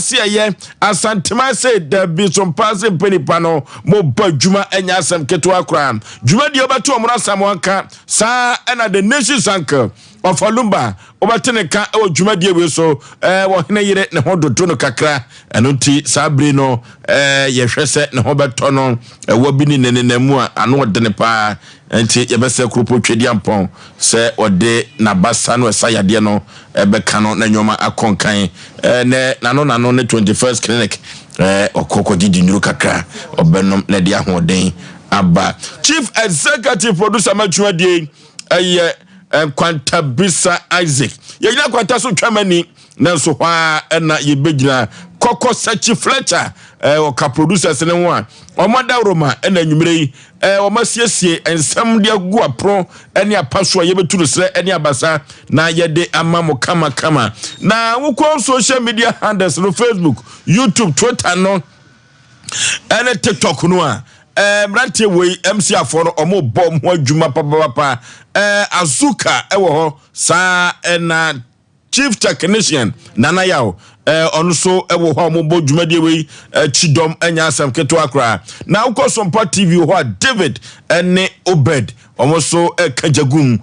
se ye asantema se da bi Sompa Asem Mpe Nipa no mo badwuma enya asem ketewa kran dwuma de obeto omra samonka sa na the nation's anchor of Olumba obatene ka e dwuma de we so wo hene yire ne ho dodo no kakra eno ti sabre no ye hwese ne ho beto no wo bi ni nenenamu ano odene pa enti ye bese kropo twedi ampon se ode na basa no esayade no ebeka no na nyoma akonkan ne nano ne 21st clinic okoko didi nyuru kakra obenom na dia hoden aba chief executive producer matwade kwanta bisa Isaac yegina kwanta so twamani nanso hwa na yebegina koko sachi Fletcher oka producers ne ho a omoda roma na nwumire omasiesie ensam de agu apro ene apaso yebeturu sre ene abasa na yede amamo kama na wukọ social media handles no Facebook, YouTube, Twitter no ene TikTok no a mrante we MC aforo omo bom ho adwuma papa azuka ewo ho sa na chief technician nana Yaw onu so ewo ho omo bo dwuma de we chidom anya asem keto akra na ukọ Sompa TV ho David ene Obed omo so kajagum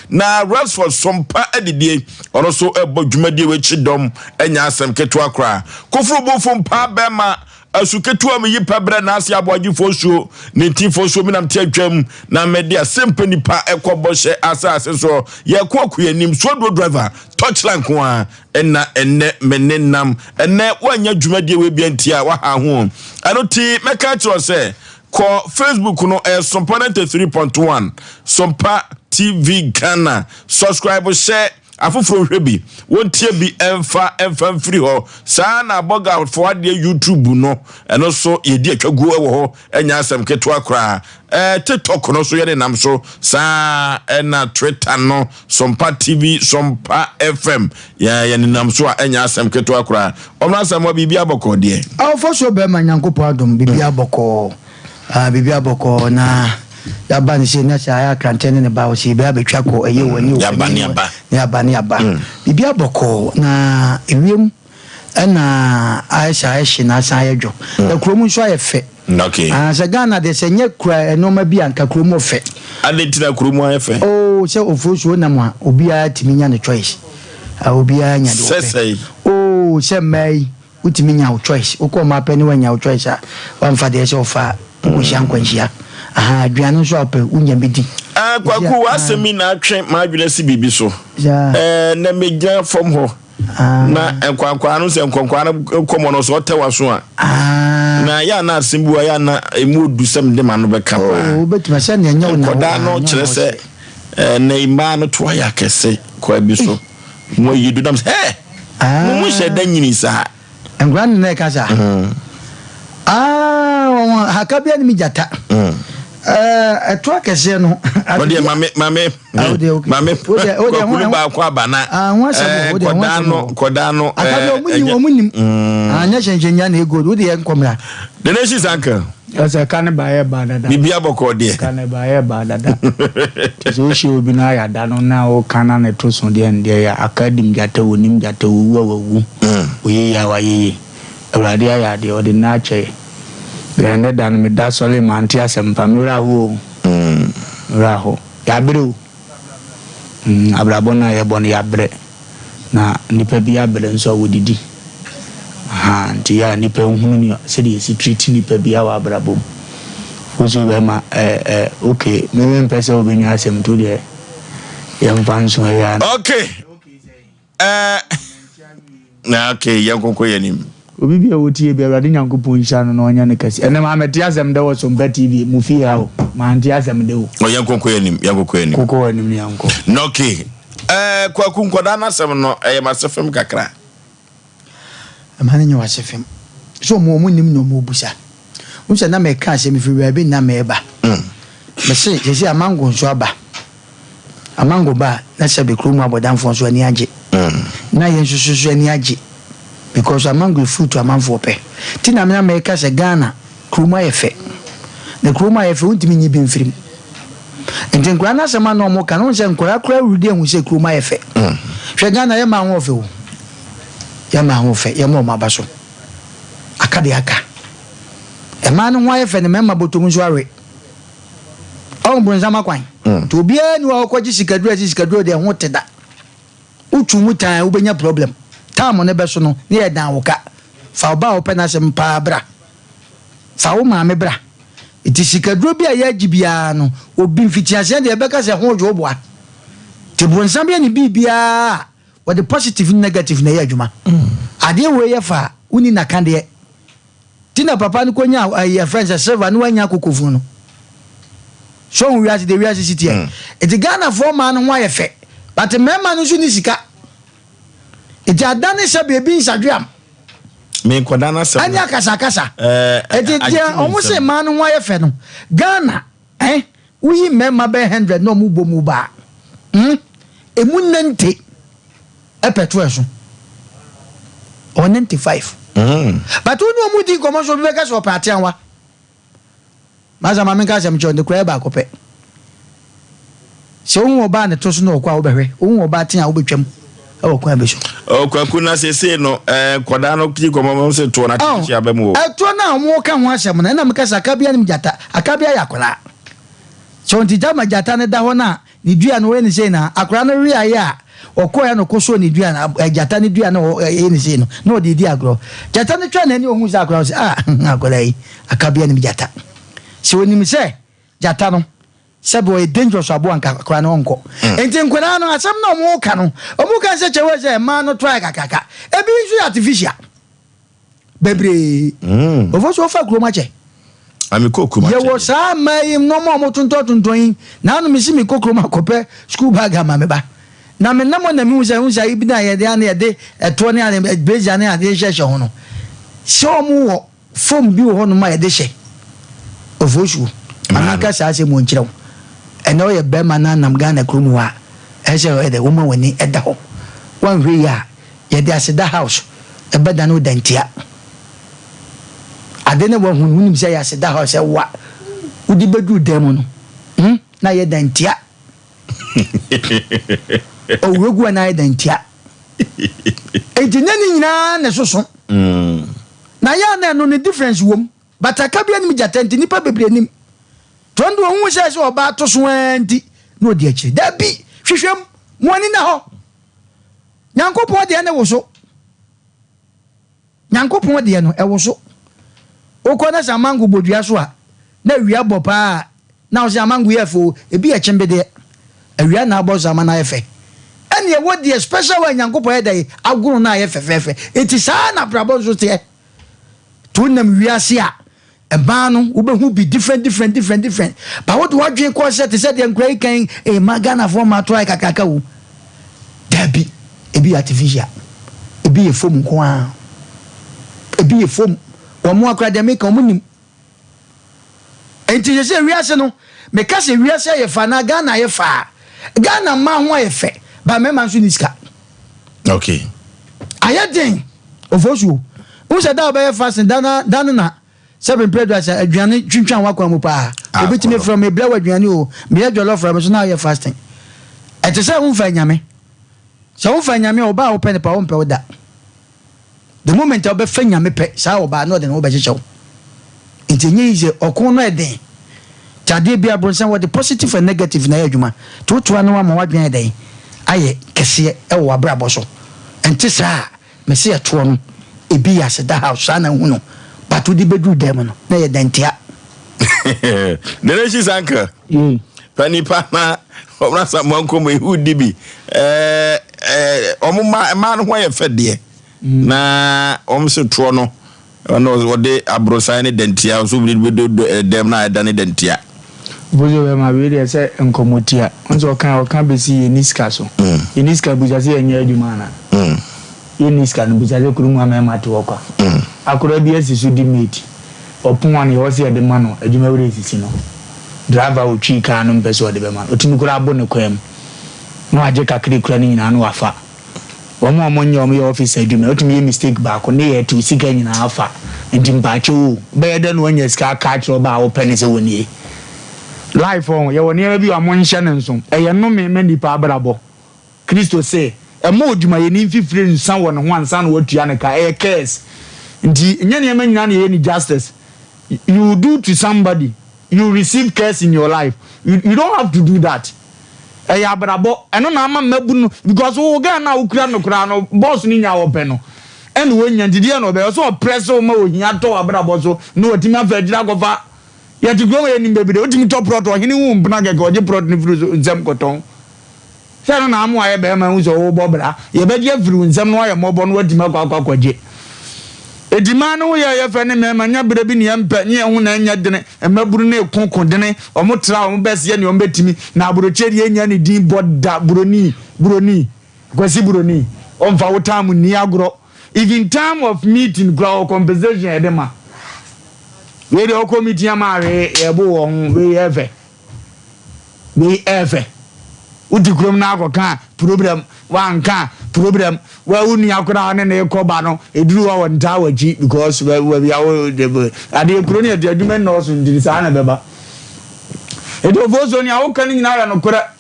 na Rest for Sompa edidie onu so ebo dwuma de we chidom anya asem keto akra kofro bo fom pa bema asuketu am yipa bre na Osei Aboagye Oforisuo ne ti Oforisuo mi nam ti atwam na mede Asem Mpe Nipa ekoboshe asase so ye kwakuyanim so do driver touchline ko a enne menenam enne wanya dwumade we biantia wa ha ho anoti meka kiro se ko Facebook no Sompa 93.1 Sompa TV Ghana subscribe share afufro hwebi wontie bi emfa free ho sa na boga for de YouTube no eno so yedi atwagu ewo ho enya asem keto akra TikTok no so yede nam so sa na Twitter no Sompa TV Sompa FM ya ni nam so enya asem keto akra omra asem wa bibia boko de Oforisuo be manyankopo adom bibia boko na yabani se na sha krantene ne ba o se be abetwa ko eye wani o yabani aba bibia boko na ewiem na aisha na san yedwo na kromu nso ayefe okay se Ghana de se nye kura enoma bi anka kromu ofe adentina kromu ayefe oh se Oforisuo na mo obi a timinya ne choice obi a nya de ofe oh se mai utiminya o choice ukoma pe ni wanya o choice a wamfa de se ofa o shankwanhia aduano so ape unya bidi kwaku asemi na atwe ma adwene si bibi so na megya from ho na enkwankwa no se enkwankwa no komo no so tewa so a na ya na asembu ya na emu dusem de ma no beka o betima se na nya na koda no kire se na ima no to ya kese kwa bi so mo yidu dam se mo she da nyini sa engran na ka sa hakabia ni mijata etwa kese no ode mame ba kwa bana koda no akabia omunim anya chenjenya na ego ode enkomra the nation's anchor asa kan ba ye ba dada bibia boko de kan ba ye ba dada so shi obi na ya da no na o kana na to so de nde ya akadim jata wonim jata wu oye ya wa ye awrade ya de ode na che Grande dan me da sole manti Asem Pamira ho raho ya bere abrabona ye bon ya bere na nipa bi ya bere nso wodidi nti ya nipa hunu ni se de si treat nipa bi ya wa abrabom ozo be ma okay me mpese obenya Asem to de ye mpanso ya okay na okay yankoko yanim obi bia wotie bia Awurade Nyankopon hia no na onya ne kasi ene ma meti Asem de wo Sompa TV mu fi ha o ma nti Asem de wo yankoko yanim koko yanim yanko no okay kwa kunkoda na Asem no masefem kakra amane nyi wasefem so mo nim no mo busa unse na me ka Asem fi bia na me ba me se yesi amango nso aba amango ba na se be kromu abodanfo nso ani age na yen susu ani age because amango fruit amanfo pe tina me America se Ghana kruma efe the kruma efe untimi nyi bi mfirim enti nkura na sema no mo kan on se nkura kura rudi ehun se kruma efe hwe Ghana ye ma ho ofe wo yama ho fe yama ma baso akade aka e ma no ho ayefe ne mema botom so awe on bronzama kwan to bia ni wa kwaji sikaduro de ho teda utu mutan ubenya problem time ne beso no ne dan woka fa oba open Asem pa bra fa wo ma me bra iti sikaduro bia ya gibia no obi mfitiase de beka se ho dwo boa te bronzam bia ni bibia what the positive and negative na ya adwuma ade we ye fa uni na kande tina papa ni konya ya friends server no anya kokofu no so we as the we as city e the Ghana for man ho ayefe but memma no so ni sika e ti adane se bebi nsadwam me kodana se anya kasa e ti omo se man ho ayefe no Ghana we memma be 100 no mu bo mu ba emu nante petrol so on 95 but who no mudi commercial be ka so party anwa maza ma menka Asem John de kura ba kope se won oba ne to so no kwa wo behwe won oba ten a wo betwam e wo kwa be so o kwaku na se no koda no ki komo se to na ti abemu e to na mo ka ho Asem na menka saka bia nim jata akabia yakora so nti jama jata ne da ho na ni dua no we ni sei na akora no wi aye a okoya no koso ni dua na jata ni dua no ni sei no de di agro jata ne twa na ni ohun sa akora se akora yi akabia ni jata se woni mi se jata no se boy dangerous abo anka akora no onko enti nkwana no Asem no mo ka no omo ka se chewe se ma no try kakaka e bi nsu artificial bebre ovo so fa kroma che ami kokuma ye wo sa mai no mo tonton na no mi si mi kokroma kope school bag ama me ba na me namo na mi unsa ibi na ye de na ye de eto ne ane beja ne ade hye ho no so mu wo form bi wo no ma ye de hye ovosu anaka sa ase mo nkirew ene o ye be ma na nam Ghana kromu a ehye o de wo ma wani eda ho wan hwe ya ye de aseda house e beda no dantia adene wo hunim se ya aseda house e wa udi bedu dem no na ye dantia o wegu na ye dantia ejinani nyina na soso na ya na no ne difference wom but akabia nim jatenti nipa bebre nim tondo hu se oba to so anti no de akiri da bi hwehwem moni na ho nyankopon de na wo so nyankopon de no e wo so okona samangu bodua so a na wia bopa na o samangu yefo ebi e chembede awia na abo zama na yefe ene e wodi special wa nyankopon e dai agunu na yefefefe eti sa na brabo so te tunam wiase a ebanu ubehu be different but what do you call set said the great king e magana for ma try kakaka wu dabi ebi artificial ebi e foam ko a ebi e foam wo mo academic omunim enti je se wiase no me ka se wiase ye fa na Ghana ye fa Ghana ma ho ye fe ba me man so niska okay ayaden ofosu wo se da ba ye fasting dana na 7 predators aduane twintwan wakwa mu pa obetime from ebla waduane o me jollof from so na ye fasting ete se wo fa nyame oba wo pe ne pa wo mpe wo da the moment oba fa nyame pe sa oba no de no be chechew ntinye ize okun no eden tade bia bronsan what the positive and negative na adwuma to na wa ma wadwan eden aye kese e wo abrabo so enti sa me se eto no ebi ya se da house ana hu no batu di bedu dem no na ye dantia Nereshi sanka Panipa na obrasa monko mo hu dibi omuma ma no ho ye fede na omso to no ono wode abrosan ne dantia so bi bedu dem na da ne dantia bozo we ma we se enkomotia onzo kan besi yeniska so yeniska bujase enya aduma na yeniska no bujase kurumu amema to okwa akura bi asisu di mate opun wan yo se de ma no aduma we resisi no driver o twi kan no mpeso de be ma otimi kura abo ne kwam no aje kakri kura ni nyina no wafa omo nya omo office aduma otimi mistake ba ko ne ye to sika nyina afa ntimbacho be de no anya sika ka tro ba wo pene se woni life on ye woni bi amon hye ne nso eye no me nipa abrabo Kristo se emo dwuma ye ni mfifire nsan wo ne ho ansan wo tua ne ka e case nti nyane ma nyina ne justice you do to somebody you receive curse in your life you don't have to do that ya brabo eno na ama mabu no because wo ga na ukura no kura no boss ni nya wo pe no eno wo nya didi no be so press wo ma wo hia to abrabo so no otimi afa dira gofa ya ti gwo ye ni bebide otimi to prot o hini wu mbna gege oje prot ni fru nzem koton se no na amu aye be ma hu so wo bobra ye be je fru nzem no aye mobo no otimi akwaje edima no ye fe ne me nya bere bi ne empe ne hu na nya dene emaburu na ekonkon dene omotra ombese ye ne ombetimi na abrocheri enya ne din boda buroni kwasi buroni omfa wotamu ni agro even time of meeting grow compensation edema we dey committee amare ye bo wo we ever udikrom na akoka problem wanka problem we uni akora ne ne koba no eduru wa wonta waji because we be awo de ade kro ne de aduma no so ndiri sa na beba edo vozo ni awo kan nyina ya no kora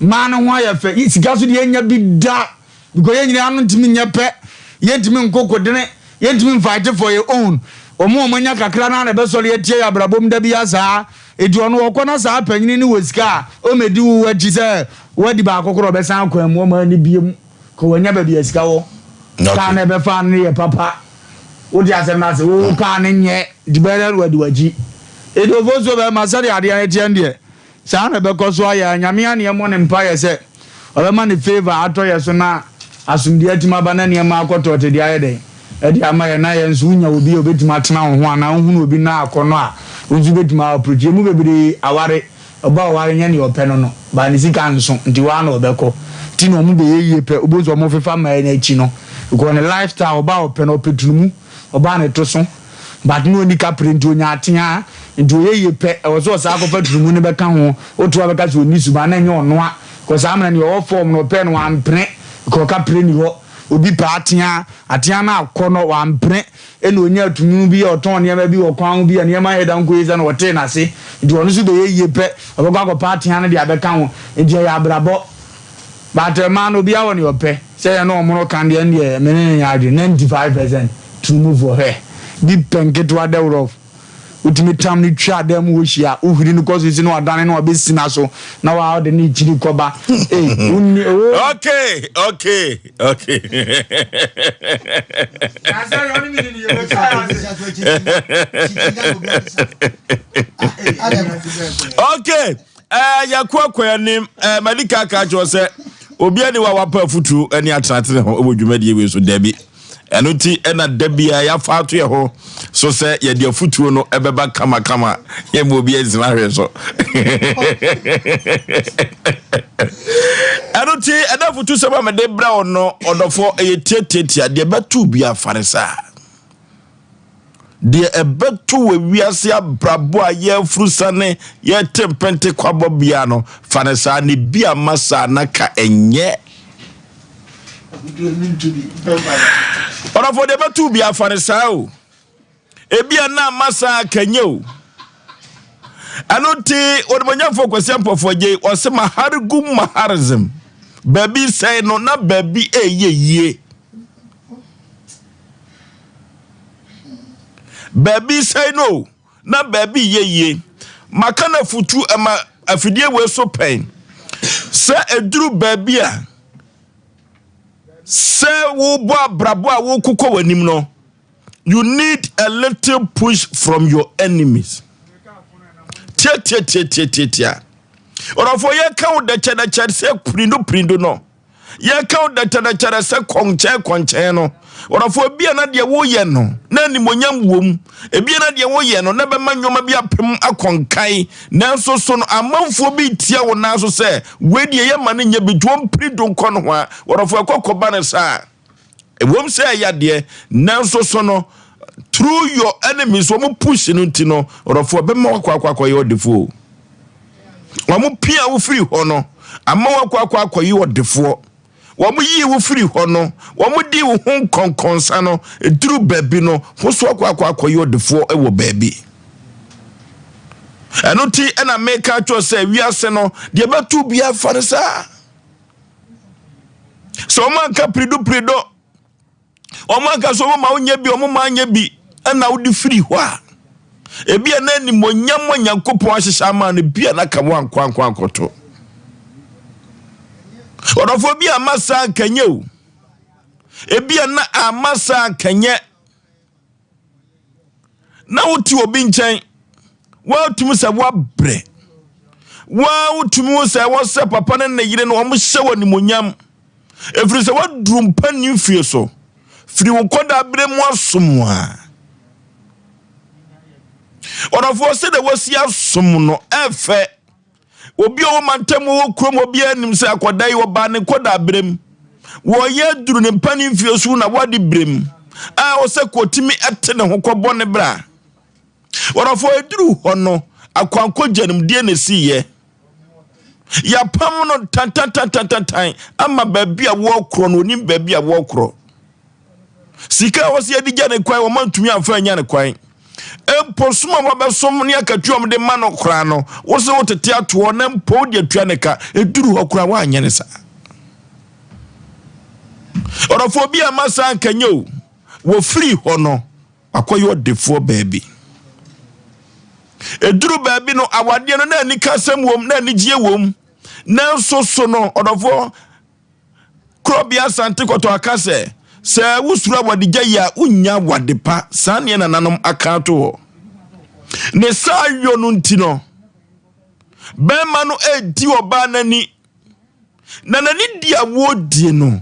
ma no ho ya fe sika so de enya bi da because ye nyina anu ntimi nya pe ye ntimi nkokodene ye ntimi fight for your own omo omanya kakra na be so le tie ya brabom da bi ya sa edu ono okona sa panyini ni wosika o medi wo waji se wadi ba akokoro be san kwan mu ma ni biem ko wanya ba bi asika wo ka na be fa ne ye papa wo di asem na se wo ka ne nye di be wadi waji edu vozo be masari ade an tie ndie sa na be ko so aya nyame an ye mo ne mpa ye se o be ma ne favor ato ye so na asumdi atima ba na ne ma akoto te di aye den edi ama ye na ye nso nya obi obetima tena ho ana hu no obi na akono a ozu betima approach mu bebiri aware oba aware nya ne openo no ba ne sika nso nti wa na obeko ti no mu be yeye pe obozo mo fefa ma na echi no go ne lifestyle oba openo petunumu oba na to so but no ni ka print onya atia nti yeye pe ozo sa akofa tunumu ne beka ho otu abeka so ni suba na nya ono a ko sa amna ne o form no pe no ampre ko ka pre ni ho obi pa atia na akono wa mpre eno onya atunu bi oton ne ma bi okwan bi ne ma hedan ko yiza no wote na se ndi onu su be yeye pe obekwa ko pa atia na dia beka ho ndi ya abrabo but man obi awon yo pe say ya no omono kan de ne menene ya ade 95% to move for her bi penket wa dewro utimi tam ni twa dem wo hia uhiri no cause isi no adane no obesi na so na wa de ni jiri koba unni okay okay yakwa nim malika ka jo se obi ani wa wapa futu ani atratene ho obodwumade we so dabi eno ti ena dabia ya faatu ye ho so se ye de futuo no ebeba kama ye mo bi ezina hwe so eno ti ena futu se ba me de bra ono odofo ye tietietia de betu bia faresa de ebetu we wiase abrabo a ye frusane ye tempente kwabo bia no faresa ni bia masa na ka enye ora for the betu bi afanisa o ebia na masa kanye o anoti odmonya fo kwasi ampofo je ose maharigum maharizm baby say no na baby eyeye baby say no na baby yeye makana futu ama afidie we so pen se eduru baby a se wo bo abrabo a wo kuko wanim no you need a little push from your enemies tia ora for ye ka da chada se prindo no ye ka da chada se konche no ora for bia na de wo ye no na nimonyam wom e bia na de wo ye no na be manwoma bia pem akonkai nanso so no amanfo bi tia wo nanso se we de ye ma ne nya bi twom prindo nko no ho ora for kokoba ne sa e wom se ya de nanso so no through your enemies wo push no ntino ora for be ma kwakwa ye odefo wo pia wo free ho no ama kwakwa ye odefo wo yi wo free ho no wo di wo hun konkonsa no eduru baabi no wo so akwa ye odefo e wo baabi eno ti na make cho say wiase no de betu bia farisa so manka prido o manka so ma onye bi o ma anya bi na wo di free ho a ebia na ni monyam Nyankopon ahyehya ma no bia na ka mo ankwankoto odofo bia amasa kanye o ebia na amasa kanye na woti obi nchen wa tumi se wa bre wa tumi se wo se papa na yire no mo hye woni monyam efiri se wa drumpa ni fie so firi wo koda bre mu asomwa odofo se de wasi asom no efe obi o mantem wo krom obi anim se akodai wo ba ne koda brem wo ye duru ne mpani fie so na wadi brem a o se kotimi ete ne hokobɔ ne bra odofo eduru hono akwanko janum die ne siye ya pam no tan ama baby a wo kro no ni baby a wo kro sika wo se adigya ne kwan wo mantumi amfa anya ne kwan posuma wabesom ne akatuom de ma no kra no wo se wo tete ato na mpo de atua ne ka eduru ho kra wa anya ne sa orofo bi amasa ankanyo wo free ho no akoyo defo baby eduru baby no awade no na ni kasam wom na ni gie wom na so no orofo krobia sante koto akase se wusura wadigya ya unya wadepa sane na nanom akato ho ne sa yo no ntino bema no edi oba nani na nani dia wodie no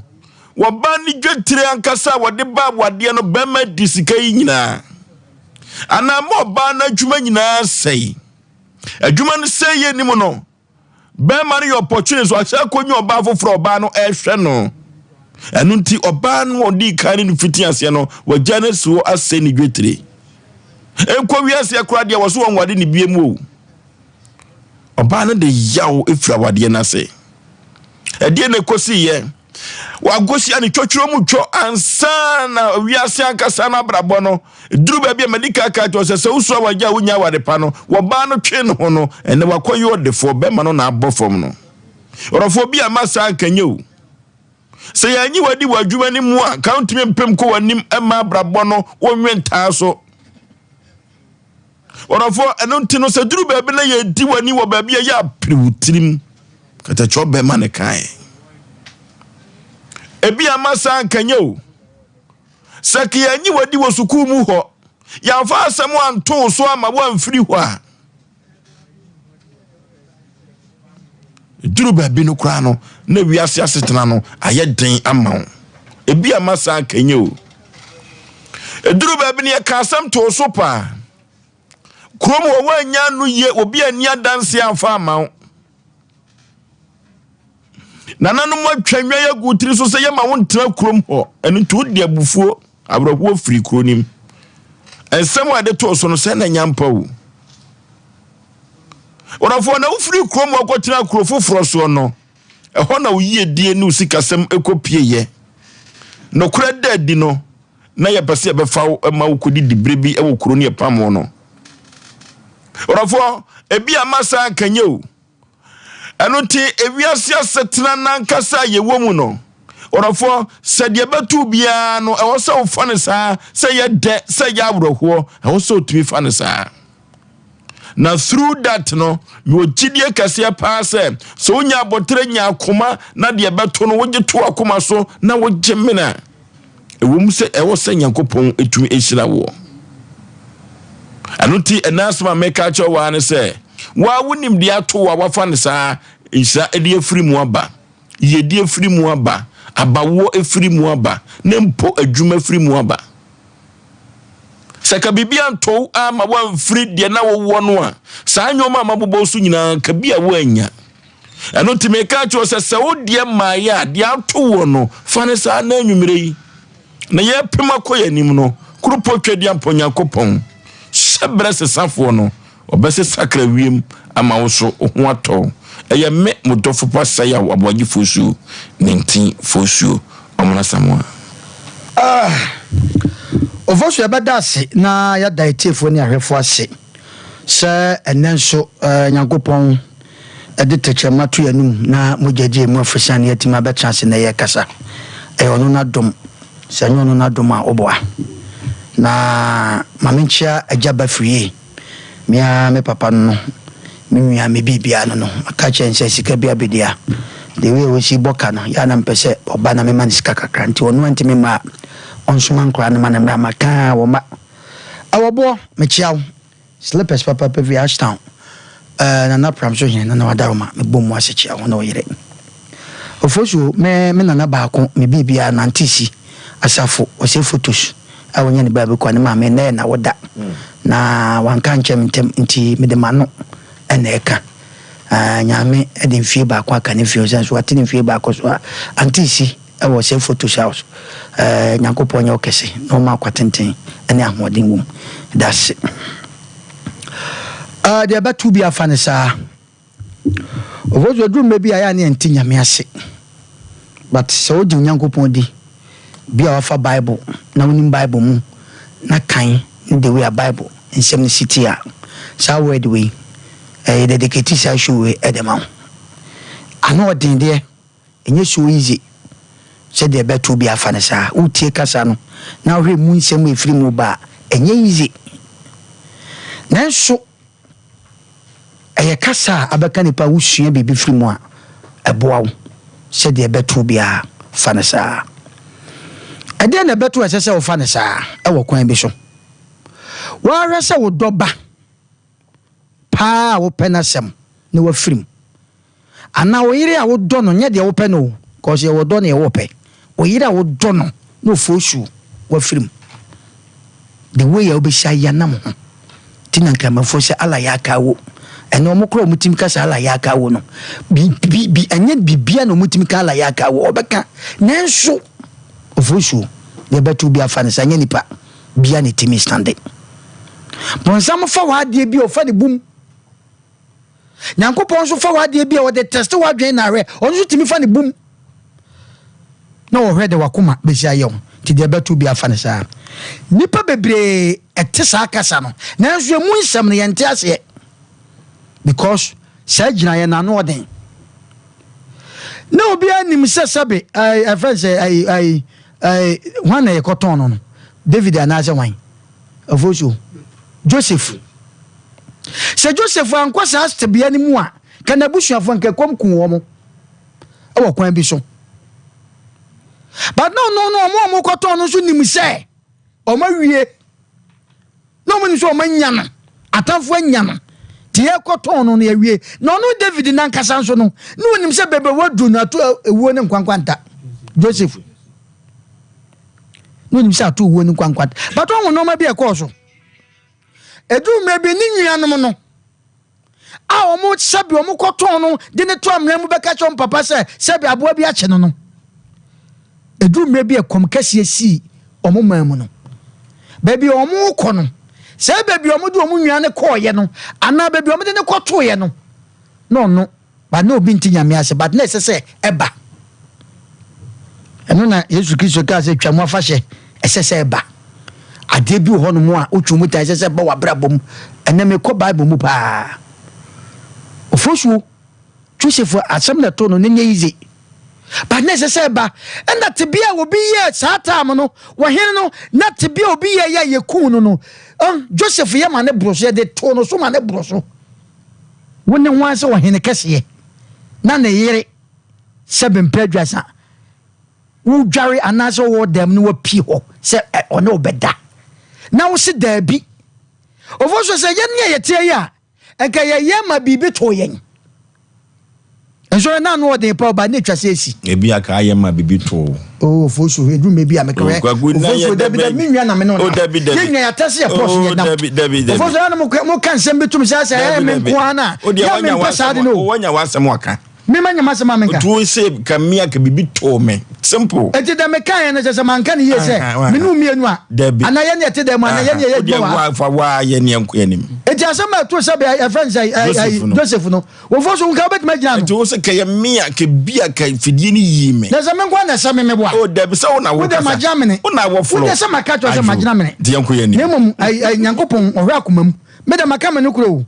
woba ni dwetire ankasa wode ba wade no bema disika yi nyina ana mo ba na adwuma nyina sei adwuma no sei ye nim no bema no opportunity so acha konyu oba foforo oba no ehwe no enunti oba no odi kan ni fiti ase no wajane so ase ni dwetire enko wiase akura de wo so wonwade ni biemu o oba no de yaw efura wade na se ede ne kosi ye wagosi ani twotworo mu two ansa na wiase ankasa na brabo no duru ba bia medika ka to se uso waja wonya wade pa no wo ba no twe no ho no ene wakoyo defo be ma no na abofom no orofo bia masa ankanye o se yanyi wadi wadwuma ni mu a count me mpem ko wanim ema brabo no wonwenta so orofo eno ntino se duru ba bi na ye di wani wo ba bia ya priwutirim kata cho be ma ne kai ebi amasa ankanye o saki yanyi wadi wo suku mu ho ya fa asem anto so ama wo amfiri ho a duru ba bi no kra no na wiase asetena no aye den ama ebi amasa ankanye o duru ba bi ne ka asem to so pa krom wo wanya no ye obi ani adanse amfa ama nananum atwanwa ya gutiri so se yema wontra krom ho enu to de abufuo abrohuo firi kronim ensem ade to so no se na nyampa wo orafo na ufiri krom akotira krofoforo so no eho na uyie die ni usikasem ekopie ye no kura dadi no na ye pese be fa ma ukodi dibrebi e wo kroni e pam no orafo ebi amasa akanye o enunti ewiase asetena nankasa yewomu no orofo sede betu bia no ewo se ofane saa se ye de se ya abroho ewo se otumi fane saa na through that no yo gidie kase pa se so onya abotre nya akoma na de betu no woge to akoma so na woge mena ewom se ewo se Nyankopon etumi ehira wo enunti enasma meka cho wa ne se wa wonim de ato wa wafane saa isa edi efiri mu aba yedi efiri mu aba abawo efiri mu aba nempo adwuma efiri mu aba saka bibia nto ama wa mfiri de na wo no a saa nyoma mabobo so nyina ka bia wo anya eno timeka cho se wo de maaya de ato wo no fane saa na anwumire yi na ye pema koyanim no krupo twadi amponya kopon shebre sesafo no obese sakra wiem ama wo so ho ato eye me modofo pasa Yaw Aboagye Oforisuo 19 Oforisuo omna samoa Oforisuo abadase na ya daitefo ni ahwefo ase se enenso Nyankopon edetechema to yanum na mojaje mu afisane yatima betranse na ye kasa ono na dom se nyo ono na dom a oboa na mamenchia ajaba free me papa no me nua me bibia no aka chense sika bia bedia the way we see boka no ya na mpese oba na me man sika kakra nti ono anti me ma onsuma nkra na man mra maka wo ma awobo me chiaw slippers papa pe via town na pram so hin na wadaroma me bom ase chiaw na oyire Oforisuo me nana baako me bibia na ntisi asafo Osei photos awonya ne baabe kwa ne ma me na woda na wanka nchem nti me de mano ena eka nyame edin fie baako aka ne fie so atini fie baako so antisi ewo Osei photos house nyankopon nya okese no ma kwatenten ene ahoden wom that's it. The about be a fanasa. Of what do maybe I am antinya me ase. But so do Yankopon di be our Bible. Now in Bible mu na kan the way a Bible in some city a so where the way dedicate say show we edema. I know what in there and so easy. Said the about be a fanasa. Who take kasa no. Now we mu nsem we free mu ba enye easy. Nanso eye kasa abeka nipa wusua bibi firi mu a eboa wo se de beto bia fanasa ade na beto esese wo fanasa e wo kwan bi so wa rese wo doba pa wo penasem ne wa firim ana wo yire a wo do no nye de wo pe no cause ye wo do na ye wo pe wo yire a wo do no no fosu wa firim the way you be shy yanam tinan kramafo se ala ya kawo eno mokro mutim kasa ala ya kawo no bi anya bibia no mutim ka ala ya kawo obeka nenso Oforisuo de betu bia fanisa anya nipa bia ne timi stande bonsam fa wade bi ofa de bum Nyankopon so fa wade bi o de test wadwen na re onso timi fa ne bum na wo hwede wakoma besia ye ti de betu bia fanisa nipa bebre etesa kasa no nanso emu nsam ne yente ase because sajina ye na no oden na obi anim sesabe I friend say I one e koton no David anaze wan Oforisuo Joseph se Joseph ankwasa astebia ni mu a kana busuafo nka komkun wo mo e wo kwan bi so but no mo koton no so nim se o ma wie no mo ni so o ma nyana atamfo nyana tie koton no ya wie no David nankasa nso no onim se bebe wadu na to ewuo ne nkwankwanta Joseph no onim se ato ewuo ne nkwankwanta but on no ma bi e koso edu mebi ni nnuanom no a omo sabi omo koton no de ne to amra mu beka chom papa se sabi aboa bi a che no edu mebi e kom kase si omo mamu no baby omo ko no se baby omo de omo nnuane ko ye no ana baby omo de ne koto ye no no ba na obi ntinya me ase but na se eba eno na Yesu Kristo ka se twa mo afa hye se eba ade bi ho no mo a otwu muta se ba wabrabom ene me ko Bible mu pa Oforisuo Joseph asem na to no nye easy but na se ba enda tebia obi ye satam no wo hen no na tebia obi ye ye ku no Joseph ye ma ne broso de to no so ma ne broso woni ho ase wo hen kese na ne yire Asem Mpe Nipa wo dware anaso wo dem no wapi ho se one obeda na wo se da bi Oforisuo se ye ne ye tie ya enka ye ma bibi to yen enso na no de pa ba ne twase esi ebi aka ye ma bibi to Oforisuo edu mebi amekre Oforisuo David mi nwa na me no ye nwa ya tase ye poso ye na Oforisuo na mo kan sem betum se ase me nko ana ya me pasa de no wonya wasem waka me manya masema menka tu se kamia ka bibi to me simple eti da me kan na se manka ne ye se me no mienu a ana ye ne te da ma ana ye ne ye gbo wa fa wa ye ne enko anim eti asema to se be friends Joseph no Oforisuo nka bet magina no tu se ka ye mia ka bia ka fidie ni yi me na se me nko na se me boa da bi se wona wo ka majamene wona wo flo wo se maka to se magina mene de enko anim nemum Nyankopon ohwe akomam me da maka me no kuro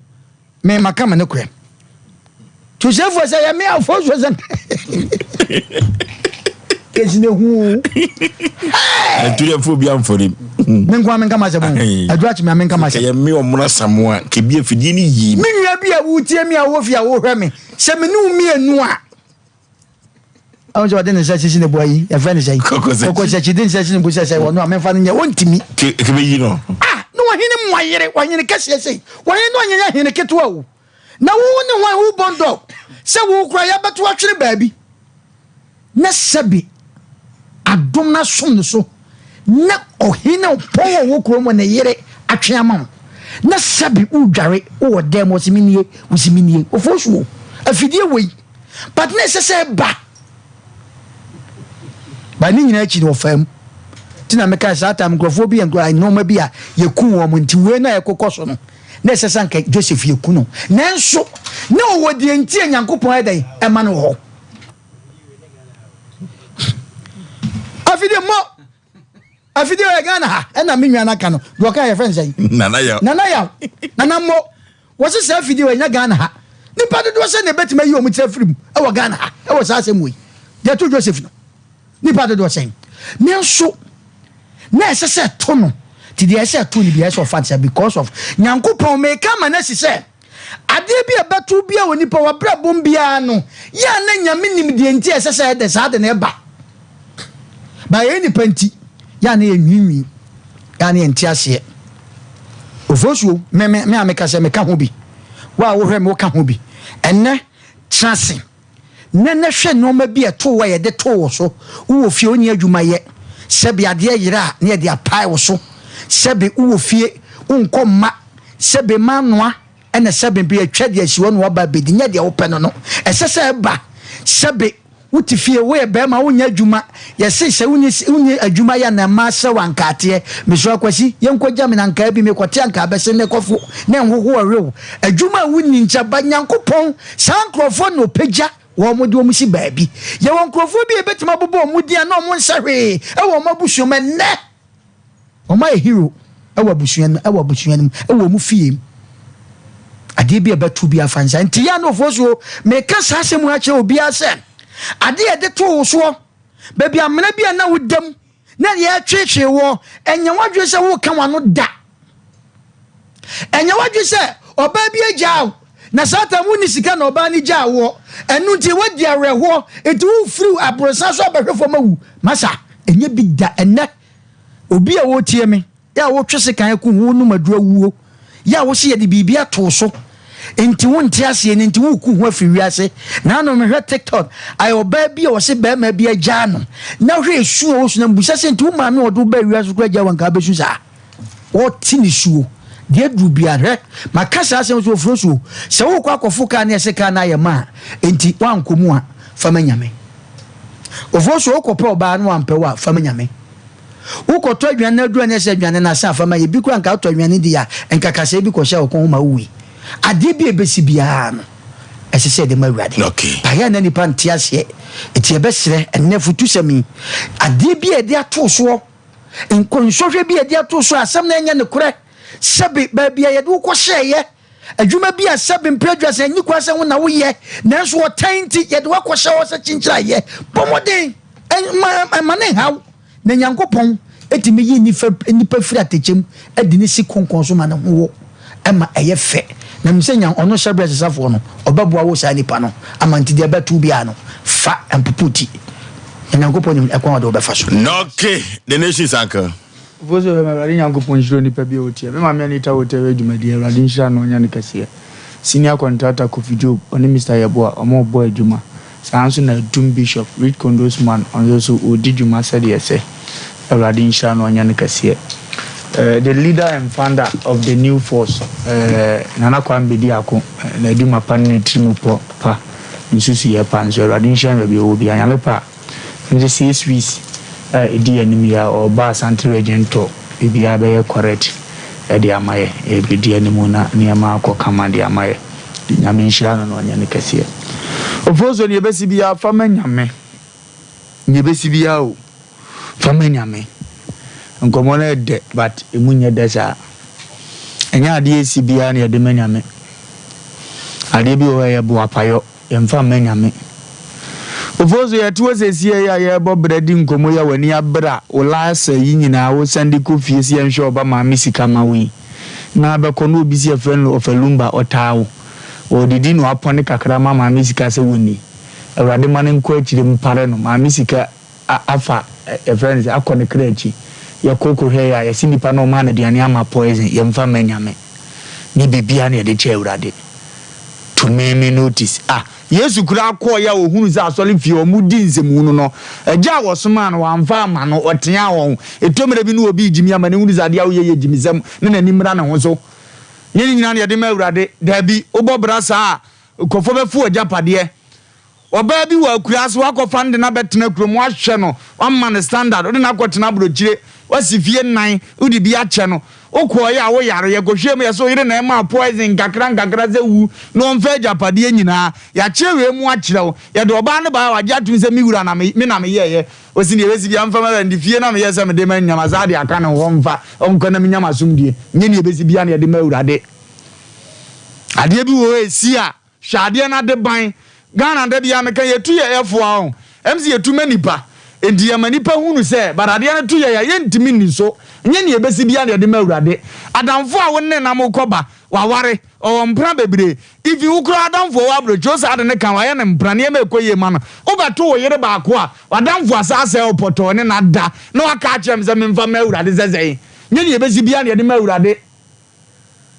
me maka me no kuro tu se fo se ya me Oforisuo se kesi ne hu Tuya phobia for him. Menkwa menka masebo. Adwachi me menka masebo. Ye me omuna samoa ke bi afidi ni yi. Me nua bi a wutie me a wo fi a wo hwe me. Se me nu mi anu a. Awo jo de ne sase ne boyi. E fa ne sai. Koko sase de sase ne bo sase wo no amfa no nya wontimi. Ke be yi no. Ah, no hene moyere, wanyene kase sei. Wanyene no anya hene keto awu. Na wo ne wan wo bondo. Se wo kura ya beto atwere baabi. Na sabi adom na som no so. Na ohine powo wo kuro mo ne yere atwe ama. Na sabi udware wo dem osiminie ofosuo. Afidie wei. But na se ba. Ba ni nyina chi no fam. Tina meka sa time grofo bi en I no ma bi a yeku wo mo nti we na yekokoso no. Na sesa nka Joseph yeku no. Nanso na wo de nti Nyankopon edai e ma no ho. Afide we Ghana ha e na menwa na ka no. Do ka ye friends say. Nana yaw. Nana mo. Wo se sa afide we nya Ghana ha. Nipa do se na betima yi o mu tafrim e wo Ghana ha. E wo sa asem we. De to Joseph no. Nipa do se. Nanso na sese to no ti de ese to ni bi ese offense because of Nyankopon me ka manasi se ade bi e betu bi a woni pa wa brabom bia no ya na nyame nim de nti ese se de sa de na ba ye ni panti ya na enwinwi ya na enti ase ofosuo me ameka se me ka ho bi wa wo hwe me wo ka ho bi enne trase nene hwe no ma bi e to wa ye de to wo so wo fie oni adwuma ye sebi ade yira na de apai wo so sebi wo fie unkomma sebi manwa ene sebi bi atwade asiwo no ba bedi nya de wo pɛ no esese ba sebi wuti fie we be ma wonya adwuma yese se woni adwuma ya na ma se wankate me so akwasi yenkogya me nanka bi me kote anka bese ne kofo na enhoho arew adwuma woni ncha ba Nyankopon sankrofo no pagya wo mo de o mu si baabi ye won krofo bi e betima bobo mu dia na o mo nsahwe e wo mabusuo me ne o ma hero e wo busuan e wo mu fie ade bi e betu bi afansa nti ya no foso me ka sase mu ache obi ase ade e de to so baabi amena bi na wodam na ye atwetwe wo enya wadwe se wo ka wano da enya wadwe se oba bi agyaw na sata mu ni sika na oba ni gyawo enu nti wadi areho etu fru abrosa so abehwefo mawu masa enye bi da enne obi a wo tie me ya wo twese kan ku hu no madura wuo ya wo se ye de bibia to so enti wonte ase enti wo ku hu afiri ase na no me hwe TikTok ai oba bi o se ba ma bi agya no na hwe suo wo so na mbusa se enti wo ma me odo ba wi so kra gya wanka besu sa wo ti ni suo de dubiare makasa asem so ofroso se wo kwa kofuka na eseka na yema enti wankomu a fama nyame ofroso okope oba no ampe wa fama nyame ukoto adwan na duru na se adwan na sa fama ye bi kwa nka to adwan di ya enkakase bi ko hye okon ma wi ade bi ebesi bia no esese de mawurade okay aya na nipa ntiase eti ebesere ennefutu sami ade bi e de ato so enkonsohwe bi e de ato so asem na enya ne kure sebe baabi ya de wo hye adwuma bi a sebe mpredwase anyi kwase wo na wo ye nanso wo tanti ye de wo hye wo se chinchira ye pomoden mane haw na Nyankopon etimi yi nipa firi atechem edi ne si konkonso ma na ho ema eye fe na mse nya ono hyebre sesafo no obaboa wo sa nipa no amanti de betu bia no fa ampuputi Nyankopon ekwa de obefa so okay the nations anchor vozo be mabari Nyankopon hiro nipa bi otie me ma me anita wotewe dwumadi awrade nhira no nya ne kase senior contractor Kofi Job oni Mr. Yeboa omo boy adwuma sanso na Dum Bishop Reed Condosman also odi dwuma said yes awrade nhira no nya ne kase the leader and founder of the new force Nana Kwambedi ako na dwuma panne trimu pa nsusu ye panzo awrade nhira no bi obi anyale pa nse CSWC edi anemia or ba santre agento bibia be correct edi amaye ebidi anemu na niama akọ kama di amaye nyame nhira no nya ne kase ofozo ne besi bia fama nyame ne besi bia o fama nyame nkomo na de but emunye desa enya ade esi bia ne de manyame ade bi o ye bo apayo ye mfa manyame Ofozo ya tuwa se siya ya bo bredi nkomo ya wani ya bra ola sa yi nyina wo sandi ko fie si enhwe oba ma misika ma wi na be kono obi si efren Ofelumba otawo o didi no apone kakra ma misika se woni awrade mane nko akire mpare no ma misika afa efren se akone krachi ya koko he ya sinipa no ma na duane ama poison ye mfa manyame ni bibia na de che awrade to me notice Yesu kura akọ ya ohunu za asole fie omudi nsemu no no agya wosoma no wamfa ama no otea won etomere bi no obi jimi ama ne hunu za de awoye jimizam ne nani mra ne ho so yeni nyina ne de ma awurade da bi obobra sa kofo befu agyapade oba bi wa kura so akọfa nde na betena kuro mu ahwe no wamma ne standard ode na akọtena brochire wasifie nan udi bi ache no okọ ya wo yare ye gohwem ye so yire na ma poison kakra ze wu no mfa japade nyina ya chewe mu akire wo ye de oba ne ba wagye atum se mi wura na me na me ye osini ebesi bia mfa ma ndi fie na me ye se me de ma nyama za de aka ne ho mfa onko na me nyama sumdie nyeni ebesi bia na ye de ma wurade ade bi wo esi a hwade na de ban Ghana de bia me kan ye tu ye efo a MC ye tu manipa enti ye manipa hunu se barade na tu ye ye ntimi ni so nye ne ebesi bia na de ma wurade adamfo a wonne na mo koba waware o mpra bebre if you kro adamfo wa bro josa ade ne kan wa ye ne mpra ne ma ekoye ma no obato wo yere ba ko a adamfo asase opoto ne na da na waka achem se memfa ma wurade zezei nye ne ebesi bia na de ma wurade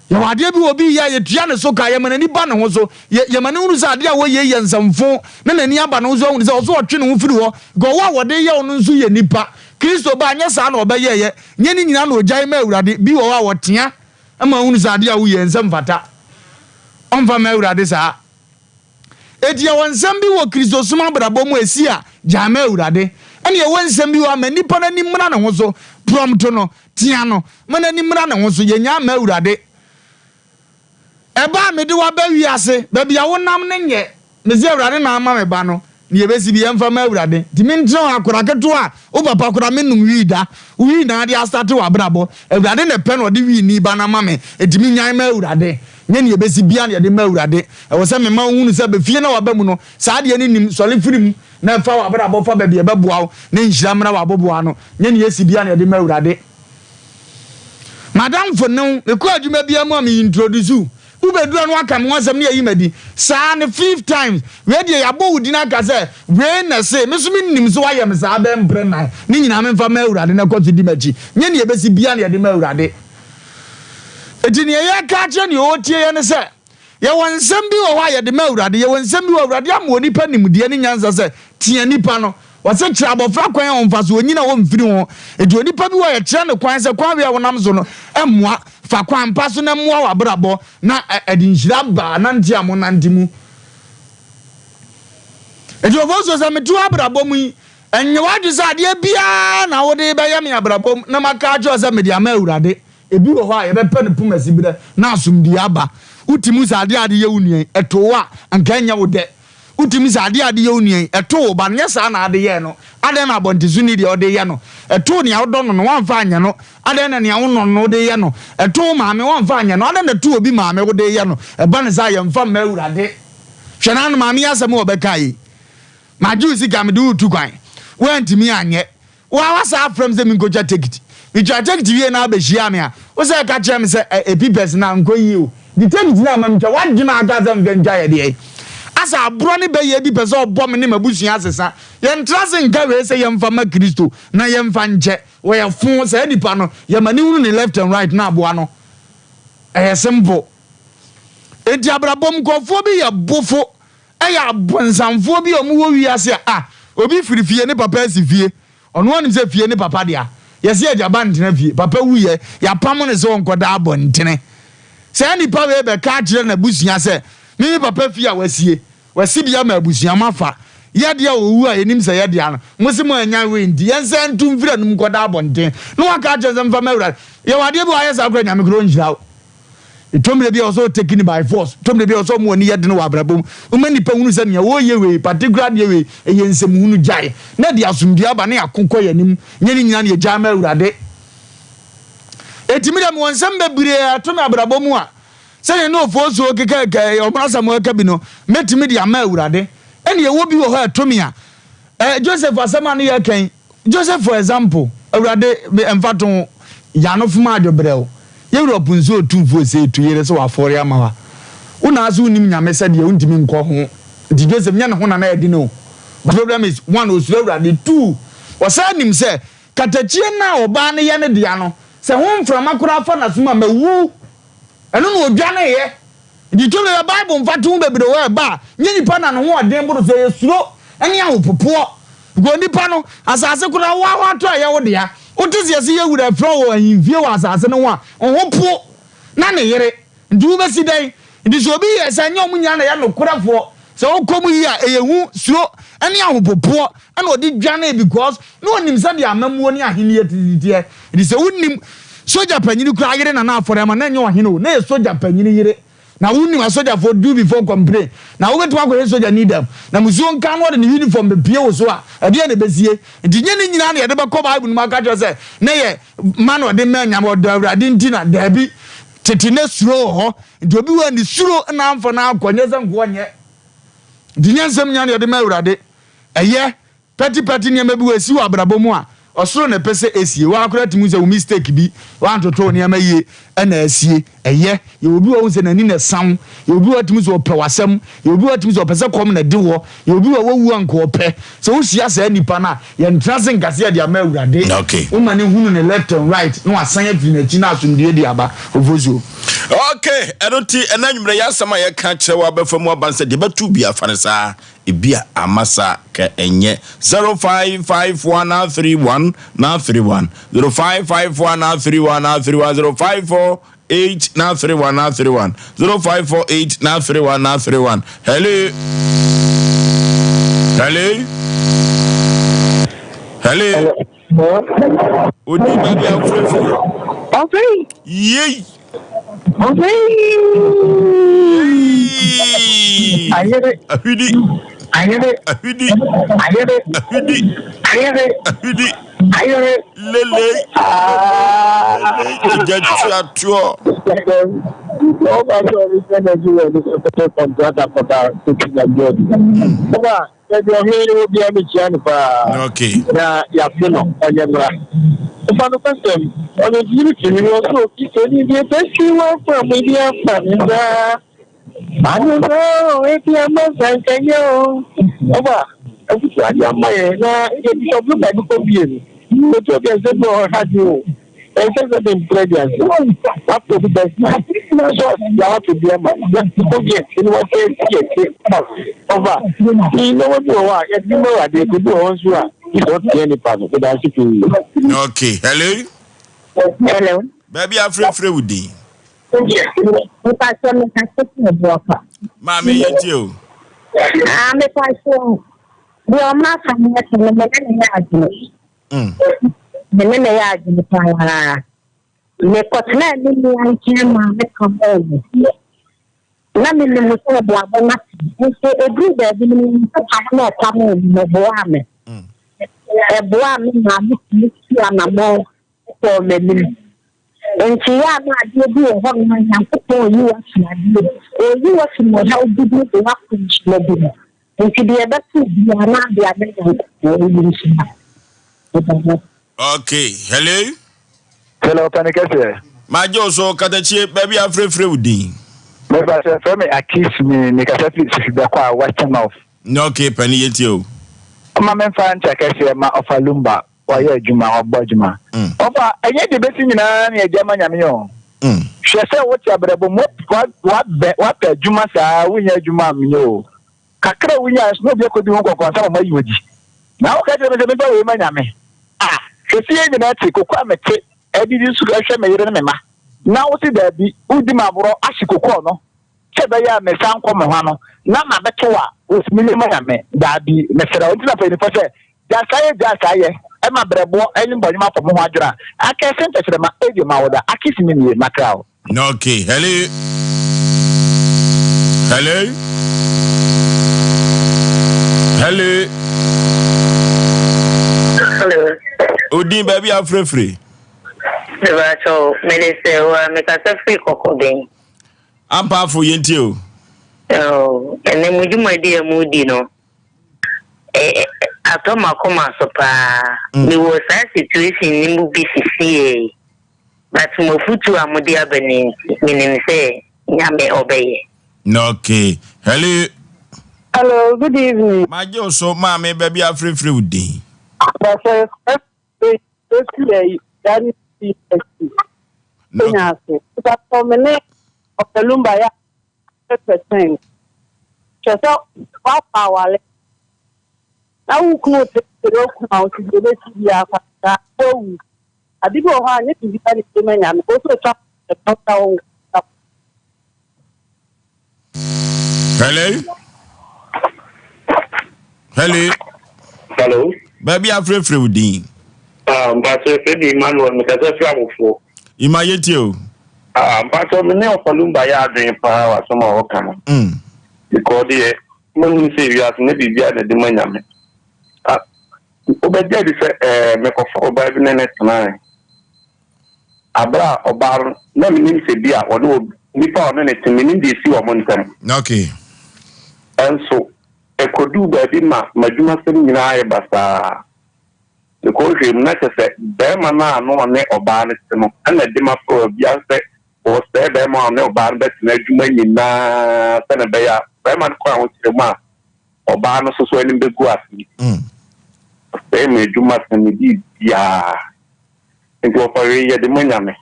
ya wade bi obi ya yetua ne so ka ye manani ba ne ho so ye mane hunu sa ade a wo ye yensamfo na nani aba no so hunu se so otwe ne ho firi ho go wa wode ye ono nso ye nipa Kristo ba anya sa na obeye ye nye ni nyina na ogyan ma awurade bi wo wa wotea ama hunu sa ade a wo ye nsam fata onfa ma awurade sa edia wonsam bi wo Kristo suma brabo mu esi a jama awurade ene ye wonsam bi wo ama nipa na ni mra ne ho so promto no tia no mana ni mra ne ho so ye nya ma awurade eba me de wa ba wiase ba bia wonam ne nye me ze awurade na ama me ba no ne yebesi bi emfa ma awurade di me ntro akora keto a o papa akora me num wi na de astart wa brabo awurade ne pe no de wi ni ba na ma me edimi nyan ma awurade nye ne yebesi bia ne de ma awurade e wo se me ma hunu se be fie na wa ba mu no sa de ne nim sole firim na fa wa brabo fa ba bia be boa ne nhira mra wa boboa no nye ne yesi bia ne de ma awurade madam for no e ko adwuma bia mu am introduce ubedura no aka me wasam ne yi madi saa ne 5 times we de yabo wudi na ka se we na se me so nim so wa yem saa be mpre na ni nyina me mfa ma awurade na kwato di machi nye ne ebesi bia ne de ma awurade eti ne ya ka che ne o tie ye ne se ye wonsam bi wo wa ye de ma awurade ye wonsam bi wo awurade am oni pa nimdie ne nyansa se tie nipa no wase kira abofra kwan on faso onyina wo mfiri ho eti onipa bi wo ye kira ne kwan se kwan we wonam so no emmoa fa kwan paso na moa wa brabo na edinhira ba na ntiamo na ntimu eti ofoso se metu abrabo mu enye wadu sa de bia na wo de be ye me abrabo na maka ajo se me de ama awurade ebi wo ho a ye be pe ne pumasi bi na asumdi aba utimu sa de ade ye unuen etowa anka nya wo de utimi sa ade ye unuen eto ba nya sa na ade ye no ade na abontisu ni de ode ye no eto ni awodo no wamfa anya no ade na ne awono no de ye no eto maame wamfa anya no ade na to obi maame wo de ye no eba ne sa ye mfa ma awurade hwena no maame asem wo bekai maju sika me du tu kwan wantimi anye wa wasa from ze minkoja ticket mi twa ticket wie na abehia me a wo se ka chem se epipes na nkoyi o di ticket na ma mtwa wadwina aka ze mvenja ye de asa abro ne be ye bi pese obom ne mabusua asesa ye ntrase nka we se ye mfa ma Kristo na ye mfa nche we ye fun se nipa no ye mani hunu ne left and right na aboa no simple enti abrabom kofo bi ye bofo ya bonsamfo bi omu wo wiase obi firifie ne papa asifie ono onim se fie ne papa dia ye se agaba ntena fie papa wuye ya pam ne se onkoda abontene se nipa we be ka kire na busua se mi papa fie a wasi bia ma abusua mafa ye de owu a enim se ye de ano musimo anya we ndi ye se ntum fira num koda abonten no aka kire se mfa mawura ye wade bi wa ye sa kura nyame kro njira itomre bi also taken by force itomre bi also mo ni ye de no wabrabom umani pa hunu se ne wo ye we particular ye we ye nsem hunu jai na de asumdi aba na yakokọ yanim nye ni nyina ne ja ma awurade etimi dem wonsem bebire ato na abrabom a se no foso keke omrasa mo ka bi no metimi de ama awurade ene ye wo bi wo ha atomi a Joseph asemani ya kan Joseph for example awurade emfato yano fuma adwobrɛw Europe nso otumfo se to yere so afɔre ama wa una azu nim nyame sɛ de untimi nkɔ ho di Joseph nya ne ho na na yedi no. The problem is one osuro awurade two wasa nim sɛ katachie na oba ne ye ne dia no sɛ ho mframa kora fa na suma mawu ɛno no odwa ne ye di to the Bible mfato bebre wo ba nye nipa na no ho ɔden boro sɛ yesuro ɛne ahopopo go nipa no asase kora wa to aye wo dia otisi ase ye wura fro wo ahimfie wo asase no ho a ho po na ne yere ndi wo besi dan ndi so obi ye sɛ nye omunya na ye no korafo sɛ okomu yi a eyehu suro ɛne ahopopo ɛna odi dwane because no onim sɛ de amamuo ne ahene ye tititie ndi sɛ wonim soja panyini kura yere na afɔre ma na nye ohene o na ye soja panyini yere na wonim soja for do before complain na wo betu akɔ soja need them na musuo nka no de ne uniform be pie wo so a ɛde na besie nti nye ne nyina na ye de be kɔ Bible no maka kyerɛ sɛ na ye man o de ma nyam o da awurade nti na da bi tete na suro ho nti obi wa ni suro na amfo na akɔnye sɛ nko nye nti nye nsɛm nya na ye de ma awurade ɛyɛ peti ne ma bi wa si wa abrabɔ mu a osoro na pese esie wa akora timu se mistake bi wa antoto ne ama yie na asie eye ye obi wo se nani na sam ye obi wa timu se opɛ wasam ye obi wa timu se opɛ se kom na de wo ye obi wa wu anko opɛ se wo hia sa nipa na ye ntrase nkase de ama awurade wo ma ne hunu ne left and right no asan afiri na chi na asomdue de aba Oforisuo. Okay, eroti enanwumre ya sama ye ka kyerɛ wa befamu abanse de betu bia fanesa ebia amasa ka enye 055131 931 055131 931 0548 931 0548 931 hello Odi baby Oforisuo. Okay. Yey. Okay. I hear it. Ahudi. I hear it. Ahudi. I hear it. Ahudi. I hear it. Ahudi. I hear it. Lele. Get you No, I'm sorry. Send us you this contract for that to the job. Okay. Na ya fino onyemra. Ufano person on the beauty we also keep any the best you want from media family. Manu no ATM and Kenya. Oba, afutu aja maye na e bi so ba bi ko bien. O to ke se no radio. E se se dem president. After the best. Na so ya to be ma. Ya ko bien, ni wa ke over. You know what you are. You know what they could do also. You don't get any part of it. Okay. Hello. Hello. Baby afre wudi. Yes. Mami yetio. Me passion. We are not from me kotna ni ni anchema me kambo na me ni muso bo abona nse ebru da bi ni na tamu mo bo ame bo ame na mi anamo ko me ni nti ya na ade bi ho na nyankopɔ yi wa fiade o yi wa fi mo na obi bi wa ku nchilo bi nti de ebe tu bi na de ade ko Okay. Hello. Hello, Panikese. Majo so katachie baby afre wudi. Me ba se from accuse me ni kasa fi da kwa western mouth. No okay, pani yetio. Ma men fa ncha kese ma ofalumba wa ye adwuma obojuma. Ofa enye de besi nyina na ejama nyame yo. Hwese wo ti abrabo mo wa pe adwuma saa wunya adwuma menyo. Kakra wunya no bi akodi ho kokon sa ma yiwodi. Na wo ka je me ba we ma nyame. Ah, hwese ye nyina ti kokwa mete edidi su ahwe me yere ne ma na wo si da bi udi mabro asikoko no chebe ya me san ko me ho no na ma beto a wo si me ma ya me da bi me fera odi na pe ni fo se ja saye e ma brebo eni mbonyi ma fo mo ho adwura aka sente fere ma edi ma woda akisi me ni makrao. No okay. Hello. Odi baby afre. So, Melissa, make us a free cocoding. I'm powerful, yentio. Oh, and then would you, my dear Moody, no? atoma koma so pa me was a situation ni mu BCCA but mo futu amudi abani meaning say nyame obeye. Okay. Hello, good evening. My Joe, so mammy, baby, I'm free with thee. That's for me of the Lumba 100%. Just what power. Now, who could take the road out to the Sia? I did go on it to be and also talk about. Hello. Baby, I'm free with thee. But if Manuel, because I travel for. Imayetio. But on the name of Palumba, I drink power some more come. Because the money say you have maybe via the demand. Obey make a 4 by the next 9. Abra or bar, no meaning say beer or no, Nipa minute to meaning they see a month. Okay. And so, I could do baby Majuma sitting in I basta. The country not say, Bemana no one or barnet, and a dimmer for a biaset or say Bema no barnet, Najuma in Senabaya, Beman crown to ma or barnes so in the guasi. They may do much and indeed, yeah. Into a paria de Muname.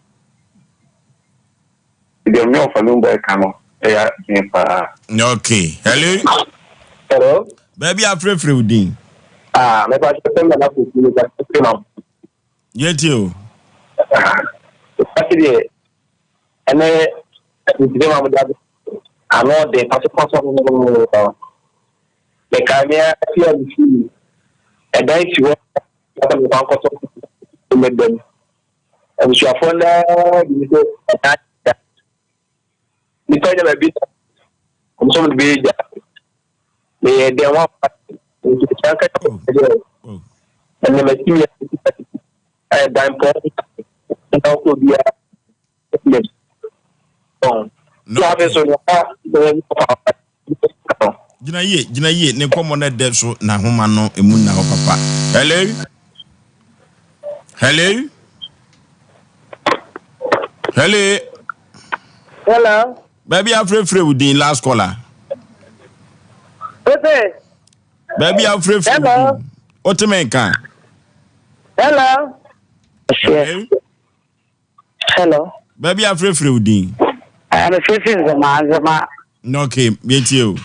The mail for Lumba Cano. Okay. Hello? Baby, I'm free with thee. Maybe I should send enough to you that Yet you. Actually, and then I know the possible the camera here and then she was to make them. And she found that because of a bit of some big they want and the material dime and also be Jina ye ne komo na de so na homa no emu na ho papa. Hello. Baby, I'm free with the last caller. Baby, I'm free. Hello. What you mean, can? Hello. Hello. Baby, I'm free with the. I'm a fishing the man. Okay, meet you.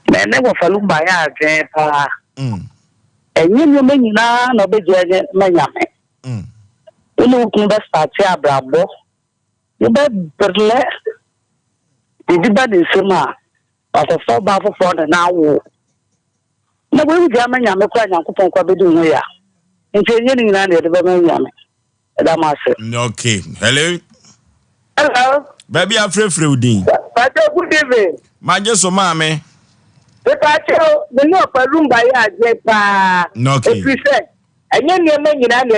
Never follow by a and you mean now, no big Mayame. You know, best start here, bravo. You bet Berle. Did you bet in summer? But a 4 bar for the now. No, we will German Yam crying on Coupon Quabidu here. And changing land at the Birmingham. Okay, Hello. Baby, I'm free with the. But good evening. My just so mammy. The no room by a no, okay. And then you're making an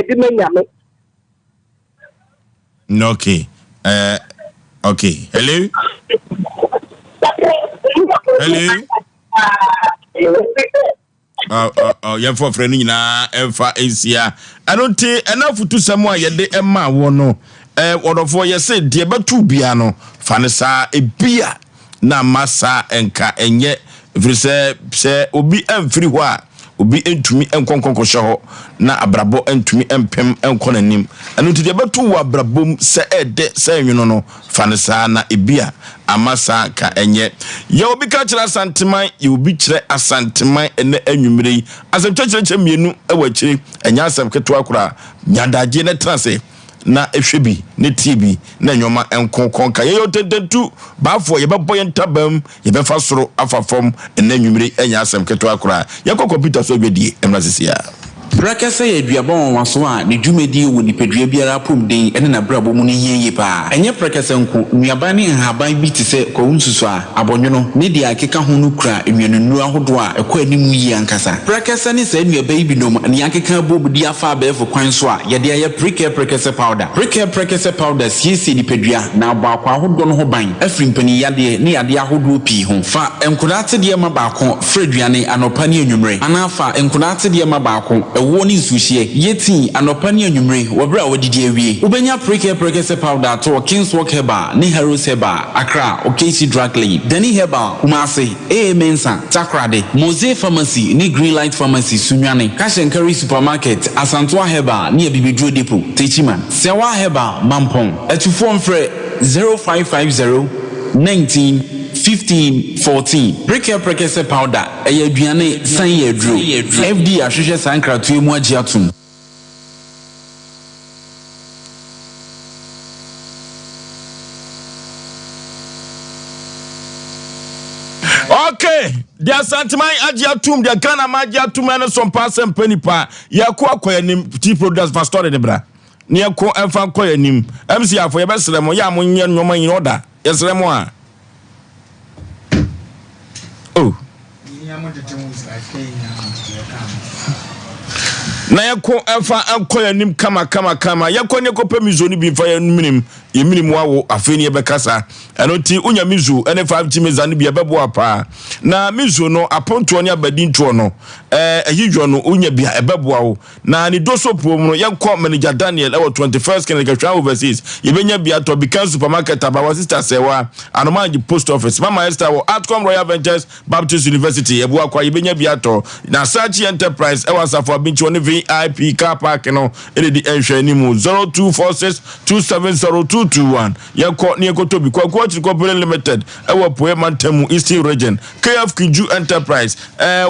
okay. Okay. Hello. Yeah, for friend na emfa esia. I don't take enough to someone ye de emma wono. Wodofo ye say de betu bia no fanesa ebia na masa enka enye se obi emfiri ho a obi entumi enkonkonko hye na abrabo entumi empem enkonanim anu ti de betu wo abrabom se ede se enwono no fanesa na ebia amasa ka enye ye obi ka kira santeman ye obi kire asanteman ene anwumire asem kyekyeche mienu awakire enya asem keto akura nyadaje ne transe na ehwebi ne tv na nyoma enkonkon ka ye yotetetu baafo ye bebo ye ntabam ye befa soro afafom ene anwumire enya asem keto akura ye computer so dwedie emrasisia Brakasa ye duabon waso a ne dwumedi wo nipadua biara pom den ene na brabo mu ne yeye pa enye brakasa nko nuaba ne haban bi te se ko nsusu a abonwono ne dia akeka ho no kura enwenunu ahodo a ekọ animu yi ankasa brakasa ne se nuaba yi binom ne akeka bobudi afa abefo kwan so a ye de aye brakasa powder brakasa powder siesi nipadua na abakwa ahodo no ho ban afiri mpani yade ne yade ahodo pi ho fa enkodate de ma baako freduane anopa ne enwumre anafa enkodate de ma baako woni sushie yeti anopa ne anwumre wobra wodidi awie ubenya prekese powder to Kingswalk Herbal ne Heroes Herbal Accra OKC Drug Lane Dani Herbal Kumasi Mensa Takrade Mose Pharmacy ne Greenlight Pharmacy Sunwane Kashenkari Supermarket Asantwa Herbal ne Bibidro Depot Techiman Sewa Herbal Mampong etufo mfre 0550 19 15 14 prekese powder aduane san yedro FD ahwehwe sankratu emu agiatum. Okay, dia santimai agiatum dia Ghana magiatum and Sompa Asem Mpe Nipa yakọ akoyanim tea products for store de bra ne yakọ emfa akoyanim MC afọ ye besremo ya monye nyoma yin order yesremo a oh na yako efa ankoyanim kama yako ne kope mizo ni bi fa yeminim wawo afeni ebekasa enoti unya mizo ene 5 timeza ni bi ebebo apa na mizo no aponto ne abadinto no ehidwo no unya bi ebebo wawo na ni doso pom no yako manager Daniel ewo 21st Kenya overseas yebenya bi ato Bikan supermarket abawa sister sewa anomanji post office mama Esther wo Outcome Royal Ventures Baptist University ebu akwa yebenya bi ato na Sachi Enterprise ewa safo abinchi one VIP car park no edi enhwanimu 0246270221 yako ne yako tobi kwa Chikopele Limited ewa poe mantamu Eastern Region KF Kiju Enterprise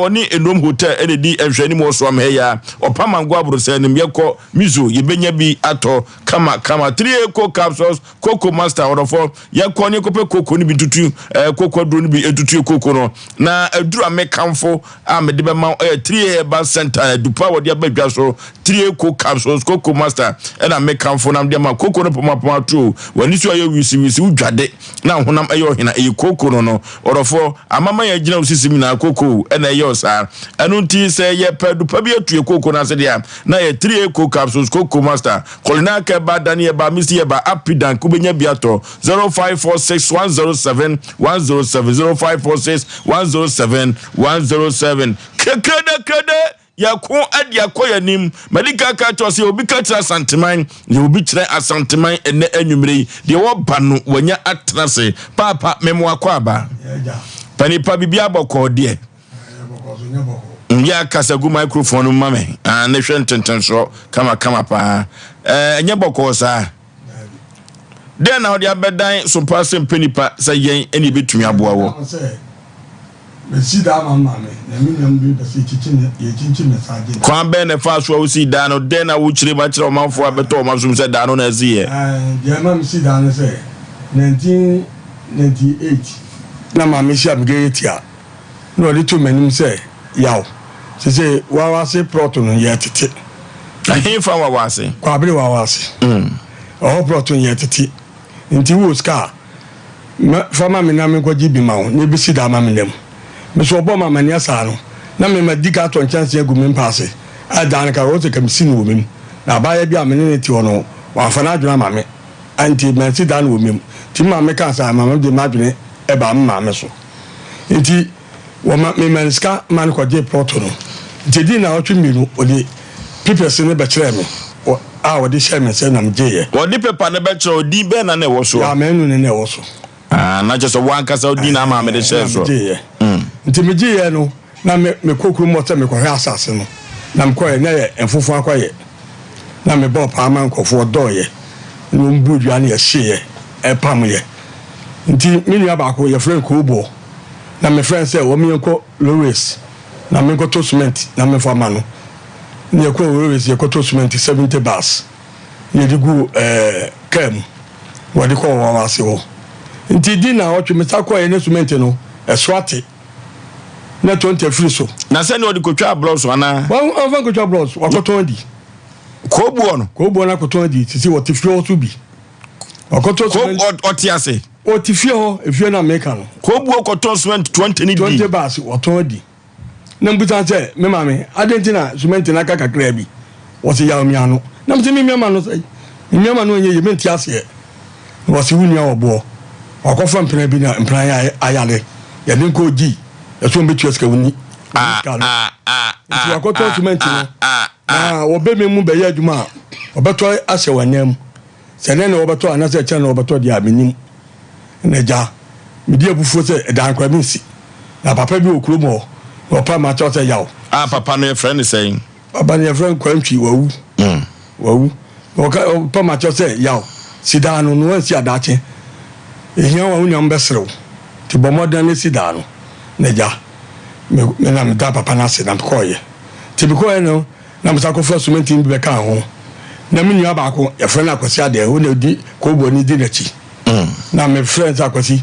woni Enom Hotel edi enhwanimu oswam heya opamangwa abrosenim yako mizo yebenya bi ato kama 3 eco capsules cocoa master orofo yako ne kope cocoa ni bi tutu cocoa dro ni bi etutu cocoa no na adura mekamfo amede be ma 3 herbal center dupa wodi abadwa so 3 eco capsules cocoa master and mekamfo nam de ma cocoa no poma tru wani so ayo wisi udwade na honam ayo hina cocoa no orofo amama ya gina usisimi na cocoa na ayo sa anu nti se ye pedupa bi atu cocoa na se dia na ye 3 eco capsules cocoa master kolinaka ba dani ba misi ye ba apidan kubenya biato 0546107107 0546107107 kekede yakon adi akoyanim medical catch say obi catch asanteman ye obi kire asanteman ene anwumre de wo ba no wanya atrase papa memo akwaba panipa bibia boko de ya kasagu microphone mame ne hwententen so kama pa enye boko sa den na odi abedan Sompa Asem Mpe Nipa say yen eni betumi aboa wo Mesida mama me na minyam bi da se chichine ye chichine saje kwa be ne fa so wo si da no den na wo chire ma chire omanfo abeto omasum se da no na zi ye je ma mesida no se 1998 na ma me sham ge yetia no le to manim se yaw se wa se proton ye tete ahin fa wa se kwa bere wa se o proton ye tete nti wo ska fa ma me na me ko jibi ma wo ne bi sida ma me nem me so bo mama ni asa no na me ma dika to chance egu me mpase adan ka rote kam sinu wo mem na baya bi amene ne ti ono wa fa na aduna ma me anti me si dan wo mem ti ma me ka sa mama de ma adune e ba ma me so enti wo ma me manska man ko je proto no nti di na otwe miru odi pipes ne be kire me a wo di share me se na mje ye wo di pepa ne be kire odi be na wo so ya me nu ne wo so na just one kasa odi na ma me de share so nti meji ye no na me kokuru moto me ko hwe asase no na me ko ye na ye enfufu akwaye na me bo pa man kofo do ye no mbudua na ye hye e pam ye nti me nua ba ko ye friend ko bo na me friend say wo me ko Lewis na me ko to cement na me fa ma no ne ko Lewis ye ko to cement 70 bars ye digu kem wo di ko wa wase wo nti di na o twa me ta ko ye ne cement no eswate na 20 free so na se ne odi kotwa blows ana wa fa kotwa blows wa koton di ko buo na koton di sisi wo ti fio so bi wa koton ko otiase o ti fio efio na meka no ko buo koton cement 20 ni di 20 bars wo ton di na mbuta se me mame adentina cement na kakakra bi wo se ya mi anu na mti mi ma no sai mi ma no ye menti ase wo se wunia obo akofa mpena bi na mpena ayale ya den ko gi eso mbetu eska wuni akoto cement no obe me mu be ya adwuma obeto ase wanam se ne obeto anase che na obeto dia menim na ja me dia bufuo se dan kwa minsi na papa bi okuro mo opa ma cho se yaw papa no friend is saying papa no friend kwantwi wawu opa ma cho se yaw sidano no ansi adache ehia wa unyam besrew ti bomodan ne sidano na ja me na me da papa na se na koye ti bi koye no na msa ko first cement bi be ka ho na me nua ba ko e friend akwasi ade ho na di ko bo ni di na chi na me friends akwasi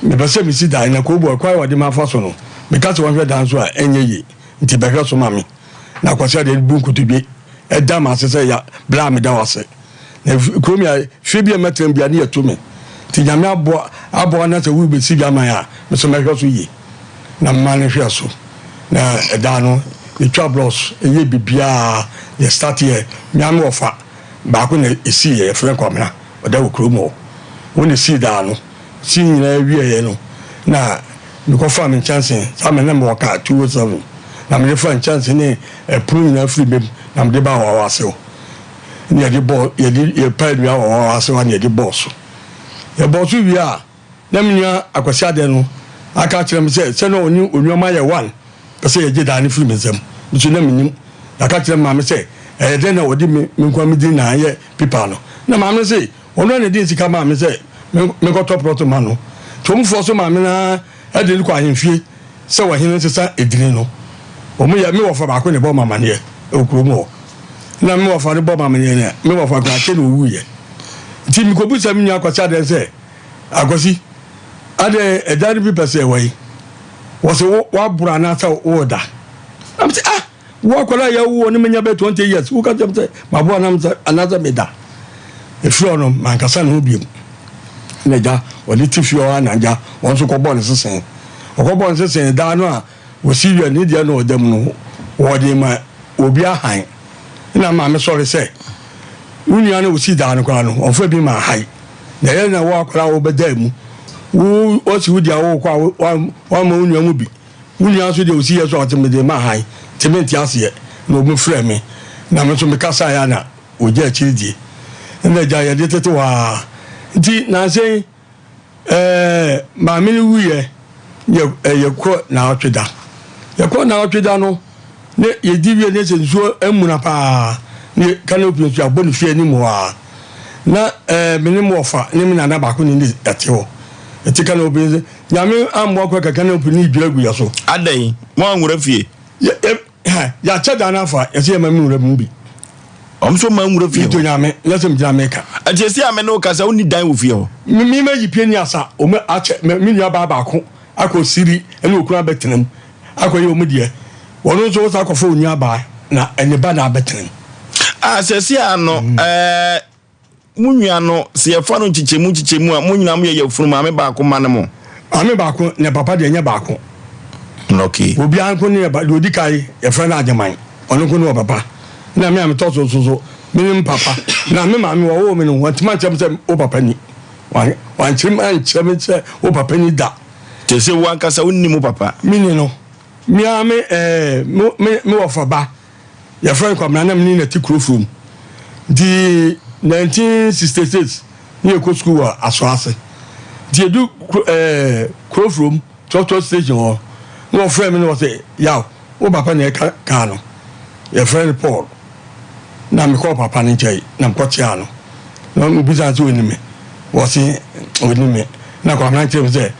me be se mi sidano na ko bo kwa wa di ma fa so no me ka se won hwe dan so a enye yi nti be hwe so ma me na akwasi ade bu nkutu bi e da ma se ya bla me da wase na kromia febia metrem bia ne yatome ti nyame abo na se wi be si bia man a me so me hwe so yi na man hwe so na da no the troubles eye bibia the start here nyame ofa ba ko na esi ye friend kwamna oda wo kromo woni si da no si nyina wie ye no na me ko fa me chance sa me na me waka 207 na me fa chance ni pro nyina free me na me ba wa wase o ni ye bo ye pa nua wa wase wa ni ye boss ye boss wi a na me nua akwasi ade no aka kire me se no oni onwoma ye 1 pese ye gida ni free me zam nso na me nim aka kire ma me se de na odi me nkwa me din na ye pipa no na ma me se ono na din sika ma me se me ko top proto ma no tom fo so ma me na ade ni kwa ahemfie se wa hene sesa edini no o mu ya me wo fa ba ko ne bo mama ne e okuro mo na me wo fa ne bo mama ne ne me wo fa kwa che no wu ye ti mi ko bu sa me nua kwa cha de se agosi ade edani bi pese wai wo se wa bura na sa wo da am se wo akola ya wo ni menya be 20 years wo ka jamte ma bo na mza another meda e fro no man kasa no biem na ja woni ti fio ananja won so ko bon sesen o ko bon sesen da no a wo siria ni dia no odam no wo de ma obi ahan na ma me sorry say unia na wo si da no kwa no on fa bi ma hai na ye na wo akola wo beda mu wo o si wo dia wo kwa wa ma unia mu bi unia so de wo si ye so atemede ma hai tementi ase no mu frɛ me na me so me kasa ya na oje achidi na ja ya de tete wa nti na sei ma me ni wuye ye ko na otweda no ne ye diwie ne se nsuo amuna pa ne canopy nso aboni fie ni mo a na me ni mo fa ne me na ba ko ni ate ho ete canopy nyame ambo ko canopy ni biragu ya so adai mo anwura fie ya chada na fa ya se ma mi nwura mu bi omso ma nwura fie to nyame lesem jame ka ajesi ame no kasa uni dan wo fie ho mi ma yi pie ni asa o me ache mi nua ba ko akosiri ene okura betenam akoye o mu de wono so sa akofo onua ba na ene ba na betenam asesi ano munua no se ye fa no chichemu a munyina mo ye funu ma me ba ko ma ne mo ame ba ko ne papa de nya ba ko okay obi anko ne ba odi kai ye fra na ajeman ono ko no papa na me am to so minim papa na me ma me wo me no wantima chem se o papa ni wan chim an chem se o papa ni da te se wan kasa wonni mo papa mini no mi ame me wo fa ba ye fra ko na me ni na ti krofum di 1966 ni ko school wa asoase di edu krofum toto station no friend me no say yaw o papa na ka no ye friend Paul na me ko papa ni chai na ko tia no na mu bisa ti oni me wo si oni me na ko na chai say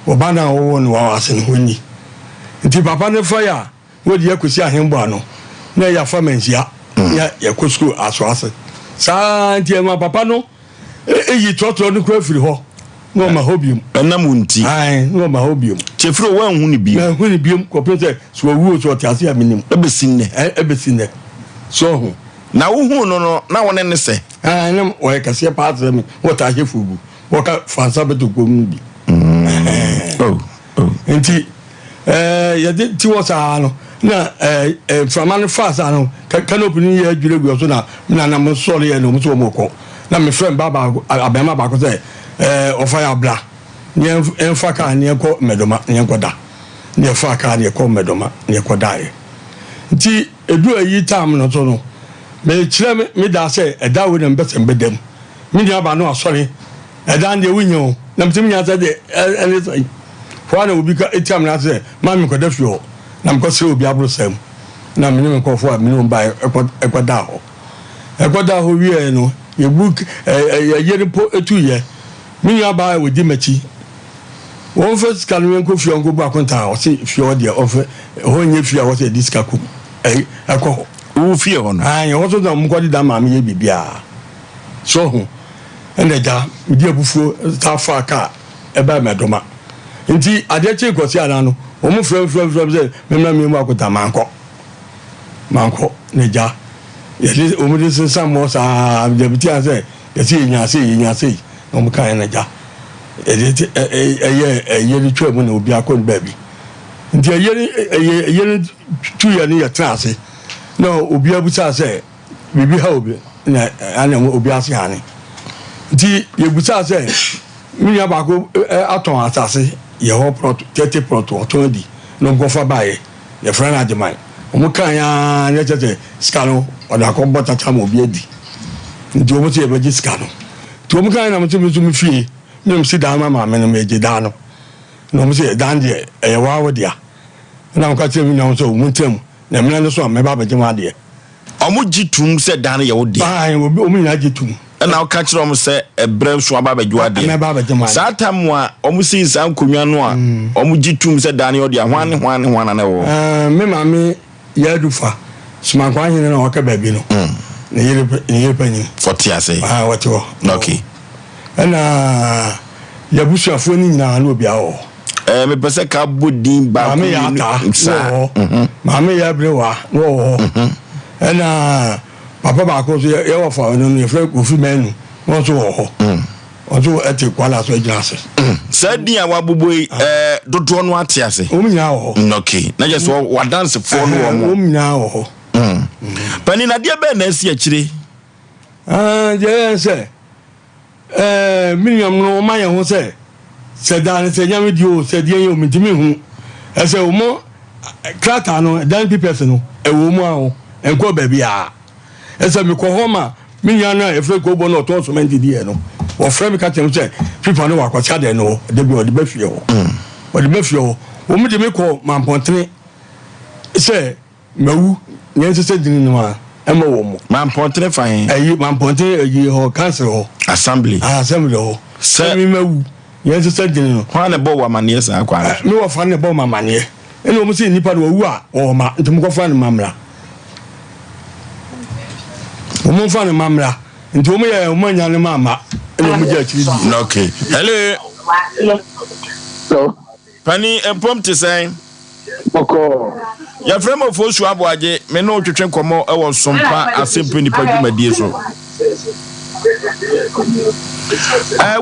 o ba na wo no wa ase no ni nti papa ne fa ya wo di yakosi ahembo ano na ya fa mensia ya ko school aso ase sa nti ma papa no eyi toto no ko afiri ho no ma hobium na munti ai no ma hobium chefro wan hu ni bi na hu ni biom ko pese so wu so tiase ya minim ebesinne so hu na wo hu no na wona ne se ai na o e kase paatre mi wota ahefubu woka fansa beto gom bi enti ya de ti wasa no na from an fast no canopy ni ya dwure gu so na mo sori ya no mo so mo ko na me friend baba abema ba ko say ofa ya bla ni enfa ka ni ko medoma ni ko da ni enfa ka ni ko medoma ni ko da e nti edu ayi tam no so no me kire me da say eda we na mbesem bedam mi dia ba no asori eda ndi wunyo na mtim nya say de anything for na obi ka etam na say ma mi ko da fio na mko se obi abrosam na me me ko fo a me no ba ekoda ho wie no ye book ye po etu ye me ya ba we di machi won first kan we ko fio ngo bu akonta o se fio de ofe ho nye fio o se diska ku ekọ wo fio ho no an yo so da mko di da ma me ye bibia so ho ene da di abufuo ta fa ka e ba medoma nti ade che ko si ana no o mu frem se me mu akota manko ne ja ye o mu de san mo sa de bitia se ye si nya se o mu kan ne ja ye ni twa mu na obi akon ba bi nti ye ni tu ya ni ya trase na obi abusa se bibi ha obi na ana obi ase hani nti ye busa se mi ya ba ko aton atase ye ho prot 30 prot otodi no go fa bae ye friend adman o mu kan ya ne tete skano o da ko bota chama obi edi nti o mu se be skano to mu kan na mu fie nem si da ma me no meje da no no mu se dan de e wa wo dia na ko temi na so mu tem na me na so me ba beje ma de o mu gitum se dan ye wo de ai o mu nya gitum na o ka kire o mu se ebrem so aba bedwa de sa tam a o mu si san konwa no a o mu gitum se dan ye de hwan na wo me ma me ya dufa suma kwa hin na o ka ba bi no na yire pani 40 ase wato okay na ya busuafo ni nyina na obi awo me pese ka bodin ba ma me ya ta ma me ya brewa wo na papa ba ko so ye wo fa no ye fre ko fi menu won so wo so eti kwala so ejase sadi a waboboi dodo no ate ase o nyina wo okay na just wa dance for no o nyina wo pani na dia be na asi akire je se miniam no ma ye ho se dan se nyame dio se die ye o mitimi hu ese o mo krata no dan people no e wo mu awo enko ba bia ese mi ko homa minya na e fre ko bo no to so men di e no o fre mi ka tem se people no wa kwa cha de no de bi o de ba fie ho o de ba fie ho o mu de mi ko mampontene se mawu nyen se dini no a ema wo mo mampontene fan ayi mampontene ayi ho council ho assembly ho se mi mawu nyen se dini no kwa ne bo wa mane sa kwa mi wo fa ne bo mamane ene o mu se nipa no wu a o ma ntum ko fa ne mamra o mu fa ne mamra ntum ye o manya ne mama ene o mu ja chiri di okay hello So, pani empom te say Boko. ya frem of Osei Aboagye me no twetwe komo e wo Sompa Asem Mpe Nipa dwumadie so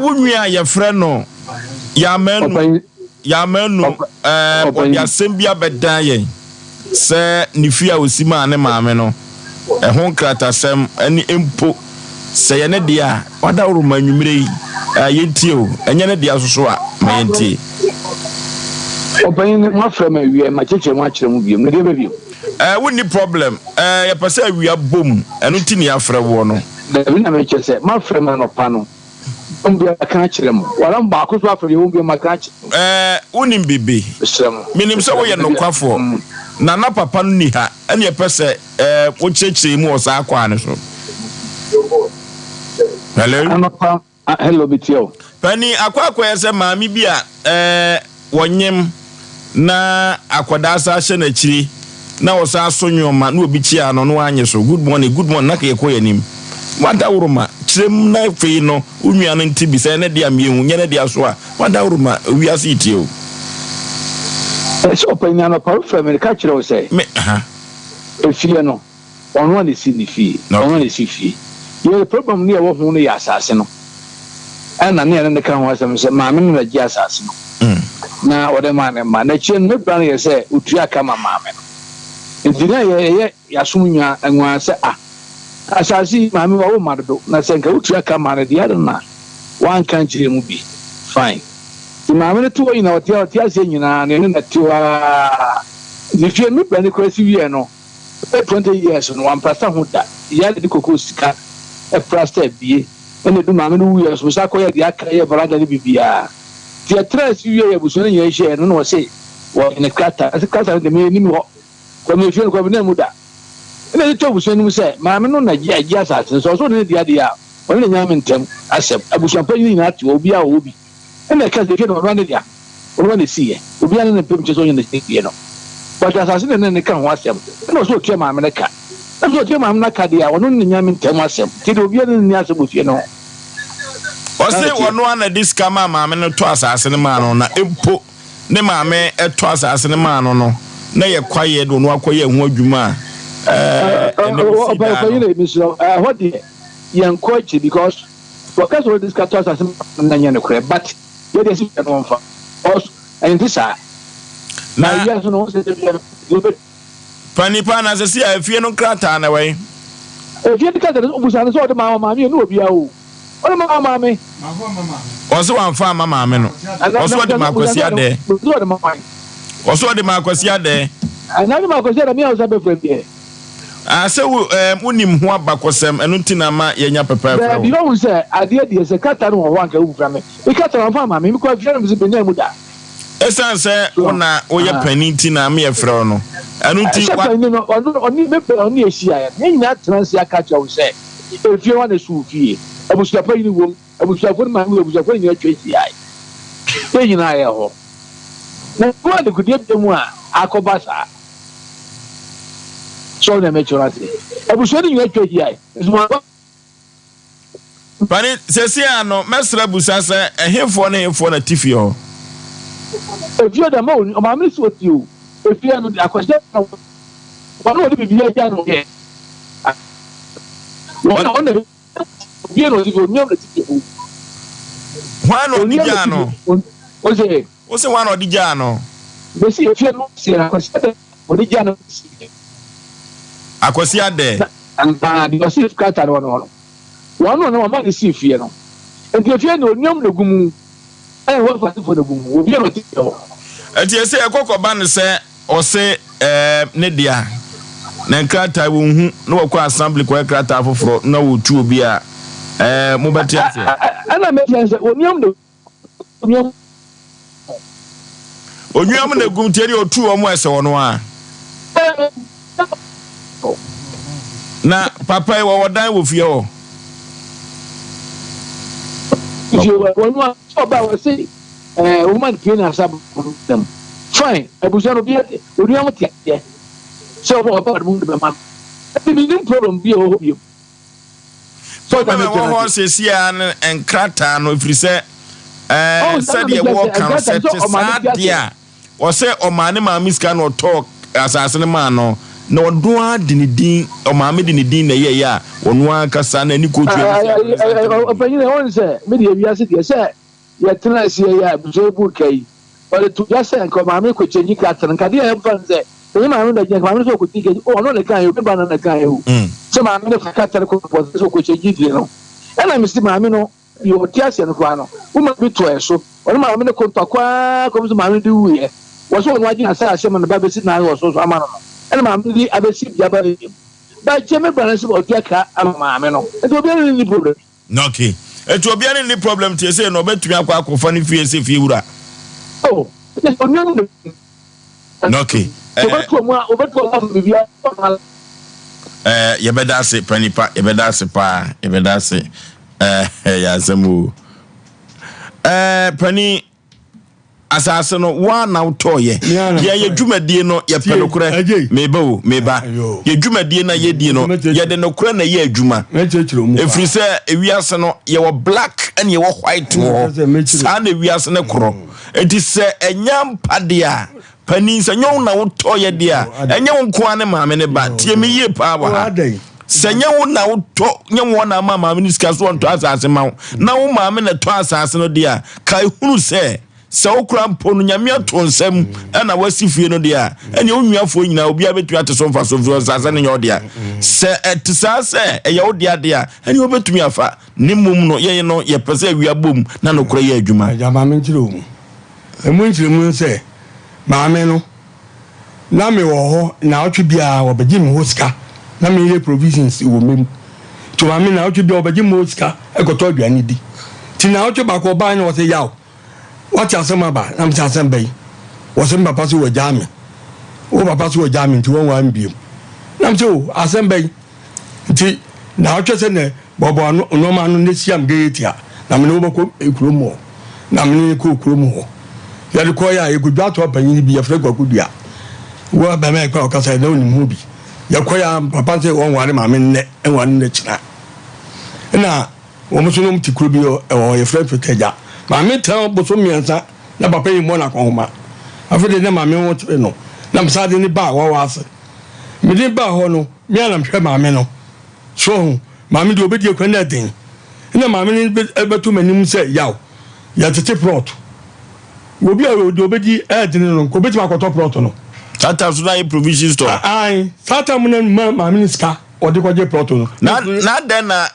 wunua ya frem no ya menu o ya sembia bedan yen se ni fia osima ne maame no ho krata sem ani empo se ye ne dia wada woro manwumire yentie o enye ne dia soso a ma yentie Open my friend, we are my teacher, much of you, maybe you. Wouldn't the problem? A person we are boom, and Utini after one. The winner said, my friend, no panel. Don't be a catch them. While I'm back, who's after you won't be my catch. Unim baby. Meaning so we are no quaffo. Nana papa ni ha, and your person, what church more Sakwan. Hello, hello, Bitio. Penny, Aqua said, Mammy Bia, wanyem. Na akwadasa hye na chiri na wosa sonyo ma na obi chia no no anye so good morning na ka yekoya nim wada woroma trem na fe no unua no nti bi se ne dia mienu nye ne dia so a wada uruma wi ase itio so opinion no power from the catcher o say me ha efie no ono na si ni fie ono na si fie ye problem ni e wo hu no ya asase no ana ne kan ho asem se maame no na gi asase no na wode maame ma na chen no plan ye se utua kama maame no ndina ye yasumnya anwa se asase maame wo madodo na se nka utua kama na dia na wan kan jire mu bi fine maame no to ina wotia ase nyina ne na tiwa ni fie no plan ko si wie no 20 years no one person who da ya de kokko sika e plaster bie ene du maame no wiye so sa ko ya dia ka ye brother ni bibia ti atress wiye ya buso ne ye share no say wo ne kata as kata de me ni mo ko me fie ko me na mu da ene to buso ni mu say maame no na gia sa so ne dia dia o ne nya me ntem asem abuso pa ni na ti obi a obi ene ka de fie no ne dia o ne si ye obi an ne pem che so ne si no but asase ne kan ho asem no so tia maame ne ka so tia maame na ka dia wono ne nyame ntem asem ti de obi ne ni asem fie no o se wono ana diska maame no to asase ne ma no na empo ne maame to asase ne ma no no na ye kwaye do no akoye ho adwuma what the young coach because because all this cat asase na nyane kure but ye dey see no fa also and this na yes no se Panipa na se si afie no krata na we afie no krata no busa no so de maame no obi a o o maame o so wan fa maame no o so de makwasi ade o so de makwasi ade ana ni makwasi ade mi a o sa be friend here se unim ho abakosem enu ntina ma yenya pepa fra bi no se ade de se krata no ho anka ufra me krata no fa maame mi ko afie no bi se benya mu da esan se wona oye paninti na me yefrɛ no anu nti oni me pe oni ehia ya nyina transi aka cha wo se efie wa na su fie abusu pa yini wom abusu afo ma mi abusu afo ni atwa ehia ya nyina ya ho na ko de kudie mu a akoba sa so na me chorati abusu ni atwa ehia ya pani sesi ano mesra busa se ehefo na tifi ho efie da ma o ma mi so ti o efie no de akwashe wano odi bibia ja no ye wano bia no di go nyam na ti o wano di ja no o se wano di ja no be si efie no se akwashe odi ja no akwasi ade anta di si kata no wano no ma di si efie no enti efie no nyam na gumu eh wa fa fo na gumu obi no ti o enti ese ekokoba ne se o se ne dia na krata wo hu na wo kwa assembly kwa krata foforo na wo tu obi a mo beti ase ana me fianse oniam na gum tieri otu o mo ese wono a na papa wo wodan wo fie o wono oba wo se woman clean asab them fine abuja no bi oniam tie so about mu be man the problem be o bi so that me wo se sia en krata no firi se said ye wo kan set sadia o se o mane ma miska no talk asase ne man no na odo adinidin o ma me dinidin na ye ya onu akasa na ni kotu o panyi ne won se me de bia se se ye tena se ya buzo bu kai o to ya se ko ma me ko chenji krata nka de e fan se e ma no da je ma me so ko ti ke o no le kan yo be ba na kan yo se ma me fa krata ko so ko chenji de no e na me si ma me no yo ti ase no kwa no wo ma bi to e so o ma me ko to kwa ko so ma me di wu ye wo so no ajin asa ase ma no ba be si na wo so ama no e ma me di abesi bia ba je me balance o ti aka ama me no e to bi ni problem no okay e to bi ni problem ti say no betumi akwa akofa ni fie se fie wura oh no okay ye beda se panipa ye beda se pa ye beda se ya zamu pani asase no wa na utoye ye dwumadie no ye penokure meba ye dwumadie na ye die no ye de nokure na ye adwuma efiri se ewiase no ye wo black and ye wo white wo sa na ewiase ne koro enti se enyam pade a pani se nyon na utoye dia enye nko ane maame ne ba tie me ye pa wa senya wo na uto nye wo na maame ni sika so onto asase ma na wo maame na to asase no dia kai hunu se okura mpo no nyame ato nsam na wasifie no dia ene onwiafo nyina obi abetu ate so mfa so fio asase ne nyodia se etisase eye wo dia dia ene obetumi afa ne mum no ye no ye pese awia bom na no kura ye adwuma ja maame ntire omu emu ntire mu se maame no na me wo ho na otwe bia wo beji me hoska na me ye provisions wo mem to maame na otwe bia wo beji me hoska ekoto aduane di ti na otwe ba ko ba na wo se yaw what Asem aba na mta Asem Mpe was papa so wajami o papa so wajami nti won wan biem na mta o Asem Mpe nti na otwe se ne bobo no ma no nesiam geetia na me no boko ekromo na me ne ko ekromo ho ya de ko ya ekudwa to panyin bi ya fre kwakudua wo ba me kwa kasa na onim hu bi ya ko ya papa se won ware ma me ne enwa ne kira na wo mo so no mtikuro bi o ye fre fetaja maame tan boso miensa na papa yi mo na konhoma afede na maame wo tire no na msade ni ba wa wase me di ba ho no me na mhwe maame no so maame di obedi ekwan na den na maame ni betu manim se yaw ya tete plot obi a di obedi den no ko beti makoto plot no tata so na provision store ai tata mo na maame ni ska odi kwaje plot no na den na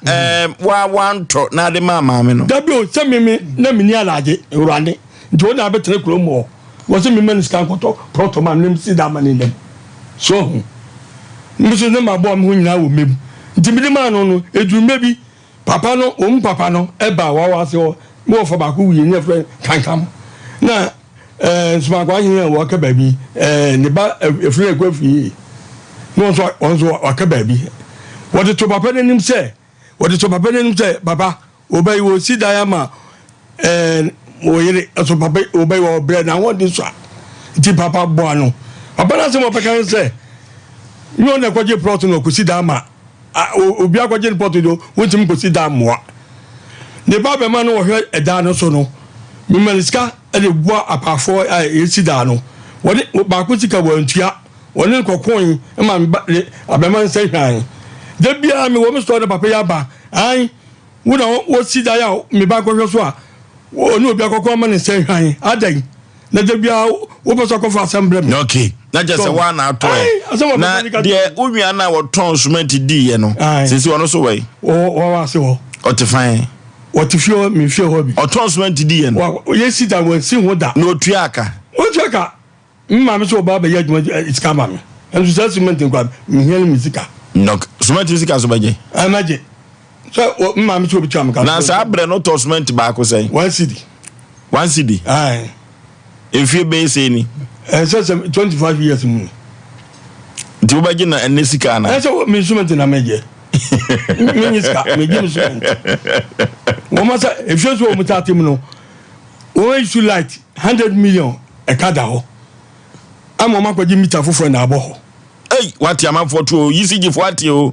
wa wanto na de maame no dabi o se mimi na mini alaje urane nti na betre kromo wo se mimi ni ska kwato plot man nim si da man ndem so mbiso ne mabo am hu nyina wo mem nti midi man no edurumbe bi papa no papa no eba wa wa se mo fo ba ko wiye ne friend kankam na suma kwa yin wo ka ba bi ne ba efri ekwafi no so onzo akaba bi wodi to papa nenim se baba obey wo si dayama o yire so papa obey wo bread na won dis ti papa bo anu papa na se mo peka se yo na kwaje plot no ko si dama obi akwaje plot do wontim ko si damoa ne baba ma no wo hwe eda no so no mimaliska e de bua apafo e si da no wodi ba ko sika wantua woni kokon e ma abema nse hwan de bia me wo me store papa ya ba ai wo na wo si da ya me ba ko so a oni obi akokon ma nse hwan adan na de bia wo be so ko fa assembly me okay na just one na to na de unwa na wo ton cement di ye no sisi wono so wai wo wa se wo o te fine o te fio me fio ho bi o ton cement di ye no wo ye si da wo si ho da na otuaka mma me so baba ya dwuma iska ma me enso sa cement nkwa me hian musika nok cement musika so baje amaje so mma me so bi chama ka na sa abre no to cement ba ko sei 1 cedi ai efie be sei ni so 25 years mu ndi wo baje na enesika na so me cement na meje me niska me je cement wo ma sa efie so mu tatim no wo issue light 100 million e kada ho amoma kwaji mita foforo na abo hey what am for to yisigi for what you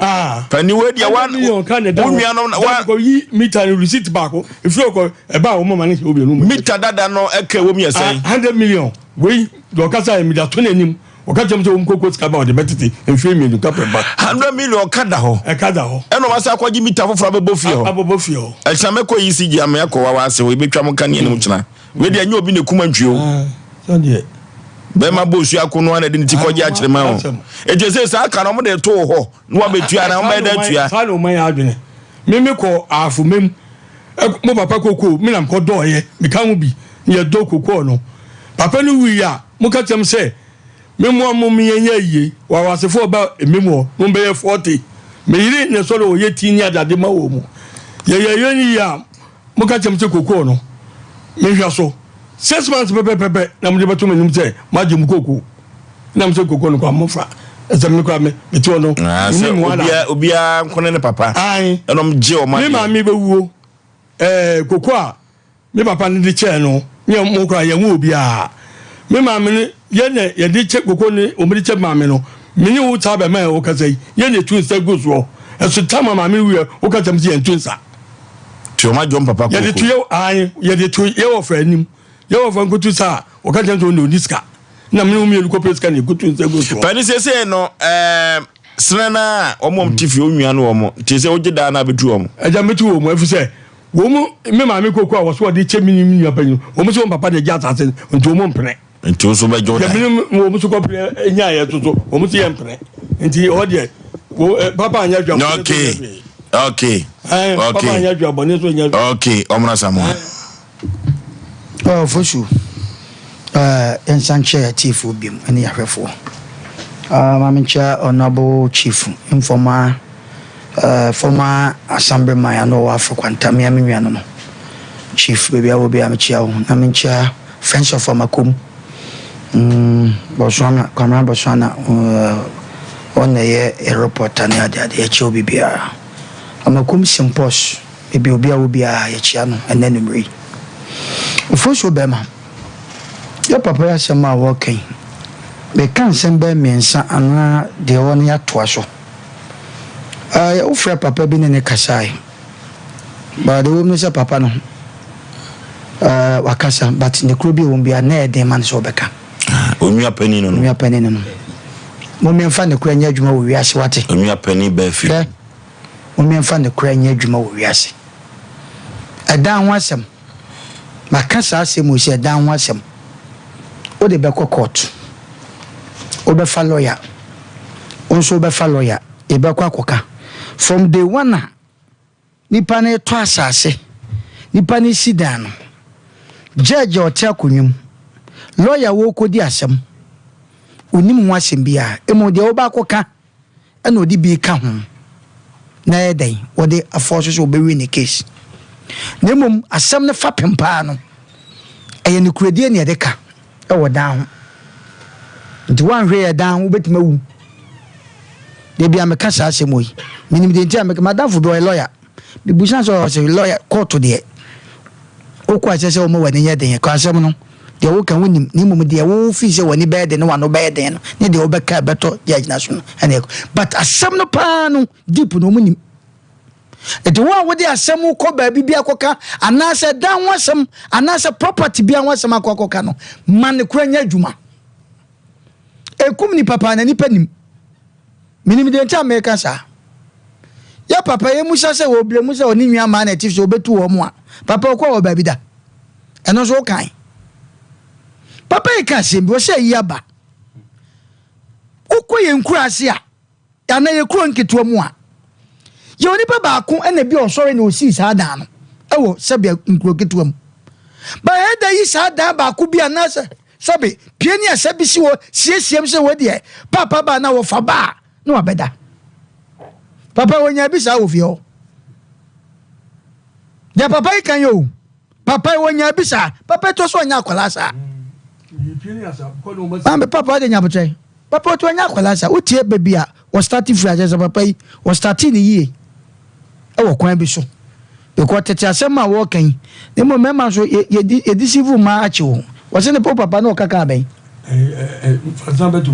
pani we dia one unwia no wa ko yi mita ni receipt back if you ko e ba wo mama ni obi no mita dada no e ka wo mi asai 100 million we do kasa mi da to nanim o ka jam so mkoko ska ba o de betete enfie mi nu ka pe ba 100 million kada ho e no wasa kwaji mita foforo abebo fie ho e chame ko yisigi am yakọ wa wase we betwa mo kan ni mu kina we dia nya obi ne kuma ntwio so de bema bosu akono ana de ntikọje akire ma ho ejese sa aka no mo de to ho no wa betua na mo be da tua sa no man ya adwene mimi ko afumem mo papa koko mi nam ko doye mi kan bi ye do koko no papa no wi ya mo ka tem se memo mo mi yenya yie wa wasefo ba memo mo be 40 me yiri ne so lo ye tini adade ma wo mu ye yeni ya mo ka tem se koko no me hwa so 6 months pepe na mo de beto menum se maje mu koko na mo se koko no kwa mo fa ese me kwa me beto no obia nkone ne papa ai enom je o ma me ma mi be wuo koko a me papa ni di chair no nye mo kra ye wo obi a me ma me ye ne ye di che koko ni o me di che ma me no me ni wo ta be ma o ka sei ye ne twin sa go so eso tama ma me wi o ka tam si en twin sa ti o ma jom papa koko ye di tu ye an ye di tu ye wo fra nim ye wo fra nkutu sa o ka tam so no diska na me mi lu ko preska ni kutu sa go so pani se no Srena omom tifi onwua no omo ti se ogida na betu omo aja metu omo afu se wo mu me ma me koko a wo so de che mini nua panyu wo mu so papa de gya tase nti omo mpene nti so be joda ya mini wo mu so ko pre nya ye toto wo mu so ye mpene nti o de wo papa anya dwa okay papa anya dwa bone so nya okay omra samo for sure ensanche tifu bim ene yahwefo Mamencha honorable chief informer former assemblyman no African Tamia Miano chief baby I will be amechia Mamencha friends of Makum Botswana Kamara Botswana on the airport and the HO BBR Amakum Simpos baby will be a Yachiano and then Mri first Obama your papa sama working be kan sembe mensa ana de won ya toaso o fra papa bi ne kasai ba de wo misa papa no wakasa but ne kro bi won bia na e den man so beka onua pani no mo me mfa ne kro anya adwuma wo wiase wate onua pani ba fi mo me mfa ne kro anya adwuma wo wiase adan wasem makasa asem o se adan wasem o de be court obefa lawyer onso obefa lawyer ebekwa akoka from day one nipa na to asase nipa ni sidan no judge otia kunwum lawyer wo kodi asem onim ho asem bia emo de oba akoka ena odi bi ka ho na edan odi aforce so obewi ni case nemum asem ne fa pempa no eye ni kuradie ne edeka e wodan ho nti wan hwe ya dan wo betima wu de bia meka sa asemo yi minim de ntia meka madafo be lawyer bi busan so lawyer court de o kwa se o mo wani nya den ka asem no de wo kan wonim ni mum de wo fi se wani be de no wano be de no ne de obeka beto judge na so ene but asem no pa no deep no munim eti wo wo de asem ko ba bi akoka anase dan wasem anase property bia wasem akoka no man kura nya adwuma ekum ni papa na nipa nim minim de ntia meka sa ya papa ye musa se wo ble musa oni nwa ma na tif so betu wo mo a papa ko wo ba bi da eno so kan papa e ka se bi wo se yaba ukoye nkurase a ya na ye kuro nketo mu a ye oni baba ko ena bi osore na osi sa dan no ewo sebia nkuro keto mu ba he da yi sa dan ba ko bi anase sabe pieni asabisi wo siesiem se wo de papa ba na wo fa ba no abeda papa wonya bisa wo fio ya papa ikan yo papa wonya bisa papa to so nya akwala sa ambe papa de nya botre papa to nya akwala sa utie baby a wo start frage sa papa yi wo start ni yie e wo kwan bi so be ko tete asema wo kan ni mo mema so ye deceive ma achi wo wase ne papa na okaka ben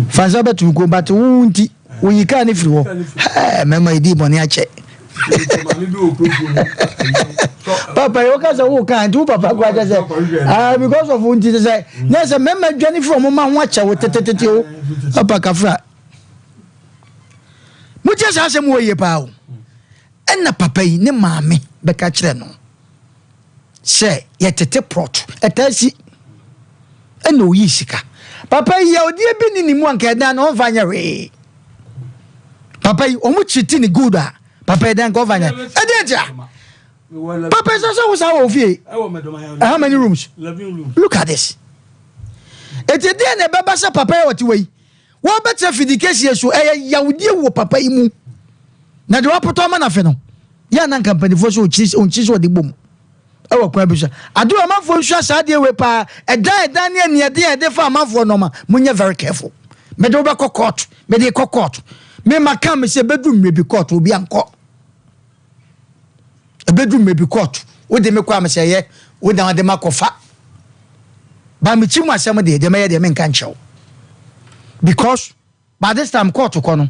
fanza betu ko but wunti uyika ne firi wo mema idi boni ache papa yo kaza wo kan tu papa kwa kaza because of wunti say na say mema dwani from ma ho ache wo tetetete o papa kafra mutia sa asem wo ye pa o enna papa yi ne maame beka kire no se ye tete prot etasi eno yi sika papa yi odi ebi ni mu anka dan no vanya we papa yi omu chiti ni good a papa dan ko vanya edeja papa so was our fie how many rooms 11 rooms look at this eti dey na baba sa papa yi oti we wo better fidikesi so yawudi wo papa yi mu na de wapoto ma na fe no ya na company fo so onchi so de bom ewo kwa bi so adu amafo nsu asa de we pa edan ne de fa amafo no ma munye very careful me de obekọ court me de court me maka me se bedroom me bi court obi anko bedroom me bi court wo de me kwa me se ye wo da de makofa ba me chimu asem de me ye de me nka nchew because by this time court ko no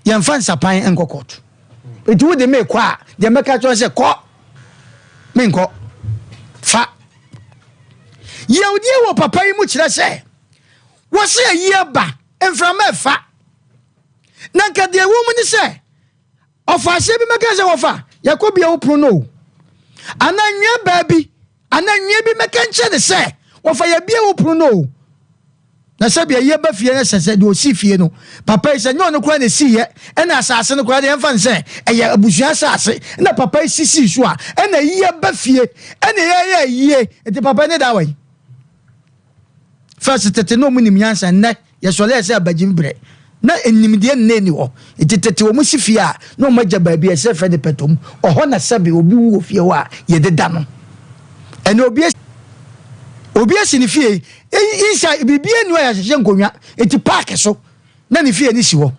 ye mfa nsapan enko court eti wo de me kwa de me ka cho se ko me nko fa ye odi wo papa yi mu kire se wo se ye ba enframa fa nanka de wo mu ni se ofa se bi meka se wo fa yakobia wo pro no ananwa baabi ananwa bi meka nche de se wo fa ya bia wo pro no na se bia ye ba fie na se de o si fie no papa yi se nyo no kura na si ye na asase no kura de emfa nse eya abusua asase na papa yi sisi so a na ye ba fie na ye enti papa ne da wai first tete no mu nim yansa na ye so le se abagye bre na enimde nne ni ho etete wo mu si fie a no magya baabi ese fe de petom oho na sabe obi wo fie ho a ye de da no ene obi asi ni fie isa bibie ni ya hye nkonwa eti park so na ni fie ni si ho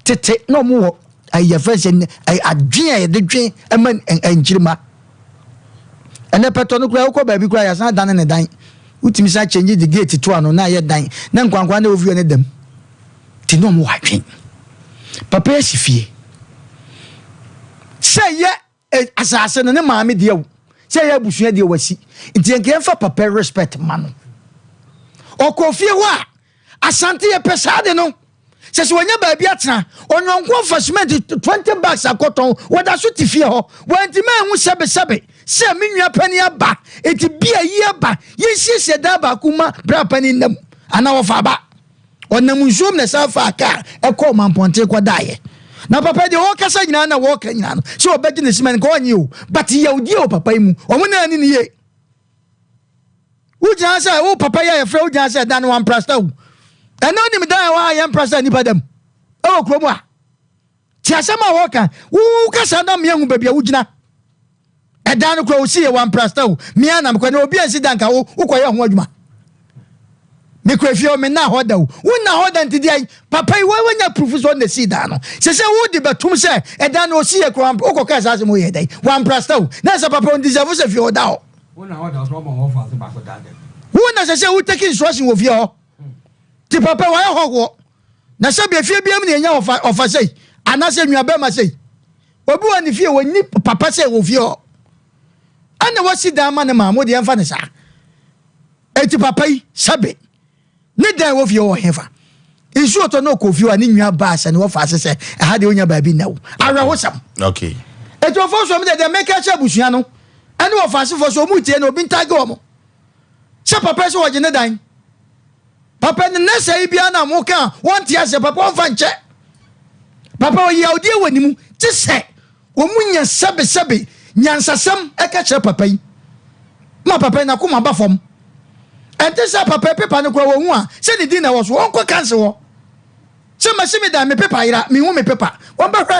tete no mu ho aye fese ay adwen ye de dwen ama enjirima ene peto no kura ko baabi kura ya san dan ne dan utimi sa change the gate to ano na ye dan na nkwankwa na ofi ne dam ti no mu wadwen papa asi fie se ye asase ne maame de wo se ye busua de wasi nti enke fa papa respect mano okofie ho a asante ye pesade no se se wonya baabi atena onyonko fa cement 20 bags akoton woda so ti fie ho wanti ma hu sebe se menua pani aba eti bia yi aba yesi da ba kuma bra pani nam ana wo fa ba onam nsuom na safa aka ekọ mamponte kwa daye na papa de wo kasa nyina na wo ka nyina no se obegi ne simen ko onye o but ye odi o papa mu omo na ani ne ye uja sa wo papa ya frɛ uja sa dan one prasta wo eno ni me dan wa ya prasta ni padam o kromo a ti asema wo ka wo kasa na me hu babia ugina edan ko wo si ye one prasta wo me anam ko na obi ansi dan ka wo ukoye ho adwuma me kwefio me na hoda wo na hoda ntidi ai papa yi wanya proof so na si da no se wo di betum se eda na osi ye kro okoka asase mo ye dai wan prasta wo na se papa on deserve se fi hoda ho wo na hoda so mo ho fa se ba ko da dem wo na se wo take instruction wo fi ho ti papa wa ho wo na se be fie biam ne nya ofa sei ana se nua ma sei obi wa ni fie wo ni papa se wo fi ho ana wo si da ma ne ma mo de emfa ne sa eti papa yi sabe ne dan wo fie wo hefa isu oto no kofi wa ni nwa ba asa ne wo fa asese ha de onya ba bi na wo ara ho sam okay eto fo so me de make acha busua no ane wo fa asefo so mu tie na obi ntage wo mo se papa so wo je ne dan papa ne na sai bia na mo kan won tie ase papa won fa nche papa wo ya odi wani mu ti se wo mu nya sabe nyansasam e ka che papa yi ma papa na kuma ba fom ente sa papa pepa no kwa wo hu a se ni di na wo so won kwa kanse wo se ma se me da me pepa ira me hu me pepa won ba hwe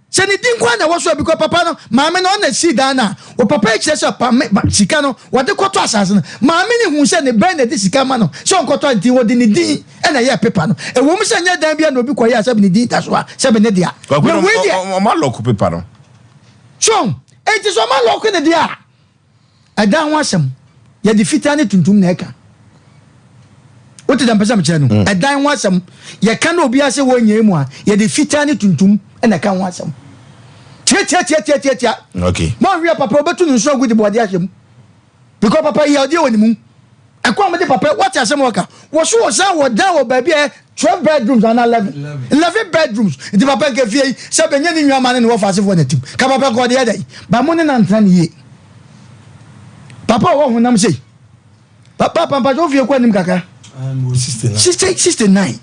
se ni di kwa na wo so because papa no ma me no na si da na wo papa e kire se pa sika no wo de koto asase no ma me ni hu se ne ben na di sika ma no se on koto anti wo di ni di e na ye pepa no e wo mu se nya dan bia na obi koye ase ni di ta so a se be ne dia o ma lo ku pepa no so e ti so ma lo ku ne dia e dan ho asem ya di fitani tuntum na eka wote da mpesa mkire no edan ho asem ya ka na obi ase wo nyemu a ya di fitani tuntum na ka ho asem tia okay mo wi papa obetu nu so gudi body asem because papa ya odi woni mu ekwa mo de papa what asem waka wo so wo san wo dan wo ba bia 12 bedrooms and 11 bedrooms di papa ke fie se benye ni nwa mane ne wo fa asefo na tim ka papa ko de dai ba mo ne na ntra ne ye papa wo honam sei papa jo fie kwa nim kaka 69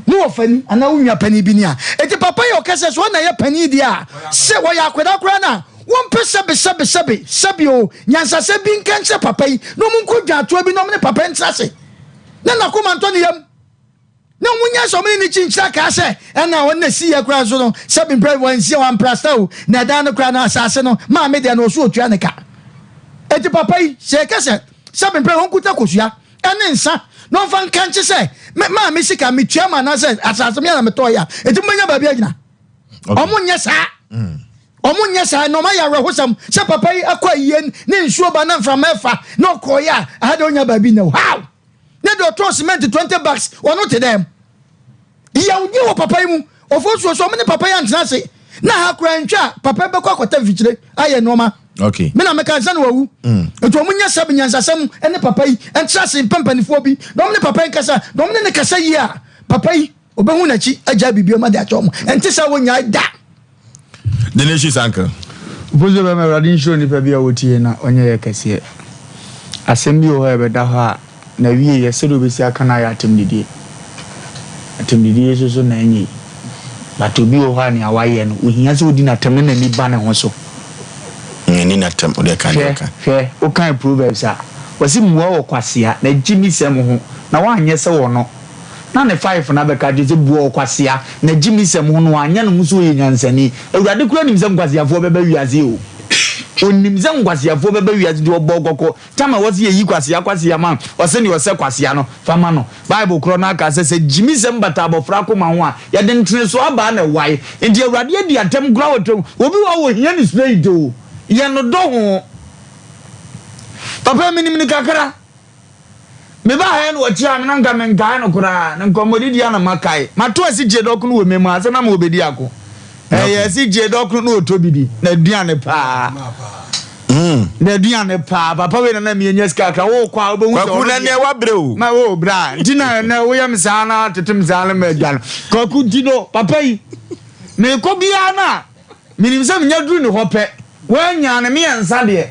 no ofani ana unwa pani bi ni a eti papa yo kase so na ye pani dia se wo ya kweda kura na won pe sebe o nyansa se bi nkanche papa yi no mun ko dwato bi no mun papa ntrase na kuma ntoni yam na munya so mini ni chinchira ka se na won na si ye kura so no sebe mpre won si wan prasta o na dan no kura na asase no ma me dia no so otua ne ka eti papa yi se kase sebe mpre won kuta kosua ene nsa no fan kanche se ma me sika me tua ma na se asase me na me to ya eti munya ba bi agina omo nya sa Omunya sa no ma ya rehosam se papa yi akwa yen ne nsuo ba na mframa efa na okoya ahade onya ba bi na how ne do to cement 20 bucks ono te dem ya unyi wo papa yi mu Oforisuo so me papa yi antena se na ha kura ntwa papa be kwa kwata vichire aye noma okay me na me kan se no wawu eto omunya sabe nyansasam ene papa yi entra se pampanifo bi no me papa yi kasa no me ne kasa yi a papa yi obehu na chi aja bibio ma de atom enti sa wonya da the nation sanka Bozo be me radin show ni pa bia wotie na onye ye kase asem bi o ha be da ha na wie ye se do be si aka na ya atemdidie so na enyi but obi o ha ni awaye no ohia se odi na tem na ni ba na ho so ni na tem o de kan ka hwe o kan proverbs a wasi muwa wo kwasea na jimi sem ho na wanye se wo no na ne 5 na be ka je buo kwasea na jimi sem ho no anya no so ye nyansani awurade kura nim sem kwaseafo be ba wiase o onim sem kwaseafo be ba wiase de obo gokko tama wasi ye yi kwasea man wase ni wose kwasea no fama no bible kro na aka se jimi sem bata abofra ko ma ho a ye de ntene so aba na wai enti awurade adi atem gura woto obi wo hia ni spirit o ye no do ho papa minim ni kakara me ba ha no wachi am na nga men ga no kura na nkomodi dia na makai mato asi je dok no we memu ase na ma obedi ako ye asi je dok no otobidi na duane pa na duane pa papa we na me nya ska ka wo kwa obehu so kwa na ne wa breu ma wo bra ntina na wo yam sa na tetem sa na ma dwan kwa ku dino papa yi me ko bia na minim se nya duru ni hope wanya na me yansa de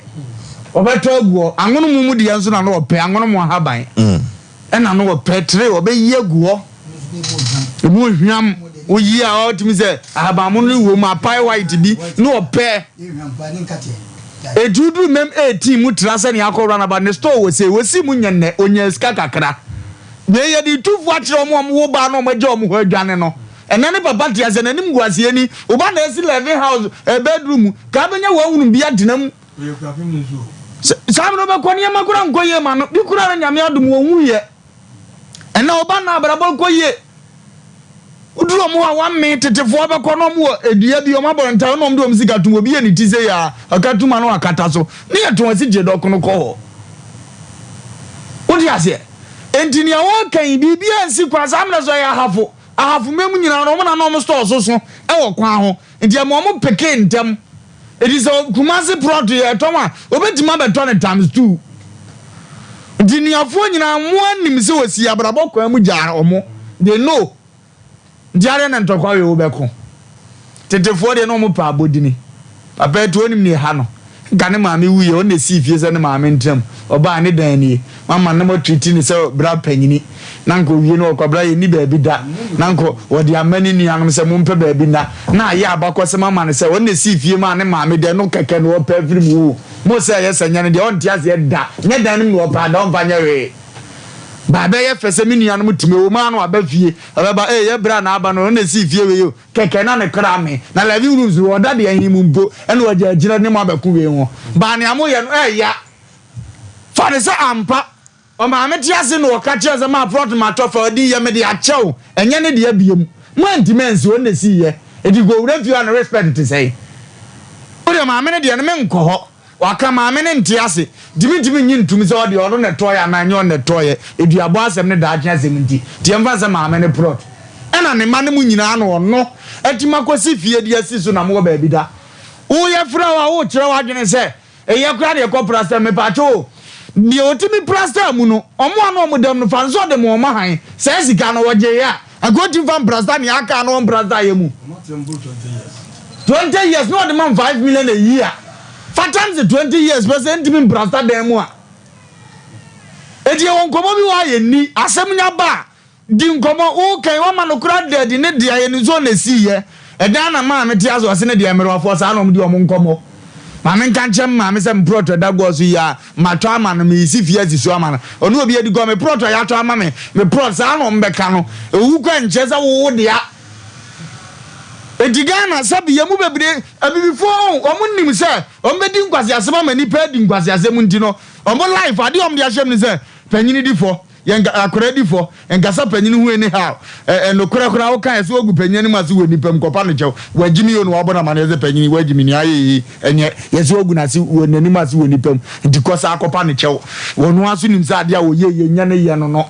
obeto aguo angono mumu de yanso na no ope angono mu haban ena no ope tre obeyi aguo ebu hwam oyi a otimi se haban mu no wo ma pai white bi no ope edudu mem 18 mu trase ne akora na ba ne store wosi mu nyenne onya ska kakra be ye di tufu akire omo wo ba no maje omo ho adwane no ena ne papa tia se nanim guase ni oba na esi living house bedroom ka benya wo hunu bia dinam Samno ba kwani ma kura nkoye ma no bi kura na nyame adum wo huye ena oba na abrabol koye uduro mo a 1 minute tefo ba kono mo edua bi o ma bonta no mdo msika tum obi eni tize ya akatuma no akata so ne yeto asi je dok no ko ho odi ase entinia wo kan bibia nsi kwa samna so ya ahafu memu nyina no mo na no mo store so e wo kwa ho entia mo peke ntem. It is a Kumasi product, Toma, Obetima Beton times 2. Dinia Funia, one Nimso, see Abraboko, Mujar or more. They know Jaren and Tokoyo Obeko. Tete for the normal pabudini. I bet to him near Hano. Ganimami, we only see if you send him a mentum or buy any danny. Mamma number treating so brad penny. Nanko, you know, Cobra, ni baby that. Nanko, what the many young Mumpe baby na ya bako se mama ne se won see fie ma ne ma me de no keke no pa firi mu mo se yes anya de on tia se da nye dan no pa don pa nya we ba be ye fese mi nua no mutime o ma no aba fie aba ye bra na aba no ne see fie we yo keke na ne kra me na la vi rooms wo da de ahimu mpo ene wo jira ne mo abaku we ho ba ne amo ye no ya fa ne se ampa o ma me tia se no ka tia se ma prot ma to fa di ye me de achew enye ne de abiem mo antimensi won ne see ye edi go wura fi an respect to say odi ma me ne de ne me nko ho waka ma me ne ntiase dimi nyi ntumi se odi ono ne toya na nyo ne toye edi abo asem ne da akya asem nti tie mfa se ma me ne prot ena ne ma ne mu nyina no ono eti makosi fie di asi so na mo ba bi da wo ye fra wa wo kire wa dwene se eye kura de ko prasta me pa cho bi otimi prasta mu no omo ano omo dem no fa nso de mo ma han se sika no woje ya agoti van prasta ni aka no prasta ye mu 20 years no the man 5 million a year. For times 20 years person to be brasta dem a. Edi won komo bi wa ye ni asem nya ba. Di nkomo o kan wo ma no kura de ne dia ye ni zo na si ye. Eda na ma me ti azo ase ne dia mere wafo sa na om di om nkomo. Ma me kan chem ma me se mproto da go so ya ma to ama no me si fie si so ama no. Onu obi edi go me proto ya to ama me pro sa na om beka no. Ewu kwa nche za wo de ya. Edigana sabi yemu bebre abibifo omunnim se ombedi nkwase asema mani pa di nkwase asem ntino ombo life ade om de ahyem ni se panyini difo yenga akoredi fo engasa panyin hu eni ha no kura wo kan so ogu panyin ma so woni pam kopa no chew wagimi yo no wabona ma ne panyin wagimi ni ayi enye yeso ogu na si woni ma so woni pam nti kosa akopa no chew wono aso nim sa ade a wo ye nya ne ye no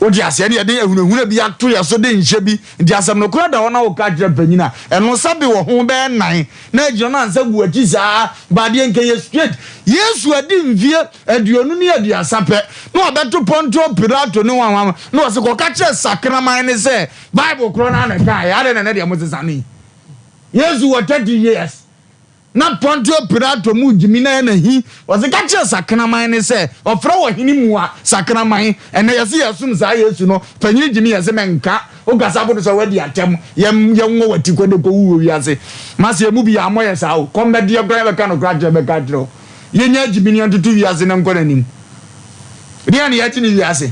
odi ase ne de ehunahuna bi ato ya so de nhye bi ndi asam no kura da wona wo ka kire panyina eno sabe wo ho be nan na agiro na ansa gu achi saa ba de nke ye straight yesu adi mvie aduonu ne adi asape no obeto ponto pirato ne wanwa no se ko ka kire sakraman ne se bible kro na na ka ya de na de mo sesani yesu wo 30 years na ponto pirato mu jimi na hi wose ka kire sakraman ne se ofra wo hini mu a sakraman ene yesi yesum sa yesu no panyin jimi yese menka o gasa bodo so wadi atem yem wo wati ko de ko wu wiase mase mu bi amoye sa o komedi gra be ka no gra be ka dro yenya jimi ni antutu wiase na nko nanim dia ne yati ni wiase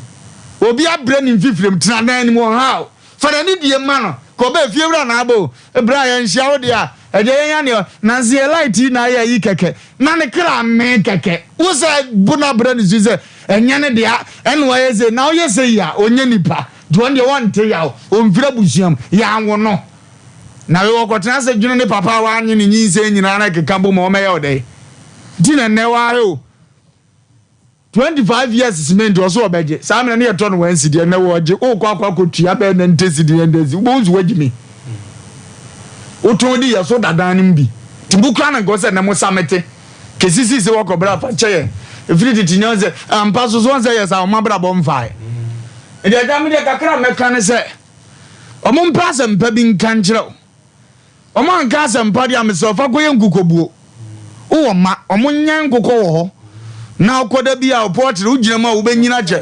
obi abre ni mfifrem tena na ni mo ha fara ni die ma no ko be fiewra na abo ebra ya nhia wo dia eje yenya ne na ze light na ya yi keke na ne kra me keke wo se buna bra ni ze enya ne dia enwa ye ze na o ye se ya onye nipa duon de wonte ya o mfira busuam ya anwo no na we wokotena se dwene ne papa wa anyi ni nyinse nyina na keka bo mo me ya odai dina ne wa o 25 years cement oso obeje samina ne yeto no wansi de ne wo oje o kwa kotua be na ntesi de ndezi bo nzu wagimi utodi ya so dadan mbi tibukra na go se ne mo samete kesisi se wokobra fa cheye efiri titinyoze ampaso so nse yesa o mabra bomfae ede adami de kakra meka ne se omo mpasa mpa bi nkankyerɛ omo anka asem pa de amesofa koye nkukobuo wo ma omo nyan nkukɔ wo ho na okoda bi a portrait ugina ma wo benyina che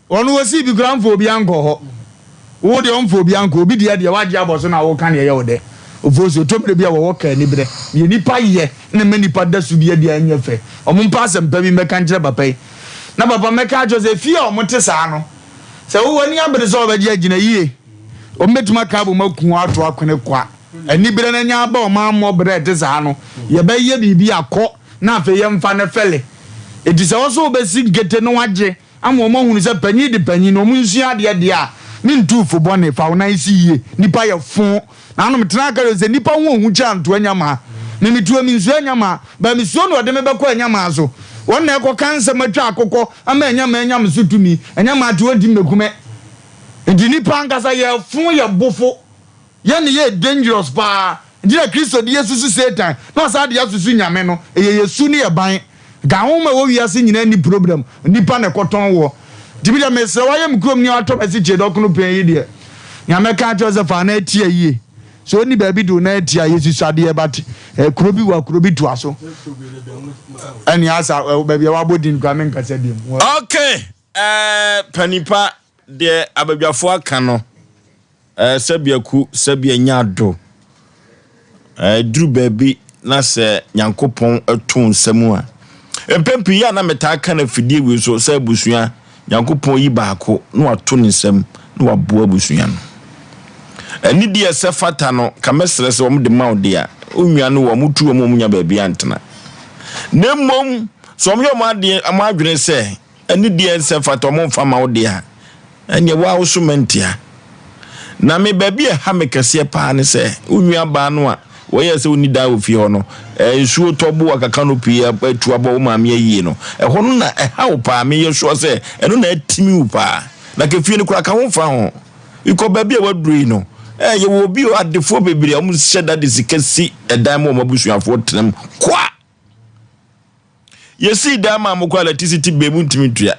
onu wosi bi granfo obi anko ho wo de onfo obi anko obi de waje aboso na wo kan ye wo de ofoso tomre bi a wo ka ni bre ye nipa ye na manipa da su bi de anya fe omo mpasa mpa bi meka nkyerɛ papa yi na papa meka Joseph o mote saa no se wo wani abere so obaje agina yie o metuma ka bo maku ato akone kwa ani bere na nya ba o ma mo bere te saa no ye ba ye bibi akọ na afa ye mfa ne fele edi se wo so obesi gete no waje ama o ma hunu se panyi de panyi no mu nsu ade de a ni ntu fo bone fa wo na isi yie nipa ye fon na no metena ka ze nipa wo hu cha nto anyama ni mitu mi nsu anyama ba mi suo no de me be ko anyama so won na ko kansa matwa akokọ ama anyama sutumi anyama ati odi mekume edi nipa nkasa ye fon ye bofo ye ne ye dangerous pa ndira Kristo de Yesu Satan no sa de Yesu nyame no ye Yesu ne ye ban ga ho ma wo wiase nyina ni problem nipa ne koton wo dibida mese wa ye mkrom ni ato mesi che dokunu pen yi de nyame ka Joseph na tie yie so ni ba bi do na tie Yesu sade ye bat krobi wa krobi to aso ani asa ba bi wa bodin kwa men kase dem okay panipa de abadwafo aka no sabiaku sabia nyado dru baby na se nyankopon atun samu a empempi ya na metaka na fidie wi so sa busua nyankopon yi baako no ato ne nsam no aboa busua no ani die se fata no kamesre se wo de maudi a onwua no wo mutu wo munya baby antena nemmom so mo yo ade amadwene se ani die se fata mo mfa maudi a anye wa wo so mentia na me baby ha me kese pa ne se onwua ba no a wo ye se oni da ofie ho no nsuo tobo akaka no pii atu abo ma me yie no ho no na ha wo pa me ye so se eno na atimi wo pa na ke fie ne kura ka ho fa ho iko baby a waduri no ye wo bi o adefo bebiri am sheda de sikasi edan mo mabusuafo tenam kwa yesi da ma mo kwa electricity bebu ntimi tua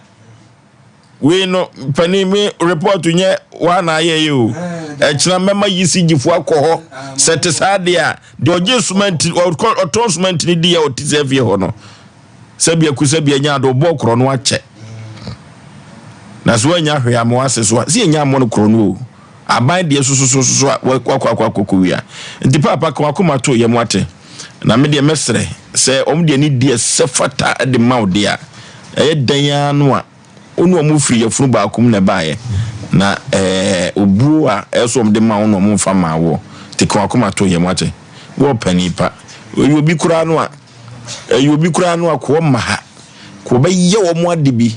we no pani me report nye wa na ye o kira mema yisijifo akọ set sade a de oje cement or transment ni dia otizefie ho no sabia ku sabia nya do bo kro no ache na so anya hwe am wase so si nya mo no kro no aban de so kwa wia nti papa kwa kuma to ye mo ate na me de mesre se om de ni die sefata de maude a dan no a onu omu free yefunu ba akum na baaye na obuo a esom de ma onu omu fa ma wo te kwa kuma to ye mwate wo panipa obi kura no a ko ma ha ko be ye wo mo adibi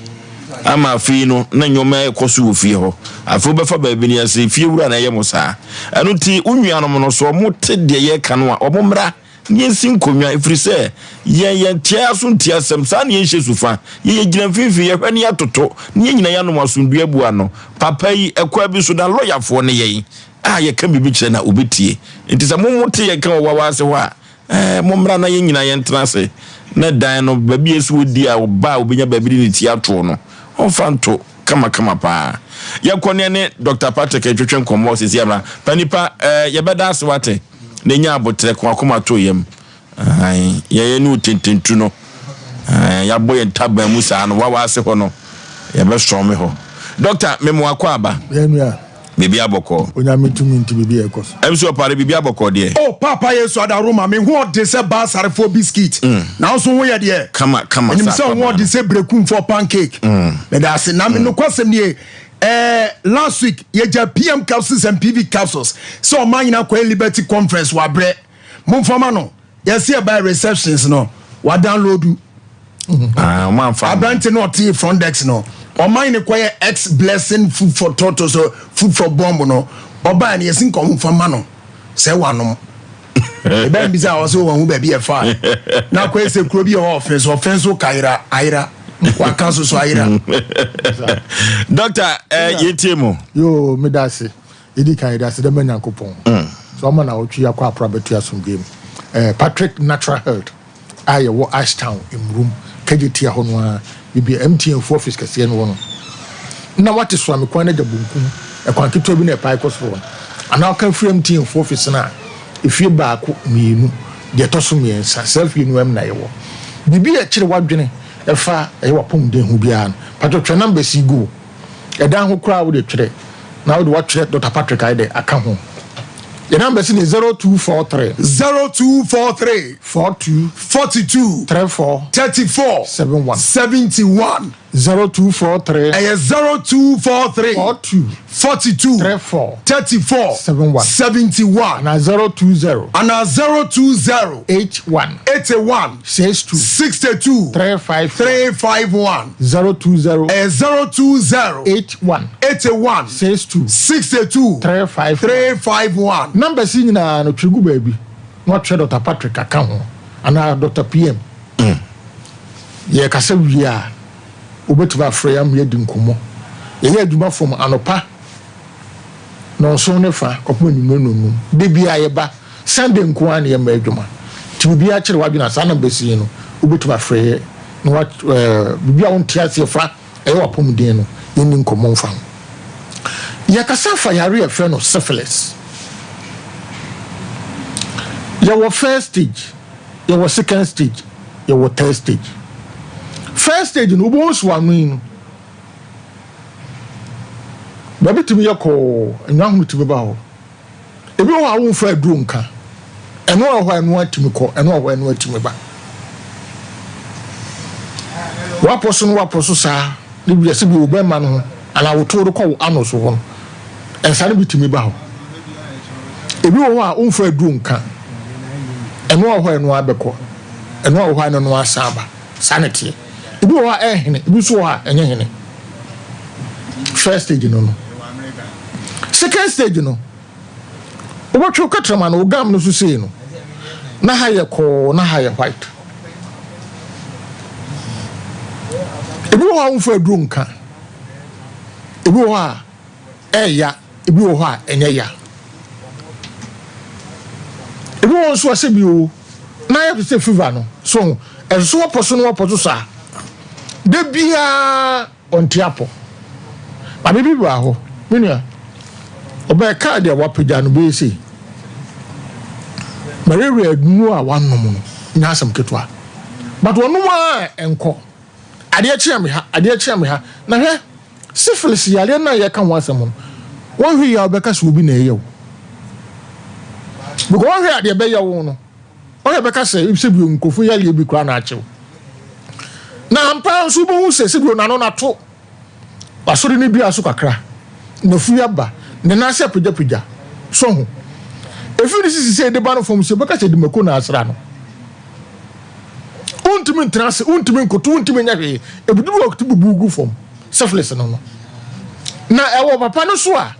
ama afi no na nyoma ekoso ofie ho afo be fa ba bi ni ase fie wura na ye mo saa anu ti unnuanom no so mo te de ye ka no a omomra yensin konwa ifrise ye tia so ntia asem saa na ye hyesufa ye gina fifi ye hwani atoto ne nyina ya no asundua bua no papa yi ekwa bi so da lawyer fo ne ye ye ka bibi kire na obetie enti sa momote ye ka wa ase ho a momra na ye nyina ye ntrase na dan no babi esu odi a oba obenya babi ni tia to no onfanto kama pa yakone ne Dr. Patrick etwetwen komo sisi amra panipa ye beda ase wate na nya abotre ko akoma to yam ye ne utententu no ya boye ntaba mu saa no wa ase ho no ye be strong me ho doctor memo akwa aba bibi aboko onyame tumi nti bibi ekos emso pare bibi aboko de papa yesu ada roma me ho de se basare for biscuit na so ho ye de kama sa so ho de se brekum for pancake me da se na me no kwasem nie last week ye ja PM capsules and PV capsules so man na kwa Liberty conference wa bre momfama no ye se by receptions no wa download man fa abante no ti front desk no o man ne kwa ex blessing food for turtles or food for bomb no oba ne yesin kom fama no se wanom e ben biza o so won hu ba bi e fa na kwa se kuro bi offense kaira aira wa kanso so aira doctor yetiemo yo medase edi kaira se de manyankopon so ma na otwi akwa property asum Patrick Natural Health aye wo Ashtown imrum kageti ya hono a bibi MTN for office kase no wono na what is from kwan na dabunkum e kwan keto bi na pai koso ana kan free MTN for office na ifie baako mienu de toso miensa self inu em na yewo bibi e kire wadwene e fa e wapom den hu bia no pato twa number si go e dan ho kra wo de twere na wo de wa twere Dr. Patrick aide aka ho. The number is 0243 42 34 71 0243 0243 42 34 71 and 020 81 62 351 020 81 62 351 number sing na no trigu baby not Dr. Patrick aka ho ana Dr. PM ye kasa wia obetuba freyam ye dinkomo ye aduma from anopa no so ne fa kopo ni menonu de bia ye ba Sunday nko an ye ma aduma ti bia kire waduna sa na besi no obetuba freye no what bia won tiase fa e wapom den no ye ni nkomo fa ye kasa fa yare e fe no syphilis. Your first stage, your second stage, your third stage. First stage, no bones one mean. Baby to me, your call, and young to be bow. If you are one for a drunker, and no one want to me call, and no one want to me back. What person, sir, leave your civil man, and I will told the call Anos one, and suddenly to me bow. If you are one for a drunker, and no where no abeko and no why no asaba sanity ibi wa ehene ibi so ha enye hene. First stage no second stage no obotwo katrama no gam no so sei no na haye ko na haye white ibi wa unfo adunka ibi wa eya ibi wa enye ya ibi won so asebi o na ya se fever no so enso waposo sa de bia ontiapo ba bibi ba ho menua oba ka de wapeja no be sei marere adunu a wanom no nya asem ketwa but wonum a enko ade akye me ha na hwe syphilis yale na ye ka ho asem no won hwe ya obeka so obi na eyew because one here the be yawo no o ye beka say ibse bi nkofu yale bi kra na achew na ampa nso bo hu se bi na no na to basori ni bi aso kakra na fu ya ba ne na se pija so hu efi ni sisi say de ba no fom se beka say de mako na asra no untimi trans untimi nkoto untimi nyahwe ebudu okutu bugu fom syphilis no na ewo papa no so a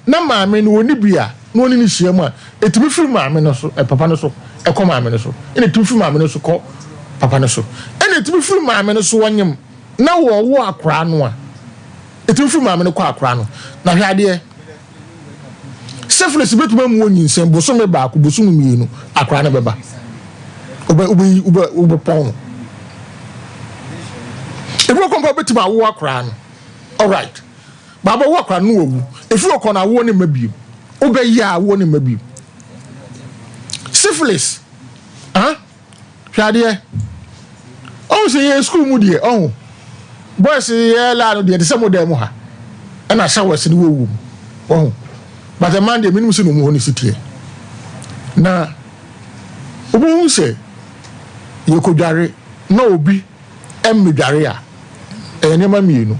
na maame no oni bia no oni ni hia mu a etimi firi maame no so papa no so ekọ maame no so ene etimi firi maame no so kọ papa no so ene etimi firi maame no so wanyem na wo akora no a etimi firi maame no kọ akora no na hwe ade syphilis betuma mu onyi nsem boso me ba ko boso mu mienu akora no beba ube pon ebo kompa betuma wo akora no all right baba wo akora no owu efi okona wo ne mabiem ube ya wo ne mabiem syphilis hwade on se ye school mu de boys ye la no de se mo dem ha na showers ni wo wu but the man de minimum se no mu honi sitie na obu se ye ko dware na obi dware a enema mienu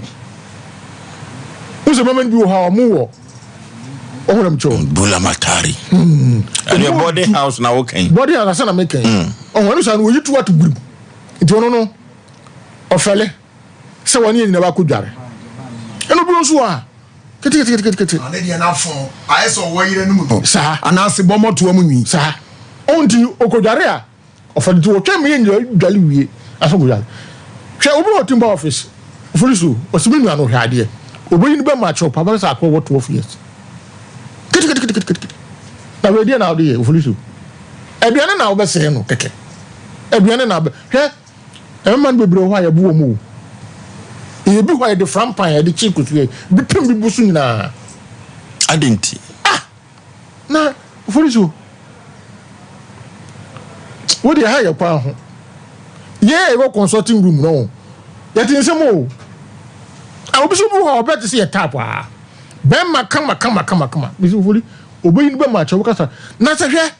uzo mama bi wo ha mu wo ohoram cho bula matari and your body house na okay body house na make wonu sa no yitu atu guru nti wono no ofele se woni ni na ba ko dware eno bi nso a kiti ane dia na fon ayeso wo yire no mu sa anase bomo to amu nwi sa onti okodware a ofele to twem ye dwale wie aso go dwale hwe obi wo timba office Oforisuo osimi nu anu hwade oboyi ni be macho papa sa akọ what 12 years kiti na we dia na odi Oforisuo aduane na obese no keke aduane na hwe man bebre ho ya bu omu e bi ho ya de frampan ya de chikutu e bi pem bi busu nyina adenti na Oforisuo wo de ha ya kwa ho ye e go consulting room no ya tin semo obisu bu ho bet se tap a ben makama bisu fuli oboyi ni be ma che wokasa na se hwe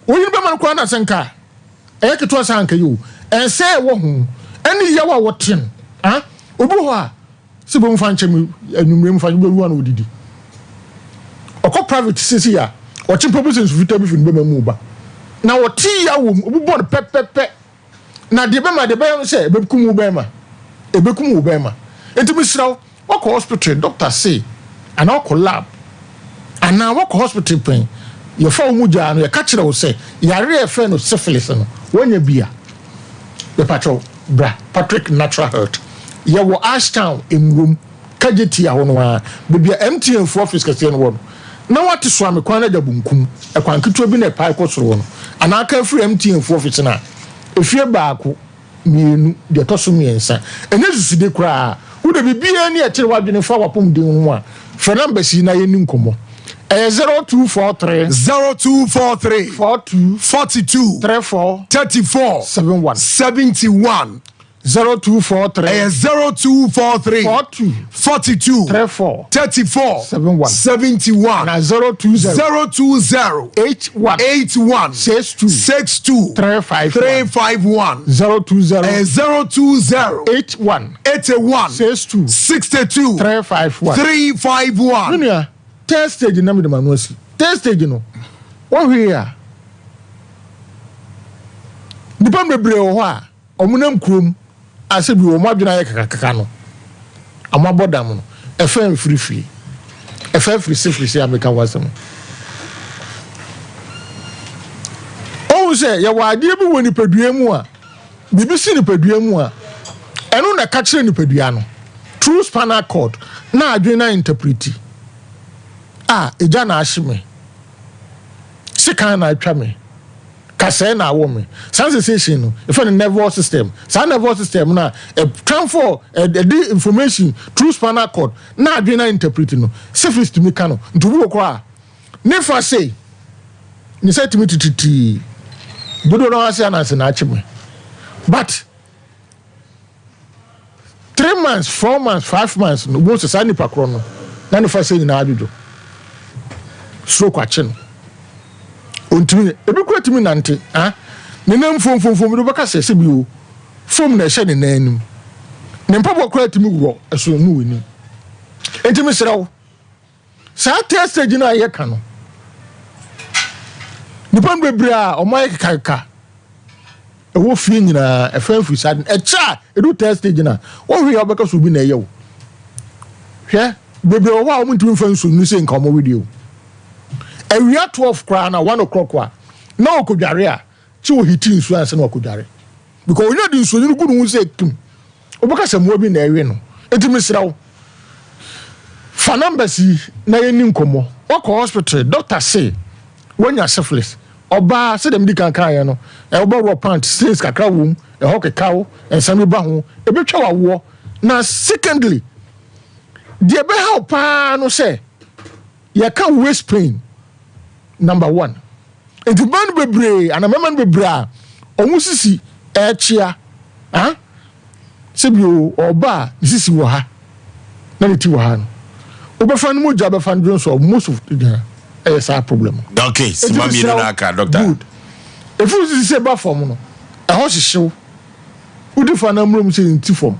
oyi ni be ma kwa na senka e ke to sanka yo ense wo hu ani yawa wotin obi ho a se bo mfa nche anumre mfa be ruwa na odidi okọ private sisi ya o chimpo bi sensu fita bi fin be mamu ba na woti ya wo obi bo pepepe na de be ma de be se be kumu be ma ebekumu be ma enti misraw wako hospital doctor say ana wako lab ana wako hospital pen ye fa omu ja no ye ka kire wo say yare e fe no syphilis no wonya bia the patrol bra Patrick Natural Health ye wo Ashtown emrum kageti a wono a bibia MTN for office kase no wo na wate so amekwan na jabunkum e kwan keto bi na pai kosoro no ana ka free MTN for office na efie baako mienu de toso miensa enye suside kura wo de bibia ne akire wadwene fa wapom den ho a fa number si na ye ni nkomo 0243 42 34 71 0243 42 34 71 na 020 81 62 351 020 81 62 351 Nunia test stage na me de manuasi test stage no wo hwe a nipa bebre ho a omunam krom asebi wo madwena ye kakaka no amabodam no efem free efem ameka wasem o se ya wade bi woni padua mu a bibisi ni padua mu a eno na ka kire ni padua no true spinal cord na adwena interpreti eja na ahime sikan na atwa me kase na awo me sensation no if the nervous system na transfer the information through spinal cord na adwena interpret no syphilis to me kano ntubu okwa nefa say ni say to me titi bodo no ase ananse na achime but 3 months 4 months 5 months no bo se nipa kro no na nefa say na adwojo stroke achen ontimi ebikura timi nante ne nam fom do baka sese bi o fom na hye ne nanim ne mpabo kura timi wo eso mu wini entimi seraw sa test stage na ye ka no nipa bebre a o mai kaka wo fie nyina e fa sad e cha e do test stage na wo hwe obeka so bi na ye wo hwe bebe wo wa wo ntimi fa nsu nu se nka mo video ewia 12 kra na 1 o'clock wa na okodware a chi wo hiti nsu anse na okodware because onya di nsu ni gudu hu se kim obeka se mo bi na ewe no etimi sira wo fa numbers na ye ni nkomo wako hospital doctor say wonya syphilis oba se dem di kan ya no e oba ro pant since kakra wom e ho kekawo e sami ba ho e betwa wawo na secondly the be how pa no say you can waist pain number 1 and the man bebre and a man bebra omusisi e chia ah sebio oba sisi wo ha na leti wo ha no obefa no mo jabe fan so most of the is a problem. Okay, simami no aka doctor. Good. If you say ba form no, e ho hyehyw. Udi fa na mrum say nti form.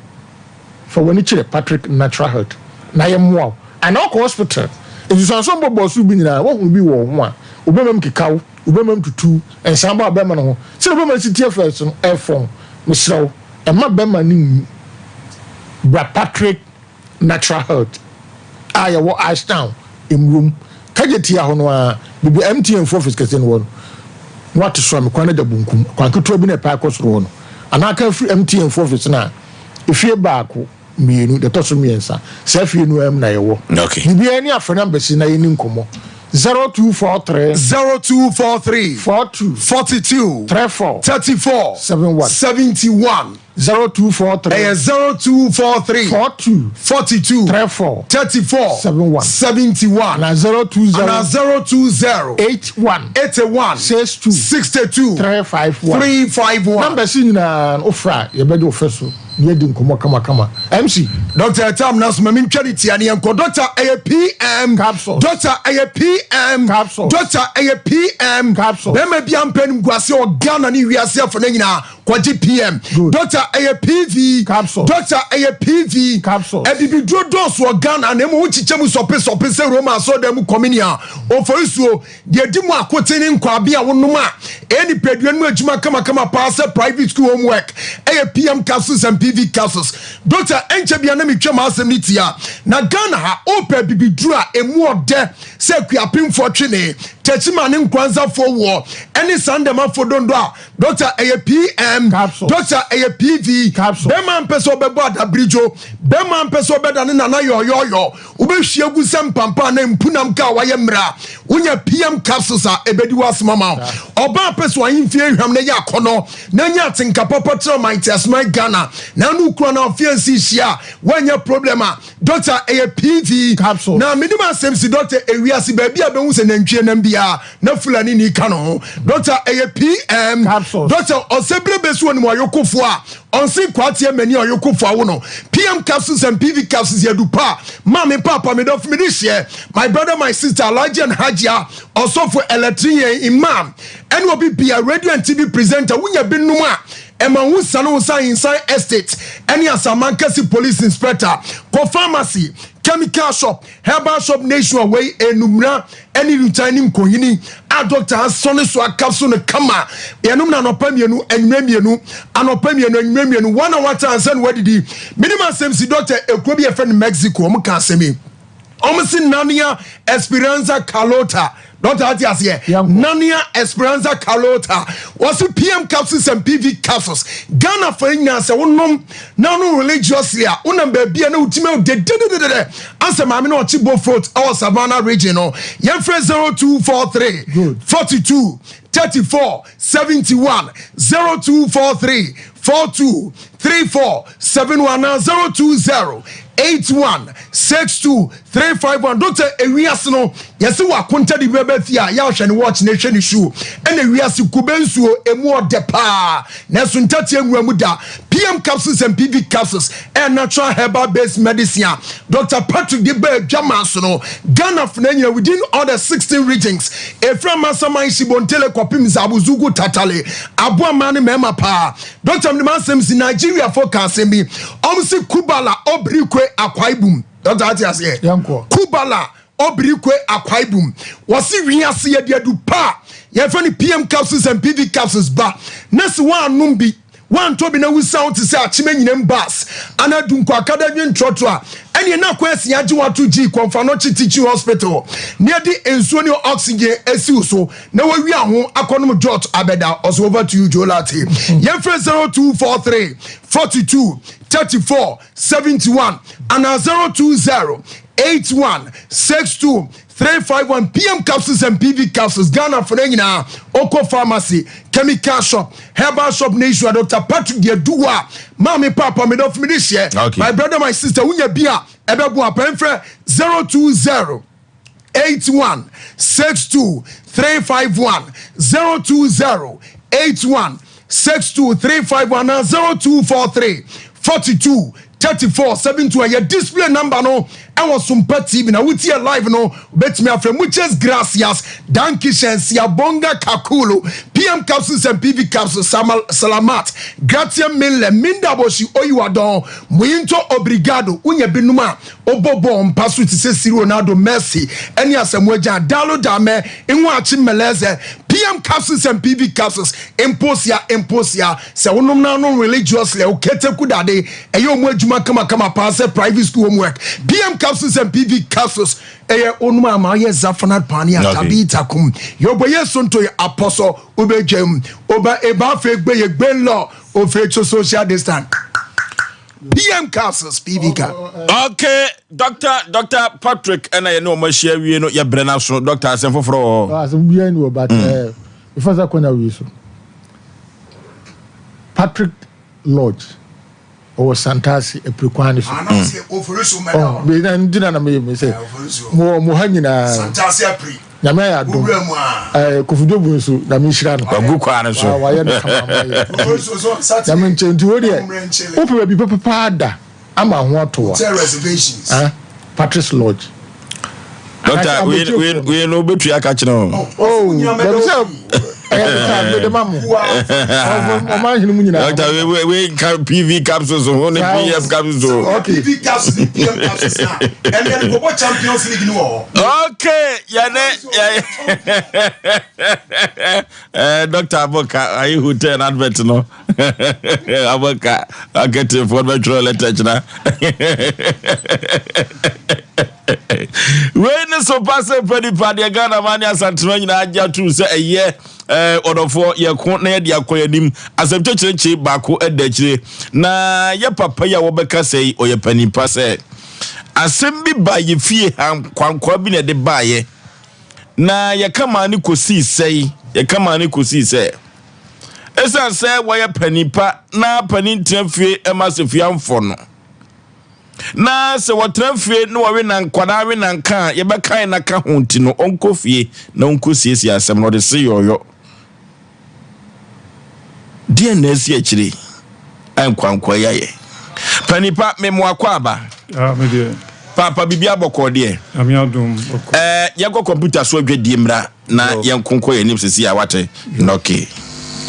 For when you Patrick Natural Health. Na ye moa. And all hospital. If you so bobo su bi nyina, wo hu bi wo ho a, obemam kekaw, obemam tutu, en samba abema no ho. Say obemam si tie first no, e form. Misraw. E ma bema ni Bra Patrick Natural Health. Aye wo Ashtown in room. Kageti ya hono a bibi MTN for office kese no won what so me kwana da bunkum kwan keto bi na pa akosoro hono anaka free MTN for office na efie baako mienu de toso miensa sa fie no am na yewo okay bibi ani afena mbesi na yeni nkomo 0243 42 34 71 0243 42 34 71 na 020 81 62 351 number sinina ofra ye bedo ofeso ye di nkomo kama MC Dr. Tam nas mami ntwadi ane enko Dr. APM capsule Dr. APM capsule Dr. APM capsule be ma bia mpani guase o Ghana ni wiase afo na nyina kwaji PM Dr. APV capsule Dr. APV capsule ebibi drodos o Ghana na mu chichemu sope se Roma so dem kominia Oforisuo de di mu akoteni nkwabe a wonum a eni peduan mu adwuma kama pass private school homework APM capsules and PV capsules Dr. Enchebia na mitwam Asem Nitia na Ghana ha opa bibidru a emu ode se kuapemfo twene techima ne nkwanza fo wo eni sandema fo dondo a Dr. APM Dr. APV bema mpeso bebo adabrijo bema mpeso beda ne nana yo ubehwie gu sempampa na mpunam ka waye mra unya PM capsules a ebedi wasmama oba peso ahimfie hwam na ya kono na nya tinkapa patro mightiest my Ghana na nu kro na fiansi hia wanya problema Dr. APV capsule na minima semsi Dr. Ewiasi baby abehu se nantwie nam bia na fulani ni kano Dr. APM capsule Dr. Osebre besu oni moyokofo a onsi kwatie mani oyokofo awo no PM capsules and PV capsules yadupa mama papa me dof me this year my brother my sister Elijah and Hajia also for electrician imam and will be a radio and TV presenter wunya binuma Emma Wusano inside estate any Asamankasi police inspector for pharmacy chemical shop herbal shop nationwide enumra any returning kohini a doctor Sonny so a capsule kama enumna no pamienu enmemienu anopamienu enmemienu 1 hour and send where did he minimum same doctor ekrobi e friend Mexico om kan semi omsi nania Esperanza Carlota Don't have to say Nania Esperanza Carlota was PM capsules and PV capsules. Ghana for Ignace, one no religiously, one baby and ultimate de answer Mamino Chibo Fruit or Savannah regional. Young friend 0243 42 34 71 0243 42 34 71 020 81 62 351 Dr. Ewiasno yesi wa konta di bebe fia ya hwe ne watch ne hwe ne shoe ene wiase kubensuo emu odepa na suntati enwuamu da PM capsules and PV capsules and natural herbal based medicine Dr. Patrick de Be Jamasono Ghana fnanya within all the 16 regions efra masaman sibontele kopim zabuzugu tatale abua mane mema pa Dr. Mdimasem si Nigeria focus mi omsi kubala obrikwe akwaibum Dr. Atias here. Kubala Obrikwe Akwaibum. Was it Riasi Yadu Pa? Yefani PM capsules and PV capsules ba. Next one numbi. One to be no sound to say Chimen in bus. Anna Dunko Academy Trotwa. And you're not question Yajuwa 2G Confanochi Teaching Hospital. Near the Ensonio Oxygen Esuso. Now we are home. Akonom George Abeda. Also over to you, Jolati. Yefre 0243 42 34 71 and 020 81 62 351 PM capsules and PV capsules. Ghana for now. Oko Pharmacy, Chemical Shop, Herbal Shop Nation, Dr. Patrick Diadua, Mommy Papa, me don't finish here. My brother, my sister, Unya Bia, Ebebua Penfre 020 81 62 351 020 81 62 351 0243 42 34 72 your display number no and was Sompa TV now with here live no bet me after muchas gracias dankishen bonga kakulu PM capsules and PV capsules salamat gratia mille minda boshi oyuadon muito obrigado unye binuma obobo mpasu ti se siri Ronaldo Messi eni asemweja dalo dame enwa achi meleze PM capsules and PV capsules imposia se wonum na no religiously o kete kudade eyo mo adwuma kama pass private school homework PM capsules and PV capsules onuma ma ye zafanat pani atabita kum yo boye sonto apostle obejem oba eba fegbe ye gbenlo o fecho social distance PM capsules PV cap. Okay, Dr. Patrick and I know my share we know your brand so Dr. Asem Foforo. Asem Mpe Nipa but before that kona we so Patrick Lodge or Santasi e prekwani so. Oforisuo medal. Be na ndina na me say. Mo hanyina Santasi apri. Nyame ya do. Kofudo bu so na me hira no. Agukwa na so. Wa ye no kama. Oforisuo Santasi. Nyame nche wo de. Ope bi papa ada ama ho ato. Reservations. Patrick Lodge. Doctor, we no betu aka kire no. Dem say the mamu. Doctor, we can PV capsules on the PF capsules. Okay. PV capsules, PM capsules now. And then go Champions League no. Okay, Dr. Aboka, are you who turn advert no? Aboka, I get to for metro letter na. When so pass Mpe Nipa de Ghana man ya santino nyina agya tu se eye odofo ye kon na ye de akoyanim asebto chirechi baako edachire na ye papa ya wo beka sei oye Mpe Nipa se asem bi ba ye fie han kwankwa bi na de baaye na ye kama ni kosi sei esa se wo ye Mpe Nipa na pani trafie emasefie amfo no na se watrafie no wawe na nkwada we na nka ye bekan na ka honti no onkofie na onkosiesie asem no de se yoyo die na esi akire ankwankwa yaye Mpe Nipa memwakwa aba me de papa bibia bokọ de amiadum bokọ ye go computer so adwadi mra na ye nkonko ye nim sisi ya wate okay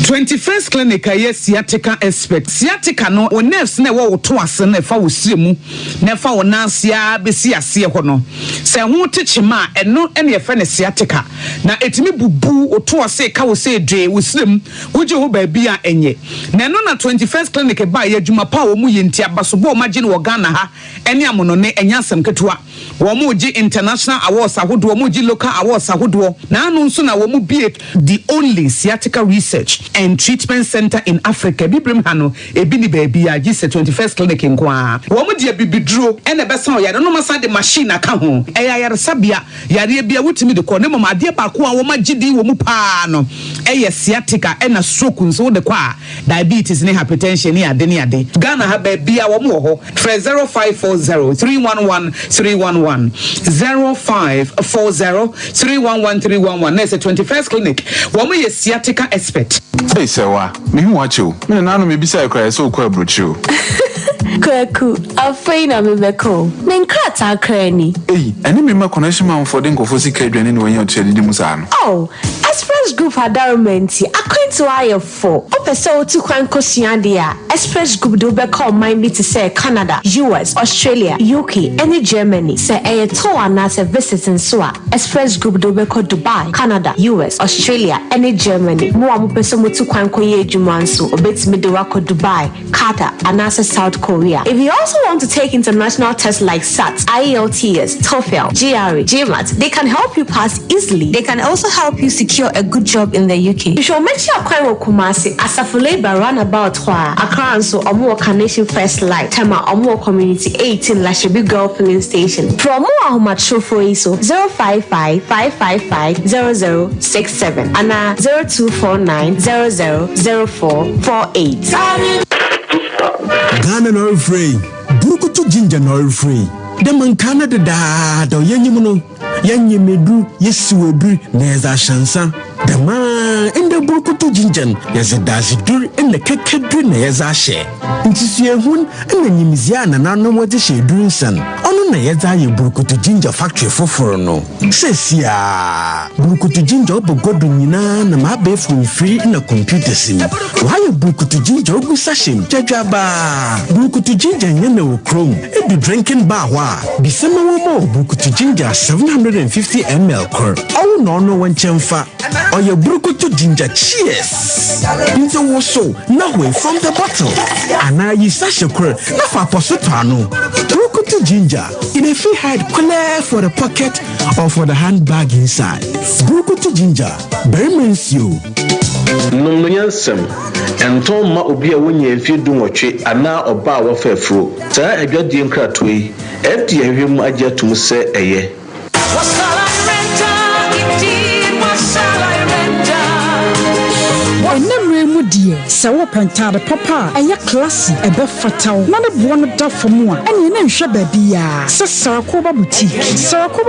21st clinic yes sciatica expert sciatica no o nerves na wo to ase na fa wo siremu na fa wo nansia besi ase ho no se ho techima eno ene ye fa ne sciatica na etimi bubu o to ase ka wo se dwe wo sirem wo je ho ba bia enye na eno na 21st clinic ba ye adwuma pa wo mu ye ntia basobo ma je no Ghana ha ene amono ne enya asem ketua wo mu ji international awards ahodo wo mu ji local awards ahodo na anu nso na wo mu be the only sciatica research and treatment center in Africa. Bibrim hano ebini baby ya gise 21st clinic nkwa. Wo mu de bibidro ene besa o ya no masa de machine aka ho. Eya ya sabia yare bia wutimi de ko ne mama de ba ko a wo magidi wo mu pa no. Eye sciatica ena stroke nso de kwa diabetes ne hypertension ne ade. Ghana ha ba bia wo mu ho. 0540 311 311 0540 311 311 na 21st clinic. Wo mu ye sciatica expert. Hey, Sewa, me who watch you. Me no me bisa cry so kwa brochu. Kwaku, afraid na me beko. Men krata krani. Hey, any me ma connection man for den go for secret dwane no wen you tell di musa no. Oh, Express Group Adarumenti, according to IF4, Opeso to Kwankosiandia, Express Group do be call mind me to say Canada, US, Australia, UK, and Germany. Say a tour and as a visit in Swa. Express Group do be call Dubai, Canada, US, Australia, and Germany. More person to Kwankoye Jumansu, Obits Midowako Dubai, Qatar, and as South Korea. If you also want to take international tests like SAT, IELTS, TOEFL, GRE, GMAT, they can help you pass easily. They can also help you secure a good job in the UK. You should make sure Kwanwo Kumasi as a labor runabout Accra and so Omo Carnation First Light, Tema Omo Community 18 Lashibi Girl Filling Station. From Omo for ISO 055-555-0067 and 0249-000448. Ghana no free. Burukutu ginger no free. The man Canada da yenyimuno. Yenyimedu yesuwebri neza shansa. The man in the Burukutu ginger yes a dazidur in the kekedri neza she. Intisiye hun and the Nimiziana nano what is she doing son. Ono na yeza ye Burukutu ginger factory for no. Sesia Burukutu ginger obo godu nina na mabe free in a computer sim. Why Burukutu ginger obu sashim jajaba. Burukutu ginger nyene wo chrome. E be drinking bar wa. Bisema wo Burukutu ginger 750 ml cur. Oh no one chemfa. Or your Burukutu ginger cheers. Into wo so now way from the bottle. Ana yi sasha cur na fa posutano. Burukutu ginger in a free hide clear for the pocket or for the handbag inside. Burukutu ginger very means you. No yansem enton ma obi a wonye mfi dunwotwe ana oba a wofafro saa adwadie nkratoi fd ahwem agye atum se eye die sawo pentade papa eye classy ebe fatal na ne bo no da fomu a ene ne nhwe ba bia se Sarakoba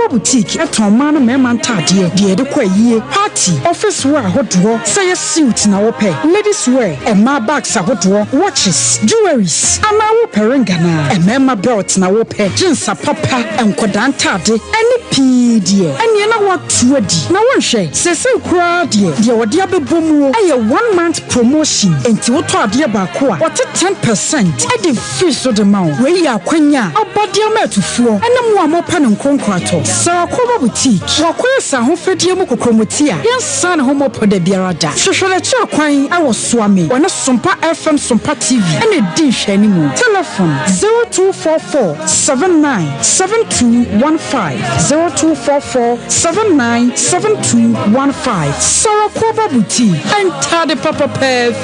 boutique eton ma no mema ntade de de kwa yie party office wear hodo say ye suit na wo pe ladies wear e ma bags ahodo watches jewelries ama wo perengana e mema belt na wo pe jeans papa enkoda ntade ene pidie ene na wo tuadi na wo hwe se kura de wo de abebomu eye 1 month promotion enti wo to ade ba ko a what 10% e de free so de ma we ya kwanya abode ma atufuo ene mo amopa ne nkonkrato Sarakoba boutique wakwesa ho fedie mu kokromoti a yensa ne ho mopo de biarada hwehwele chi akwan a wo soame wona Sompa FM Sompa TV ene di hwani mu telephone 0244797215 0244797215 Sarakoba boutique enter the papa perfect.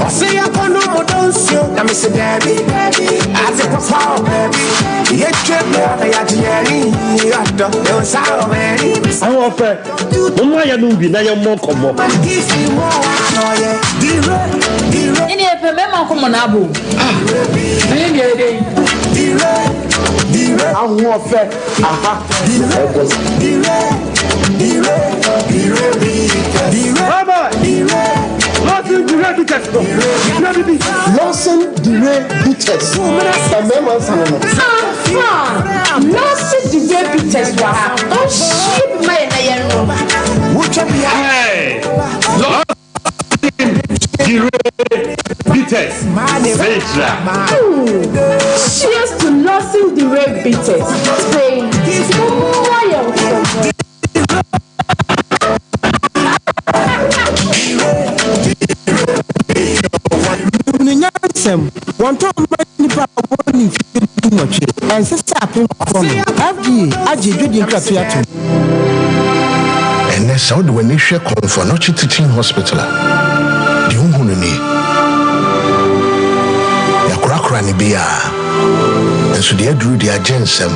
Osei Aboagye na me say baby as a papa baby ye treme ya diari ado e o sa o baby awo pe mo ya no bi na ye mo komo Ini epe me ma komo na abo ni ngede awo fe aha Lawson Dire Bitters. Lawson Dire Bitters wa. Oh shit my na yen no. Hey. Dire Bitters. Cheers to Lawson Dire Bitters. Spain. One time, Nipa woni fi dumoche. And sister apin from FDA aje dwedi nkrafiato. And that's how when they share for not teaching hospital. The unhunu ni. Ya krakra ni bia. And so they drew their jensem.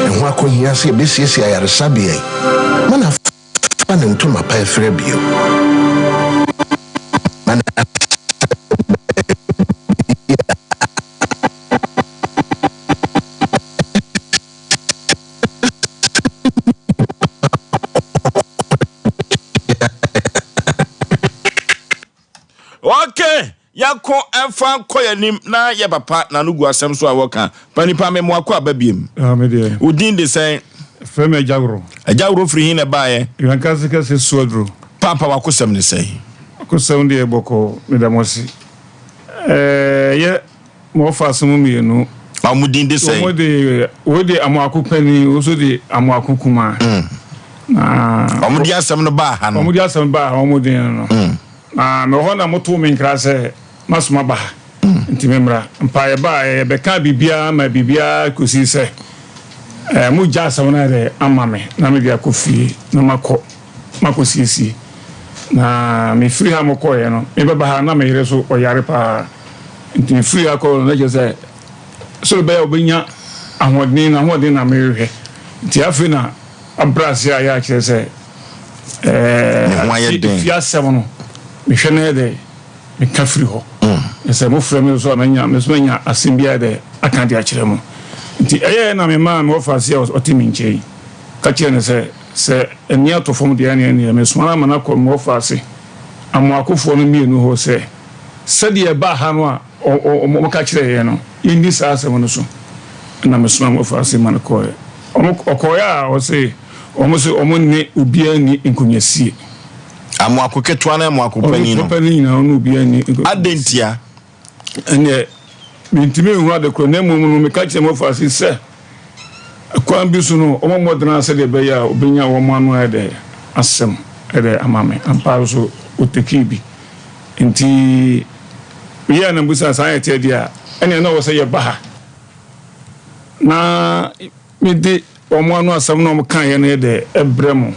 And wa ko hia se besiesi ayaresabe ai. Mana fa ne ntoma pa efre bio. Mana Okay, yako emfa koyanim na ye papa na no gu asem so a woka panipa me mo akọ ababiem me udin de say frame ajawro free hin e baaye yankase kase suodro papa wakosem ne say akosem de boko medamosi ye mo fa asum mienu amudin de say wode amoakopani oso de amoakokuma omudi asem no ba ha no omudin no me ho na moto me nkra se masoma ba nti memra mpa ba be ka bibia ma bibia kosi se mu ja asem na de amame na me dia kofie na makosisi na me free ha mokoye no me ba ha na me yire so oyare pa nti free akọ na je se so be obinya ahodin na me hwe nti afi na abrasia ya kire se fi asem no me hwene de me kafiri ho ese mo frame so amanya me so nya asimbia de akandi a kire mo nti na me ma me ofase otimi nchei ka kire ne se eni atofom de ene me so na na ko mo ofase amoakofo no mienu ho se de ba ha no a mo ka kire ye no indi sa asem no so na me so mo ofase man ko okoya o se omo ne ubia ni nkunyasie amoakoketwa na amoakopani no opani na onu ubia ni adentia ene mintime hu ade ko na mum no me ka kire mo ofase se kwan bi so no omo modena se de be ya obenya wo mo anu ede asem ede amame ampa so otekibi nti ye na busa sayete dia ene na wo se ye baha na me de omo anu asem no mo kan ye na ede ebremo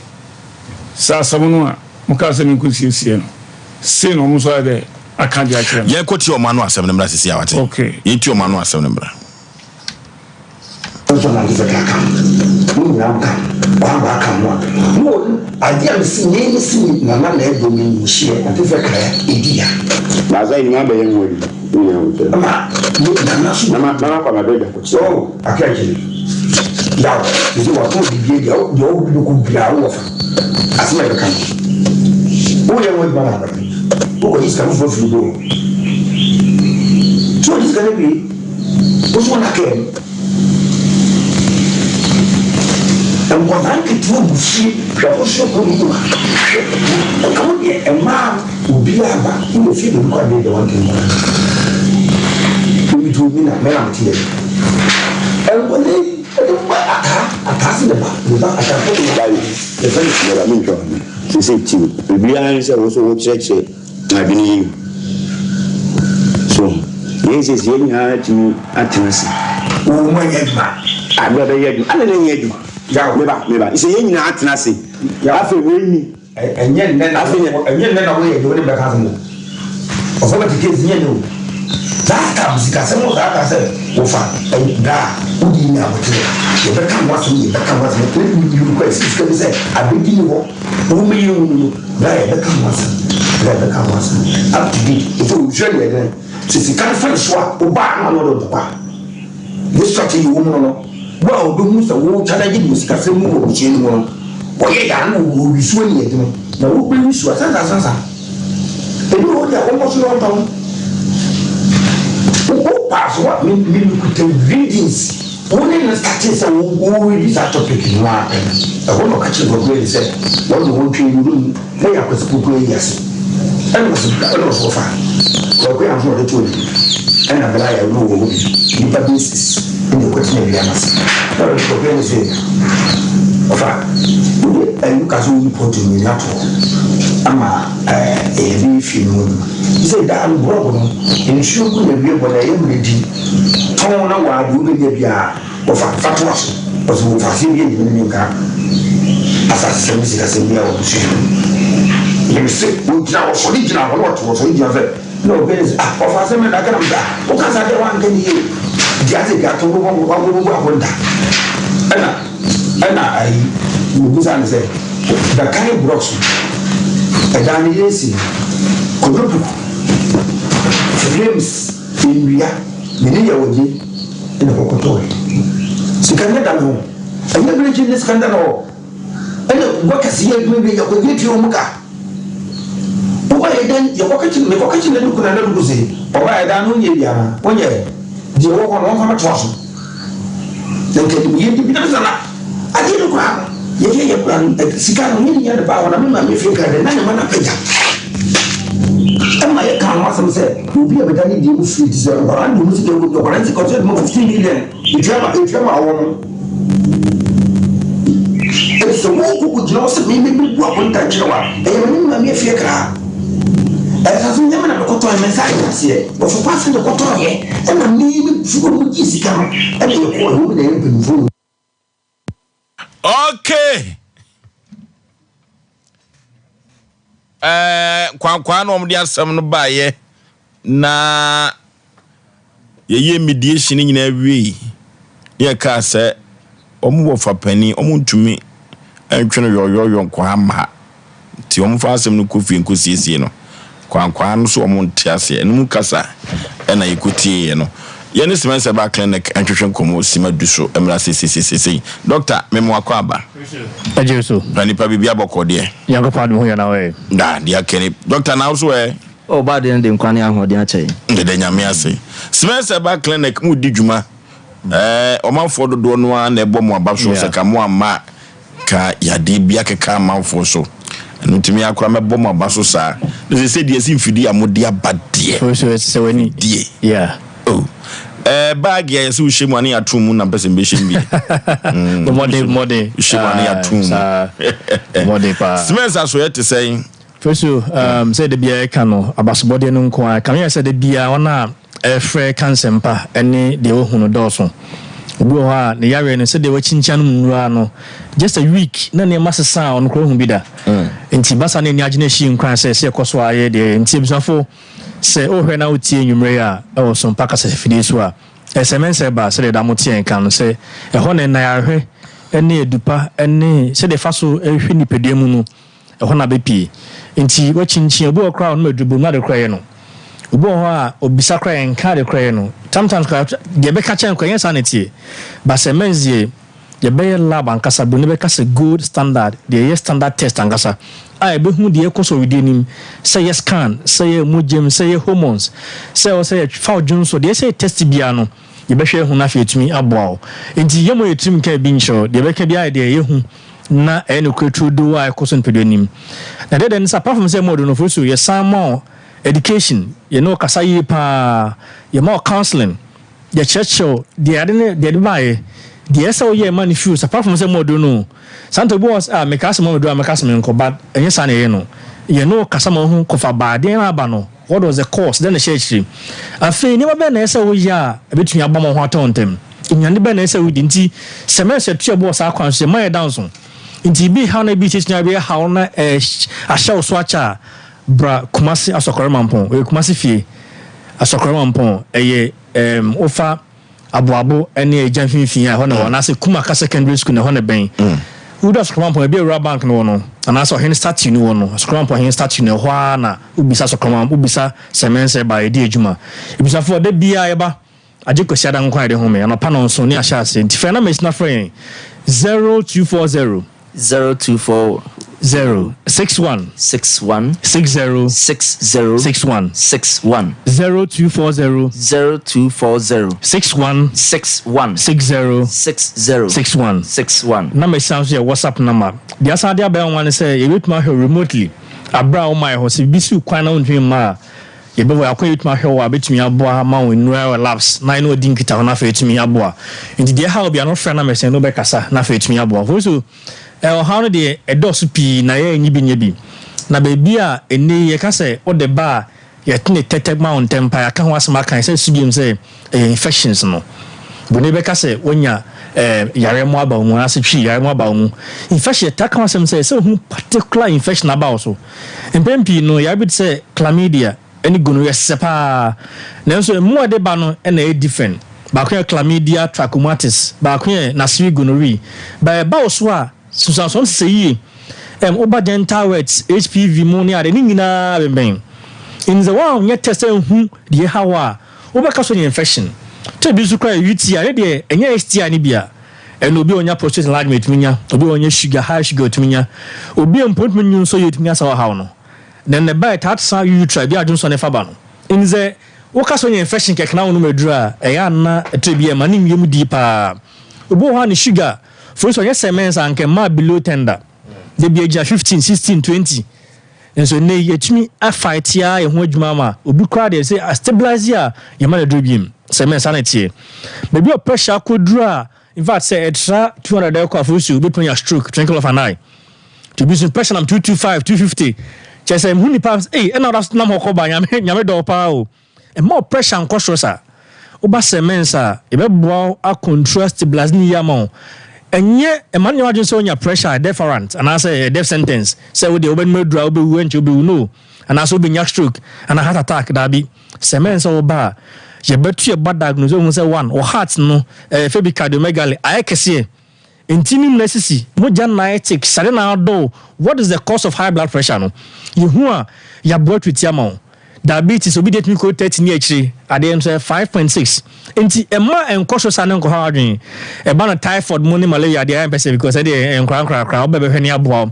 sa asem no a mo ka se nkusiesie no se no mo so ede akandi a kire ye kwoti omo anu asem no mra sisi awate okay ye ti omo anu asem no mra Sono anche per la camera. Quando a camera. Andiamo sì, ma non è dominio, sì, anche per creare idea. Ma sai, non è bene voi. Ma non come vede. So, a che c'è? Yaw, dice wa to di yaw du ku bia wo fa. Asema ka kan. Wo ye wo ba na. Wo ko iska mo fo do. So iska ne bi. Wo so na ke. I'm going to do see also come. Come here, a man will be able to feel the quality of one thing. We do mean a man here. And when they attack the back, attack the French, I mean, they say, to be honest, I also church. I believe so. Yes, is young to attention. Oh, my head, I better hear you. I don't hear you. Yaw meba ise yen nyina atena se afa weni enye nne na wo ye de be ka mo o fa ti ke zinye no data musika se mo data se wo fa da udi ni abote ye be ka mo aso ye be ka mo aso le ni you ko isi ke se abedi ni wo wo me yu no da ye be ka mo aso up to date if you join ye se kan fa so o ba na no do ba this strategy wo mo no well do musa wo challenge musika se mu wo chi no wo ye ya no wo wisu ni edimo na wo pe wisu asa ebi wo ya wo mo so no ton wo pass what me could tell readings only na start say wo read that topic no a wo no ka chi go go say wo do wo twi ru na ya ko se ko yes and was so far ko ko am so de to and na bla ya no wo ni pa basis ni ko tine bi amas no ko be ni se ofa en ka so ni point ni na to ama bi fi no se da an bro no en shu ku na bi bo na ye mu di ton na wa du be bia ofa fatwa so so fa si bi ni ka asa se mi se ka se mi ya wo shi ni se wo jina wo so ni jina wo to so ni jina fe no be ofa se me da ka na da o ka sa de wan ke ni ye diate gato wo abonda ana ai mugusa ne say the kind blocks edani yesi kodobu flames inria mini ya woje ina kokotoe sikanya da no anya bridge ne skanda no ene gwakasi ya gbe ya ko geti o muka why then you walk in the pocket and look at the say, or I don't know ya, when you walk on one trust. Then can you be the I didn't go. You plan Sicano meaning the power of my Africa and none of my picture. And my account was said, who be a better deal street, sir, or I'm losing your currency considered more 15 million. You drama a woman. It's the walk with loss of me, walk on that shower, and you know, me a fear car. As I never have a cotton messiah here, but for passing the cotton here, and I'm leaving for easy come, and you call who they open for. Okay. Kwa no mde asem no baye na ye mediation nyina wi ye ka se omu fa pani omu ntumi antwene yoyo kwa ma ti omu fa asem no kofi nkosiesie no kwa no so omu ntiase enu kasa na yekutie ye no ye ne semense ba clinic antwetwe komo sima duso emra sisi doctor memo akwaba ajeso nipa bibia bokode yango pa ho yana we da dia kene doctor na so e o ba de nkwane ahode a chai de nyame ase semense ba clinic mu di djuma omanfo dodo no a na ebo mo aba so se ka mo ama ka yade bia keka amanfo so ntumi akora mebo mo aba so sa de se die si mfidi amode abade so se wani die yeah oh bag ya so shemu ani atum na person be shemu mode shemu ani atum mode pa smens aso yet say first say the bia ka no abasbode no nko a kan ya say the bia ona frɛ cancer mpa ene de wo hunu dɔso obi ho a ne yare no say de wa chincha no nura no just a week na ne masesa on kro hu bi da enti basa ne ni agene shi nkran say ekoso aye de enti bisafo se o hwe na otie nwumre a e wo Sompa kasa fidie so a SMS ba se da motie kan se e ho ne na ya hwe ene edupa ene se de faso e hwe ni pedie mu no e ho na be pie enti wa chinchin obi o kra on madubu na de kra ye no obi ho a obisa kra ye nka de kra ye no sometimes kra de be ka chen kwa yen sanity ba se menzie ye be lab ankasa bu ne be kasa good standard the standard test ankasa I be hu de ekoso within him say yes scan say mojem say hormones say foul jones so they say test bia no ye be hwe hu na fe tumi aboa enti ye mo yetum ka bi ncho de be ka bia de ye hu na ene kwetu do wa ekoso npedonim na de den apart from say mo do no for so ye some education ye no kasa yi pa ye more counseling ye church de ade de buy the so ye man fuse apart from say mo do no santo boss mekasa mo do mekasa me nko bad enye sa na ye no ye no kasa mo hu kofa bad den aba no what was the course then the church afi ni ba be na say wo ya ebetumi aba mo ho atontem nyane be na say wo di nti semester tu boss akwan so my down so nti bi how na bi church na be how na asha so acha bra kumasi asokore mampon kumasi fie asokore mampon eye ofa aboabo ene agyan finfin a ho na wona se Kumaka secondary school na ho na ben uda sokoma pon e bi ura bank no no ana so hen statue no no sokoma pon hen statue no ho na ubisa sokoma ubisa semense ba edi adwuma ubisa for de bia ye ba aje kwasi da nkwan de ho me ana pa no so ni ahya ase ntife na machine friend 0240 024 061 61 60 60 61 61 0240 0240 61 61 60 60 61 61 number sounds your WhatsApp number the asade abia one say you wait my remotely abra o my house bisu kwan na ontwe ma ye be wa kwait ma hwe wa betumi aboa ma won nura labs na no din kita na fa etumi aboa nti de how bia no friend na mesen no be kasa na fa etumi aboa for so how de edos pi na ye nyibi na baby a ene ye ka say o de ba ye tene tete mount empire ka ho asema kan say subium say infections no bone be ka say wonya yare mo aba mu ase twi yare mo aba mu infection ta kan asem say hu particular infection about so empempi no ya bi say chlamydia any gonorrhea sepa na so mu ade ba no na e different ba ko chlamydia trachomatis ba ko na swi gonorrhea ba so a so say oba dental words HPV mo ni ade ni nyina bemben in the one yet test hu de hawa oba ka so infection te bi so kwa UTI ade de enye STI ni bia en obi onya prostate enlargement minya obi onya sugar high sugar tuminya obi empont menyu so yetuminya sa hawo no then the bite had some you try be adun so ne fa ba no in the woka so infection keke na wono madura e ya na etebia mani miemu di pa obo ha ne sugar for so yes semens anke ma below tender they be age 15 16 20 and so ne yetumi a fight ya e ho adwuma ma obi kwa dey say a stabilizer ya ma do biem semens anatie baby pressure kodura in fact say extra 200 dey kwa for so obi pon ya stroke twinkle of an eye to be pressure am 225 250 chese huni pass eh na ras na hoko ba nyame do pa o e more pressure and control oba semensa e be boa a control stabilize ni yama enye e man you so nya pressure different and I say death sentence say we dey oben medura obe wu enche obe no and also be nya stroke and a heart attack da bi semensa oba ye betu e bad diagnose we say one or heart no febi cardiomegaly ayekese intinim necessity moja naetic sare na do what is the cause of high blood pressure no you a ya blood with yama diabetes obedient me ko 30 ni akire ade em say 5.6 enti ema enkoso sa ne nko ha adwen e ba no typhoid mo ni malaria ade em pese because ade enkra obebe hwani aboa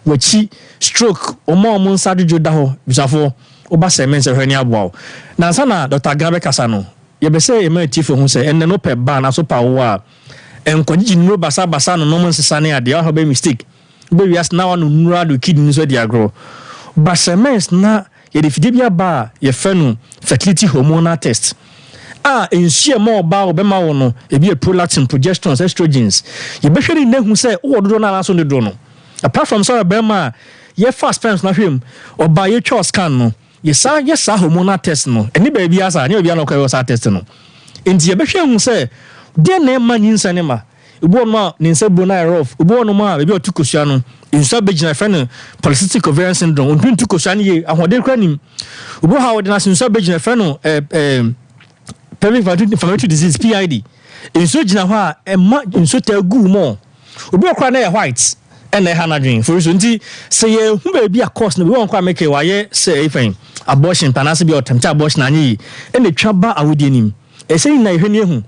wachi stroke omo nsa djojo da ho bisafo oba semen se hwani aboa na nsa na Dr. Gabe kasa no ye be say e ma tifo hu say enne no pe ba na so pa wo a enkwagiji nuro basa no no nsesa ne ade ha be mistake be wias na wonu nura do kidney so dia agro ba semens na ye defide bia ba ye fenu fertility hormonal test ensure more ba obema wo no e bi prolactin progesterone estrogens ye be hwere ne hu say wo dodo na so ne do no apart from so obema ye fast pens na hwem oba ye twa scan no ye sa hormonal test no eni ba bia sa ne bia no kwa sa test no enti ye be hwe hu say de na ma nyinsa ne ma ubo no ne nsa bu na rough ubo no ma be otukosua no insa be gina friend polycystic ovarian syndrome on tukosua ne ye ahode kra nim ubo ha wo de na insa be gina friend pelvic inflammatory disease PID inso gina ho a ema inso ta gu mo ubo kra na ye white ene ha na dwen for so nti se ye hu ba bi a course no be won kwa make wa ye say ifan abortion tanase bi otemcha abortion anyi ene twa ba awodi nim e say na ehwe ne hu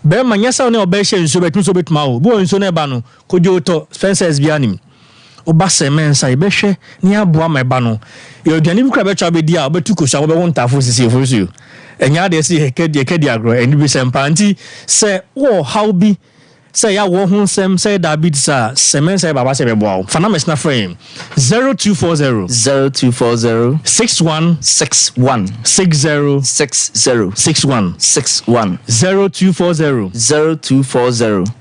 be manyasa ne obehye nso betum so betuma wo bo nso ne ba no kojo to fences bia nim oba semensa ibehwe ni aboa meba no ye oduane bi kra betwa be dia obetu kosha wo be won tafo sisi Oforisuo enya de si hekedi agro eni bi sempa nti se wo how bi say ya wo hu sem say diabetes semensa baba se be boa fana mesna frame 0240 61 61 60 60 61 61 0240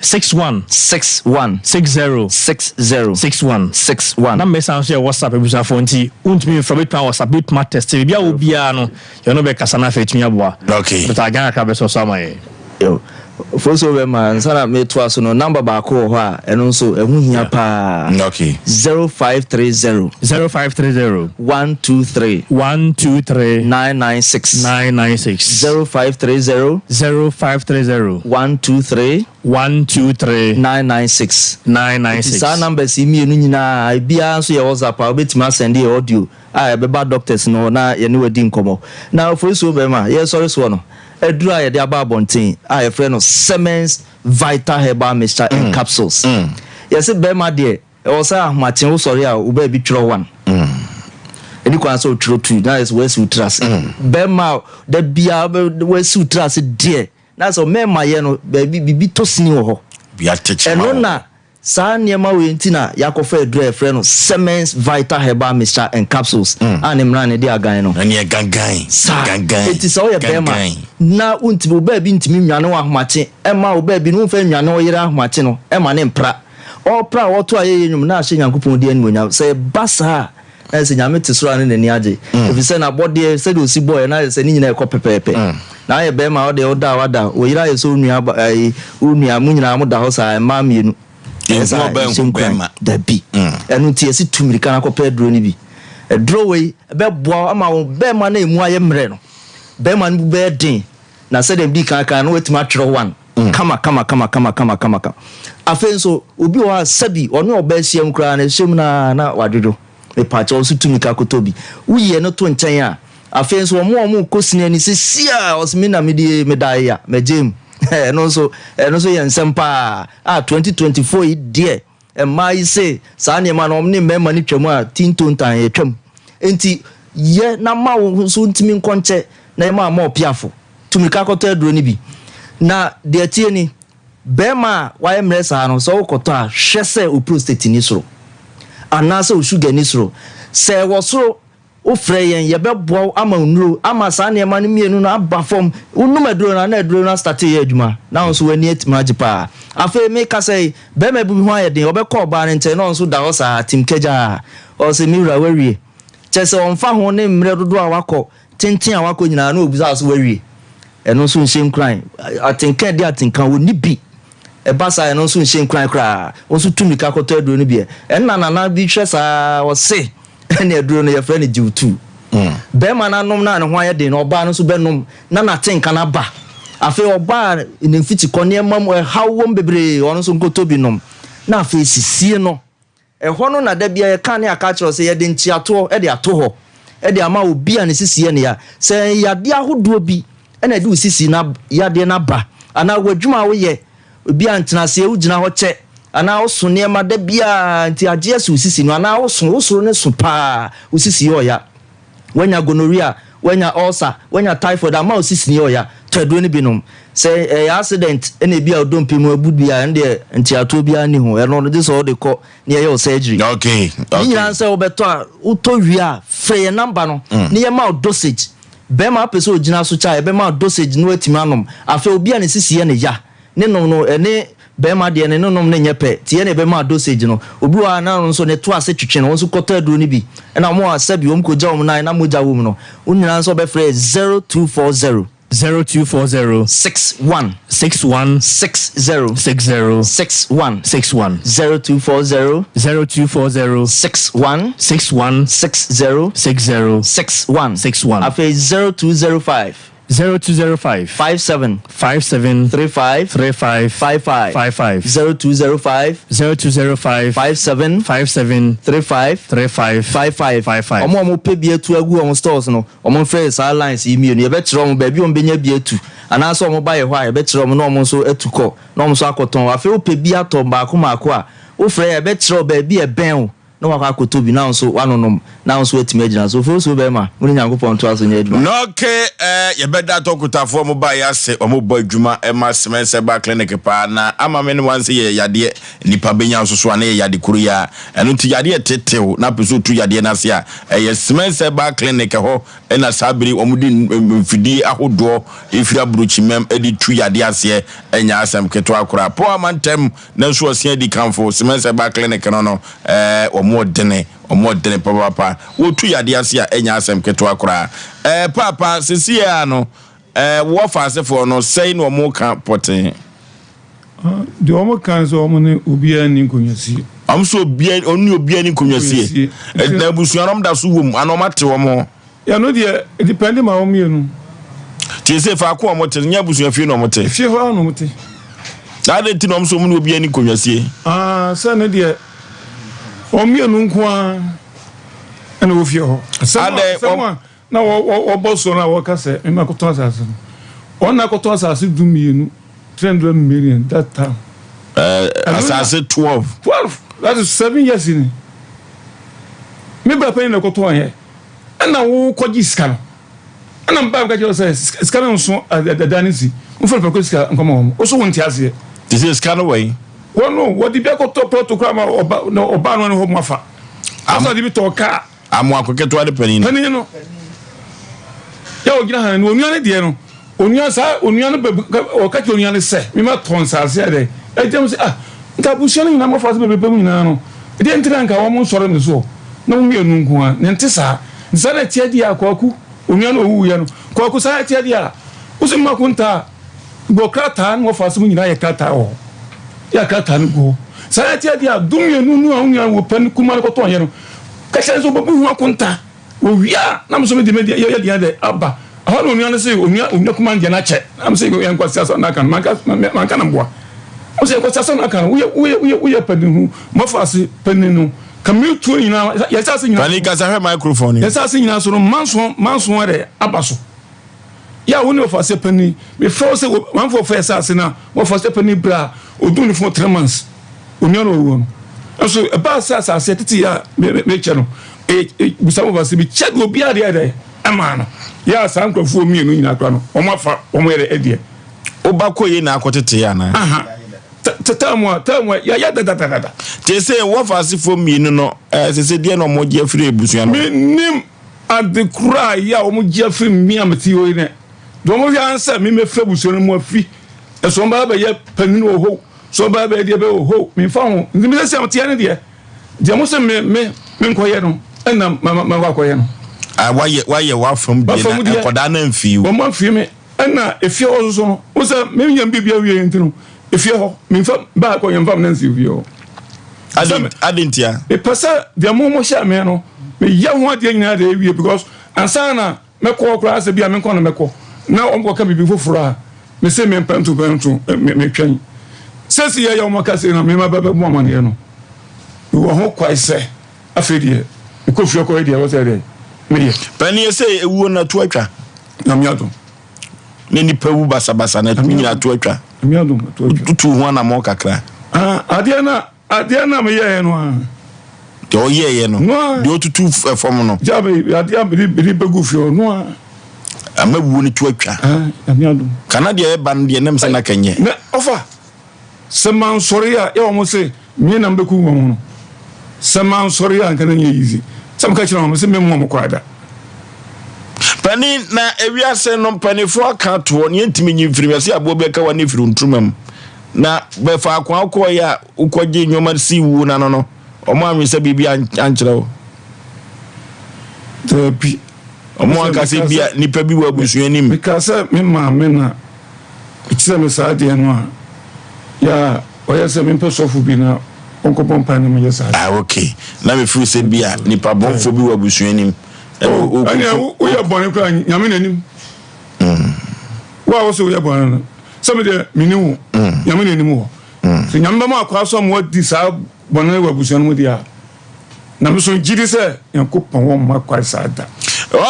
61 61 60 60 61 61 na message share WhatsApp ebusa phone ti untimi from it power WhatsApp bit ma test bia obia no you no be kasana fa etumi aboa okay but aga ka be so sama yo Foso we man sana me to aso no number ba ko ho a eno nso ehu hia pa okay 0530 123 996 0530 123 996 sa number si mi enu nyina bia nso ye WhatsApp a obetima send e audio a be ba doctors no na ye ne wadi nkomo na Foso be man ye sorry so no edura ye de ababontin a ye friend no Semens Vital Herbal Mixture in capsules yes be ma de o say ahmatin wo sorry a wo ba bi twro one eni kwa so twro two that is where you trust be ma de bia where you trust de na so me ma ye no bi to sini wo ho bia teach eno na sa niema we ntina yakofa edura ye friend no Semens Vital Herbal Mixture and capsules animra ne de agan no na ne gangan it is all your bema na untibu ba bi ntimi nwane wa ahmache ema wo ba bi no fa nwane wo yira ahmache no ema ne mpra o pra wo to aye nyum na ahye Nyankopon de ani onyam say basa na se nyame tesura ne nani age if say na body say do si boy na say ni nyina e ko pepepe na aye bema wo de wo da wada wo yira ye so nua unua mu nyina mu da ho sa ema mienu esa bema da bi enu tie si tumirika na ko pedro ni bi edro we be boa ama wo bema na emu aye mre no bema ni be din na say dem di kan no wetima twro one kama afenso obi wa sabi ono obesiam kra na hyem na wadodo e pacha osu tumika kotobi uye no to nchen a afenso omo kosini ani sesia osmina medai ya mejem no so yensempa 2024 die e mai say sa ne ma no ne mema ni twam a tintontan ye twam enti ye na ma wo so ntimi nkonche na ma ma opiafo tumika koto aduro ni bi na de atie ni bema wa emresa no so koto a hwese o prostate ni soro anase o sugar ni soro se wo soro o frɛ yen ye bɛboa ama onuro ama saa ne ma no mienu na aba fom unum aduro na aduro na start ye adwuma na nso wani etima gipa afa me ka sɛ bema bi ho ayeden obɛkɔ ba ne nte na nso da ho saa timkeja o se miwura wawie kyese onfa ho ne mmerɛ dodo a wakɔ tenten a wakɔ nyina na obuza so wawie ɛno nso nhyem kran atenka de atenka woni bi ebasa ɛno nso nhyem kran kra nso tumika kɔtɔ aduro no bi ɛnna nana bi hwɛ saa wɔ se ɛne aduro no yɛ frɛ ne jiwtu bɛma na nom na ne ho ayɛ de na ɔba no so bɛnom na na tenka na ba afi ɔba ne mfiti kɔ ne mam ɛhawom bebre ɔno nso nkɔtɔ bi nom na afi sisie no ɛhɔ no na da bia yɛ ka ne aka kyerɛ sɛ yɛ de ntiato ɛde ato hɔ ɛde ama obi a ne sisie ne ya sɛ yade ahodoɔ bi ɛna de usisi na yade na ba ana wadwuma wo yɛ obi antena se u gina ho kyɛ ana oso ne ma da bia nti agye asu usisi no ana oso ne so pa usisi yo ya wanya gonorrhea wanya ulcer wanya typhoid ama usisi yo ya taduro ne binom sɛ accident ene bia odompi mu abu bia ende nti ato bia ni ho ɛno no de so de kɔ ne yɛ surgery okay ni nyanse obeto a uto wi a frɛ number no ne yɛ ma dosage bema peso ogina so cha bema dosage no atimi anom afa obi a ne sisiye ne ya ne nom no ene bema de ne nom ne nyepe tie ne bema dosage no obi wa na nso ne to ase twetwe no nso kota aduro ni bi na mo asabi om ko ja om na moja wo mu no unyina nso be frɛ 0240 0240 61 61 60 60 61 61 0240 0240 61 61 60 60 61 61 afa 0205 0205 57 57 35 35 55 55 0205 0205 57 57 35 35 55 55 omo pe bi etu agu on stores no omo frɛ sa lines yi mienu ye be kyerɛ omo ba bi on benya bi etu ana so omo ba ye hɔ a ye be kyerɛ omo no omo so etukɔ na omo so akɔtɔn afi o pe bi atɔ baako maako a o frɛ ye be kyerɛ ba bi e bɛn o no waka kotobi na nso wanonom na nso etime agina so fo so be ma woni nyankopɔn to aso nya aduma no okay ye beda to kutafo mo ba ya se omo bo adwuma e ma semense ba clinic pa na ama me ne wanse ye yade nipa benya so so na ye yade kuru ya eno ti yade tetew na peso tu yade na se a ye semense ba clinic ho e na sabiri omo di mfidi ahodo efiri abruchi mem e di tu yade ase enya asem keto akora po amantem na so osia di kanfo semense ba clinic no omodene papa wotu yade ase a enya asem keto akora papa sisi ya no wo fa asefo no sei no mo ka poten de omo kan so omo ne obia ni konyasie amso obia onu obia ni konyasie na busuanom da so wom anomate wo mo ya no de depending ma omo yenu ti se fa ko omo te nya busua fie no omo te fie ho no mo te da de ti no amso mo obia ni konyasie sa ne de omienu nkwa ene wo fie ho sama na wo boso na wo kase me makoto asase ona koto asase dumienu 300 million that time asase 12 that is 7 years in me bra pen na koto an he na wo koji ska no na mba ka jo say ska no so danisi mo fa ko ska nkomo o so wonti ase this is kind of way wono wodi bia ko to protocol ma oba no ho mafa asa di bi to ka amu akoketo ade panino no ya ogina han no onua ne de no onua no o ka ti onua ne se mi ma ton sa se ade e dem se nka busia no na mo fa se bebe mu nyina no e de ntira nka wo mo soro ne so na mo mienu nku a ne nte sa nsa na tie dia akwaku onua no owu ya no kwaku sa tie dia usi makunta bokrata no fa se mu nyina ye krata o ya krata no go sa tie dia dumienu nu a onua wo pan kuma ko to yero ka se so bobu hu akunta owia na mo so me de media ya dia de aba ahọ onua no se onua kuma ndia na che am se yan kwasi aso na kan man kan na mboa o se kwasi aso na kan we panu mo fa se paninu kamu tu nyina ya sa se nyina pani ka sa hwe microphone ya sa se nyina so manso re abaso ya woni o fa se pani me fo se man fo fa sa se na wo fa se pani bra odun ni fo 3 months onua no wo so about asase tete ya me chano some of us be check go bia there ama no ya san krofo mienu nyina kra no omo afa omo ere edie Obakoye na akotete ya na aha tatamwa ya da te say wo fase fo mienu no se die no mo je free ebusuan no nim at the cry ya omo je free mi amati o ne do mo ya ansa mi me fa busuan mo afi e so mba ba ye paninu o ho so ba be die be o ho mi fa ho mi se amati ya ne de mo se me nkoye no na ma kwakoye no why wa from the koda na mfi wo ma mfi me na efie o so wo se me nyam bibia wie ntino efie ho me fa ba ko yam fam na nsi efie ho adentia e pasa de mo sha me no me ya ho ade nyina de wie because ansana me ko kra se bia me ko na me ko na o mo ka bibi foforo a me se me pantu me twan sesi ya mo ka se na me ma ba mo amane no wo ho kwai se afedie ko fie ko edie wo se de me pani se ewu na to atwa na miado ne ni pewu basabasa na tumi na to atwa miado tutu ho na mo kakra adia na me ye no a de o ye no de o tutu fom no jabe adia bi begu fio no a amawu ni to atwa miado kana de e ban de nem se na kanye na ofa seman soria ya o mo se mi na mbeku wo no seman soria kana nye easy sam ka chira mo se me mo kwada pani na ewiase no panifo aka to ne ntimi nyimfiri ase abobeka wa ne firi ntrumam na be fa akwa ya ukwaje nyoma si wu na no omo anwese bibia ankyerɛ wo tepi omo aka se bia nipa bi wa busu anim because me ma me na itse me sa de no a ya oyese me pesofu bi na onko pompa na me yesa okay na me firi se bia nipa bonfo bi wa busu anim ani wo ya bone kwa nyame nanim wa wo so ya bone some de miniwu nyame nanim wo so nyame ba ma akwa so mo di sa bone wa busu no dia na me so gidi se yankopon wo ma kwa sa da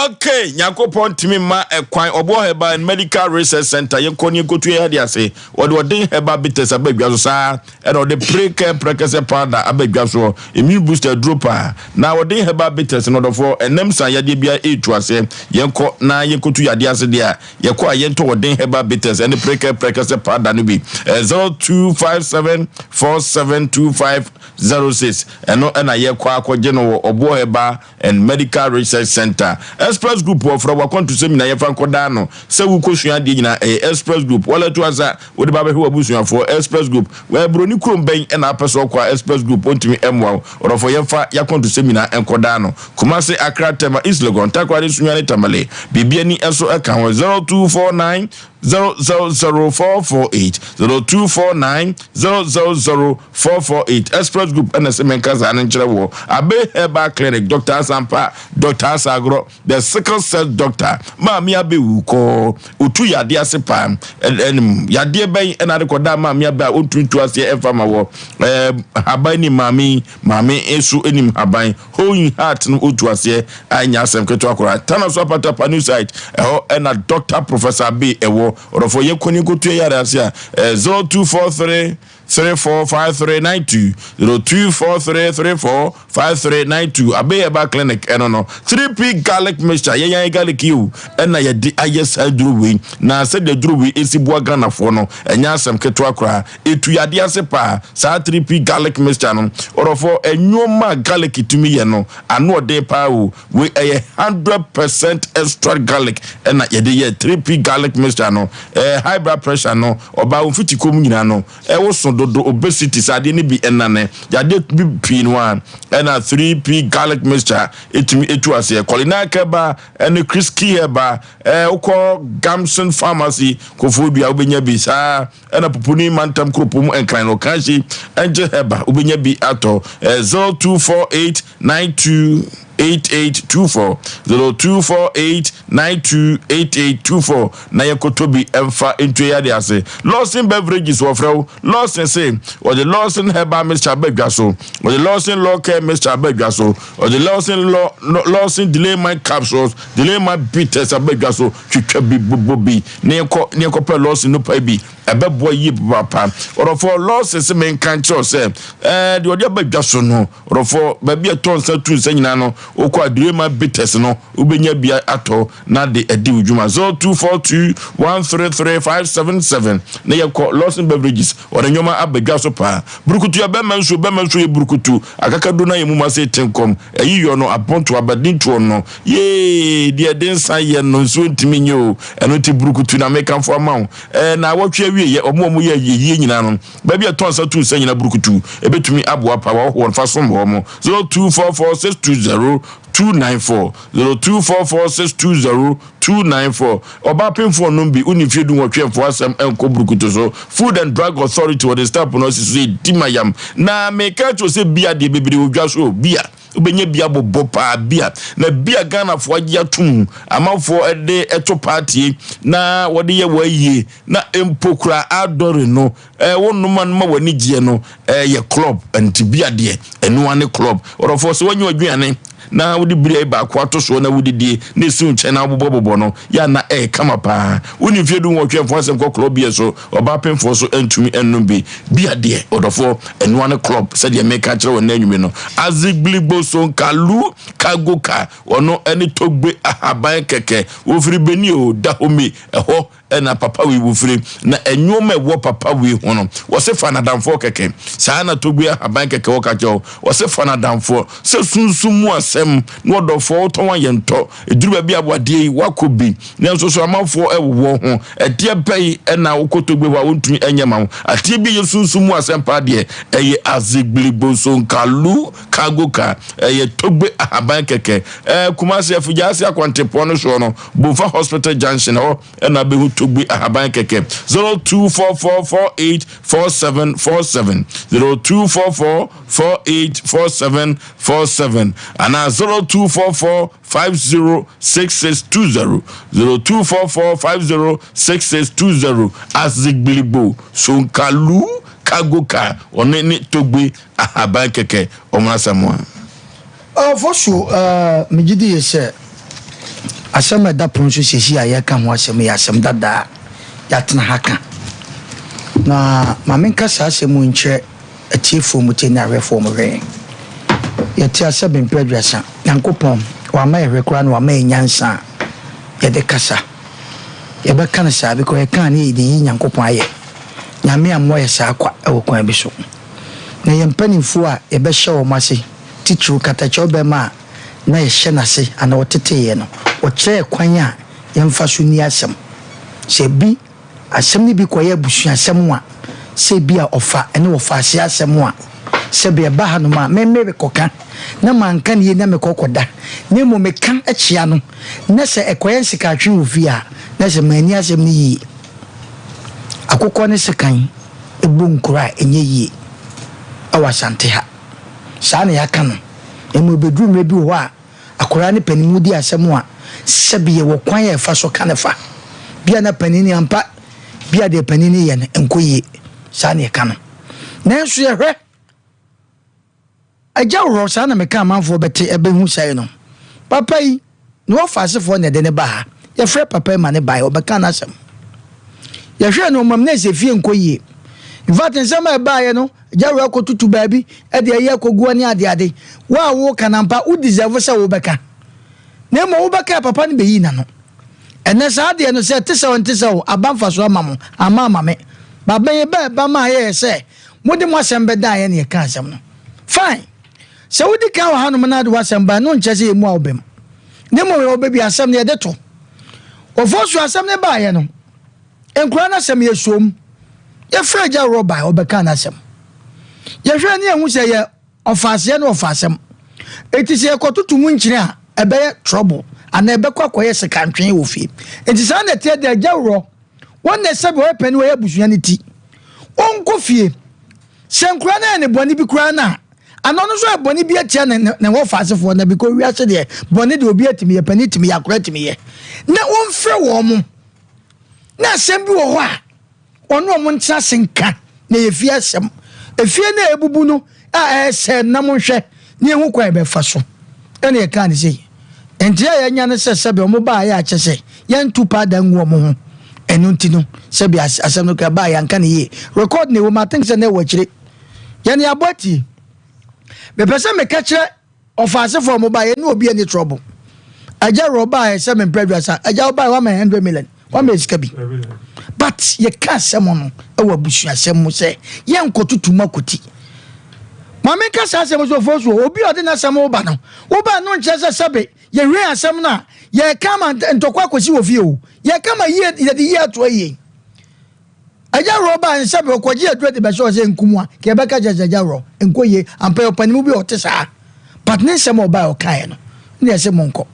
okay yakopon timi ma ekwan obo heba and medical research center yenkoni kotu ya dia se odin heba bites abadwa so sa e no de prekese powder abadwa so immune booster dropper na odin heba bites no do for enem san ya de bia etu ase yenko na yekotu ya dia se dia yeko ayento odin heba bites and prekese powder no bi 0257472506 eno na yeko akogye no obo heba and medical research center Express Group of our country seminar yefan kodano se wu kosua de nyina Express Group wala to asa wo de ba be abusua for Express Group we broni krom ben na apeso kwa Express Group ontimi emwa or for yefa ya country seminar enkodano Kumasi Accra Tema East Legon takwari sunya ne tamale bibia ni eso eka 0249 000448 0249 Express Group NSM Kaza Anchelewo Abe Heba Clinic Dr. Asampa Dr. Asagro the sickle cell doctor Mami Abe Uko Utu Yadi Asipa Yadi Ben and Adekoda Mami Abe Utu Asia Efama wo Habani Mami Esu Enim Habai Holding Heart no Utu Asia Anya Asem Ketwakora Tana Swapata Panu site and a Dr. Professor B Ewo or for ye koni go to yara sia 0243 345392 0243345392 Abeba Clinic enono 3P garlic mixture ye garlic you na ye di ayes adruwi na se de druwi esibo Ghana fo no enya asem keto akra etu yade ase pa sa 3P garlic mixture no orofo enwoma garlic tumi ye no ano de pa wo we 100% extra garlic na ye de ye 3P garlic mixture no high blood pressure no oba mfiti kom nyina no wo so do obesity sade ni bi enane yade bi pin one na 3P garlic mixture etimi etu ase kolina keba and Chrisky heba uko Gamson Pharmacy kofodua ubenya bi sa na popuni mantam kropom enkran no kanji enje heba ubenya bi ato 0248928824 0248928824 928824 na yekotobi emfa into ya de ase Lawson beverages wofrew Lawson say or the Lawson Herbal Mr. Abagye or the Lawson Law Care Mr. Abagye or the Lawson delay my capsules delay my bitters Abagye twitwa bi bobi ne ko Lawson no pa bi ebebo yi papa or for Lawson se men kan cho say the odi Abagye no or for baby aton sa tu sa nyina no okwa delay my bitters no ubenya bia ato na de edi udwuma 0242133577 na yeko Lawson beverages or nyoma Abagye pa burukutu ya bema nso ye burukutu akakado na yemu mase tenkom eyiyo no aponto abadinto no ye de densa ye no nso ntimi nyo eno ti burukutu na meka fo amawo na wotwe awie ye omo ye nyina no ba bia tonsa tu sa nyina burukutu ebetumi aboa pa wa ho fa som ho mo 0244620294 0244620294 oba penfo no bi unifie du wotwefo asem enko burukutu so Food and Drug Authority or the staff no si dimayam na meka to se bia de bebere odwa so bia ubenye bia bobo pa bia na bia Ghana fo agya tum amafo ede eto party na wode ye waye na empokura adore no wonuma no ma wani gie no ye club anti bia de enu ane club or for so wanyu adwane na wudi bire ba kwato so na wudi die na si unche na bobo no ya na kama pa woni fie du nwotwe fo asem ko club bia so oba penfo so entumi ennum bi bia de odofo enu ane club se de make kire won anwume no azigblibo so kalu kagoka ono eni togbe ahaban keke wofiri beni o da homi eho na papa we wofiri na enwoma ewo papa we hono wose fa na damfo keke saa na togbe ahaban keke wo ka jo wose fa na damfo se sunsumu asem no odofo to wan yento eduru ba bia Aboagye wakobi na nso so amafo ewo ho edie pei na wokotogbe wa wontumi enyema atie bi yesunsumu asem pa de eye azigblibo so nkalu kagoka eye togbe ahaban keke kumase afujase akwantepo no so no Bofa Hospital Junction ho na be togbe ahaban keke 0244484747 0244484747 ana 0244506620 0244506620 azigblibo sonkalu kagoka onene togbe ahaban keke omasamwa for sure mejidi yese asem da pronso sesi ayaka ho asem ya asem dada ya tena haka na mamenka sa asem nche atiefo muti na reform re ya ti asem mpedwasa yankopon wa ma rekora na wa ma nyansa ya de kasa ya be kan sa bi ko ya kan ni di yankopon aye nyame amwo ya sa akwa e wokwan bi so na yempanifo a e be hye wo mase titru katacho be ma na ye hye nase ana woteteye no woche kwan a yemfa so ni asem se bi asem ni bi koye busu asem a se bi a ofa ene wofa ase asem a se be ba ha no ma me koka na manka ne na me kokoda ne mo me kan achia no na se ekoye sika twe ofi a na se mani asem ni yi akokɔ ne sekan ebu nkura enye yi awasante ha saa na yaka no emu bedru mrebi ho a akora ne panimu di asɛm a sɛbiye wo kwan ya fa so kanefa bia na panini ampa bia de panini ye nkoyi saa na yaka no nanso ye hwɛ agya wo saa na meka amanfo bete ebehu sai no papa yi no ofasefo ne de ne ba ha ye frɛ papa ma ne ba ye obeka na asɛm ye hwɛ no mam na se fie nkoyi in fact nsema ba ye no agya wo akotutu baabi e de ye akogu ani ade wa wo kanampa u deserve se wo beka na mo wo beka papa ne beyi na no ene saa de no se tese wo abanfa so amamo amame baba ye ba ma ye se mode mo asɛm beda ye ne ka asɛm no fine se wo di ka wa hanu na de wasɛm ba no nkyɛ se emu a obem ne mo wo bebi asɛm ne de to ofosu asɛm ne ba ye no enkura na asɛm ye som ye fraja roba obeka na asɛm ye hwɛ ne ehu se ye ofase na ofasɛm eti se ekotutu mu nkyire a ebe trouble ana ebe kwakoye sekantwen wo fie enti sa na tie de agawro won na sebe we pani we abusua ne ti onko fie senkura na ne boni bi kura na anono so eboni bi atia na wo faasefo na because we ase de boni de obi atimi ye pani timi yakora timi ye na wo mfre wo mo na asem bi wo ho a ono mo ntia senka na yefie asem efie na ebubu no a se na mo hwe na ehu kwa ebe fa so ene ye kan sei enti ya nya ne sese be mo ba ya chese ye ntupa da nwo mo ho enu ntino se bi asem no ka ba ya nka ne ye record ne wo ma think se na wo chire ye ne aboti be pese me ka chire ofase for mo ba ye no obi any trouble aja roba se me previous aja oba 100 million wa me sika bi but ye ka asem no e wa busu asem mo se ye nkotutu makoti mama ka sa asem so fosu obi odi na asem oba no nche se sebe ye hwe asem na ye kama ntokwa kosi wo fie o ye kama ye ato ye aja roba en sebe okoji adro de be so se nkumwa ke be ka jajaja ro enkoye ampa opanimu bi otesa partner sem oba o kai no ne se monko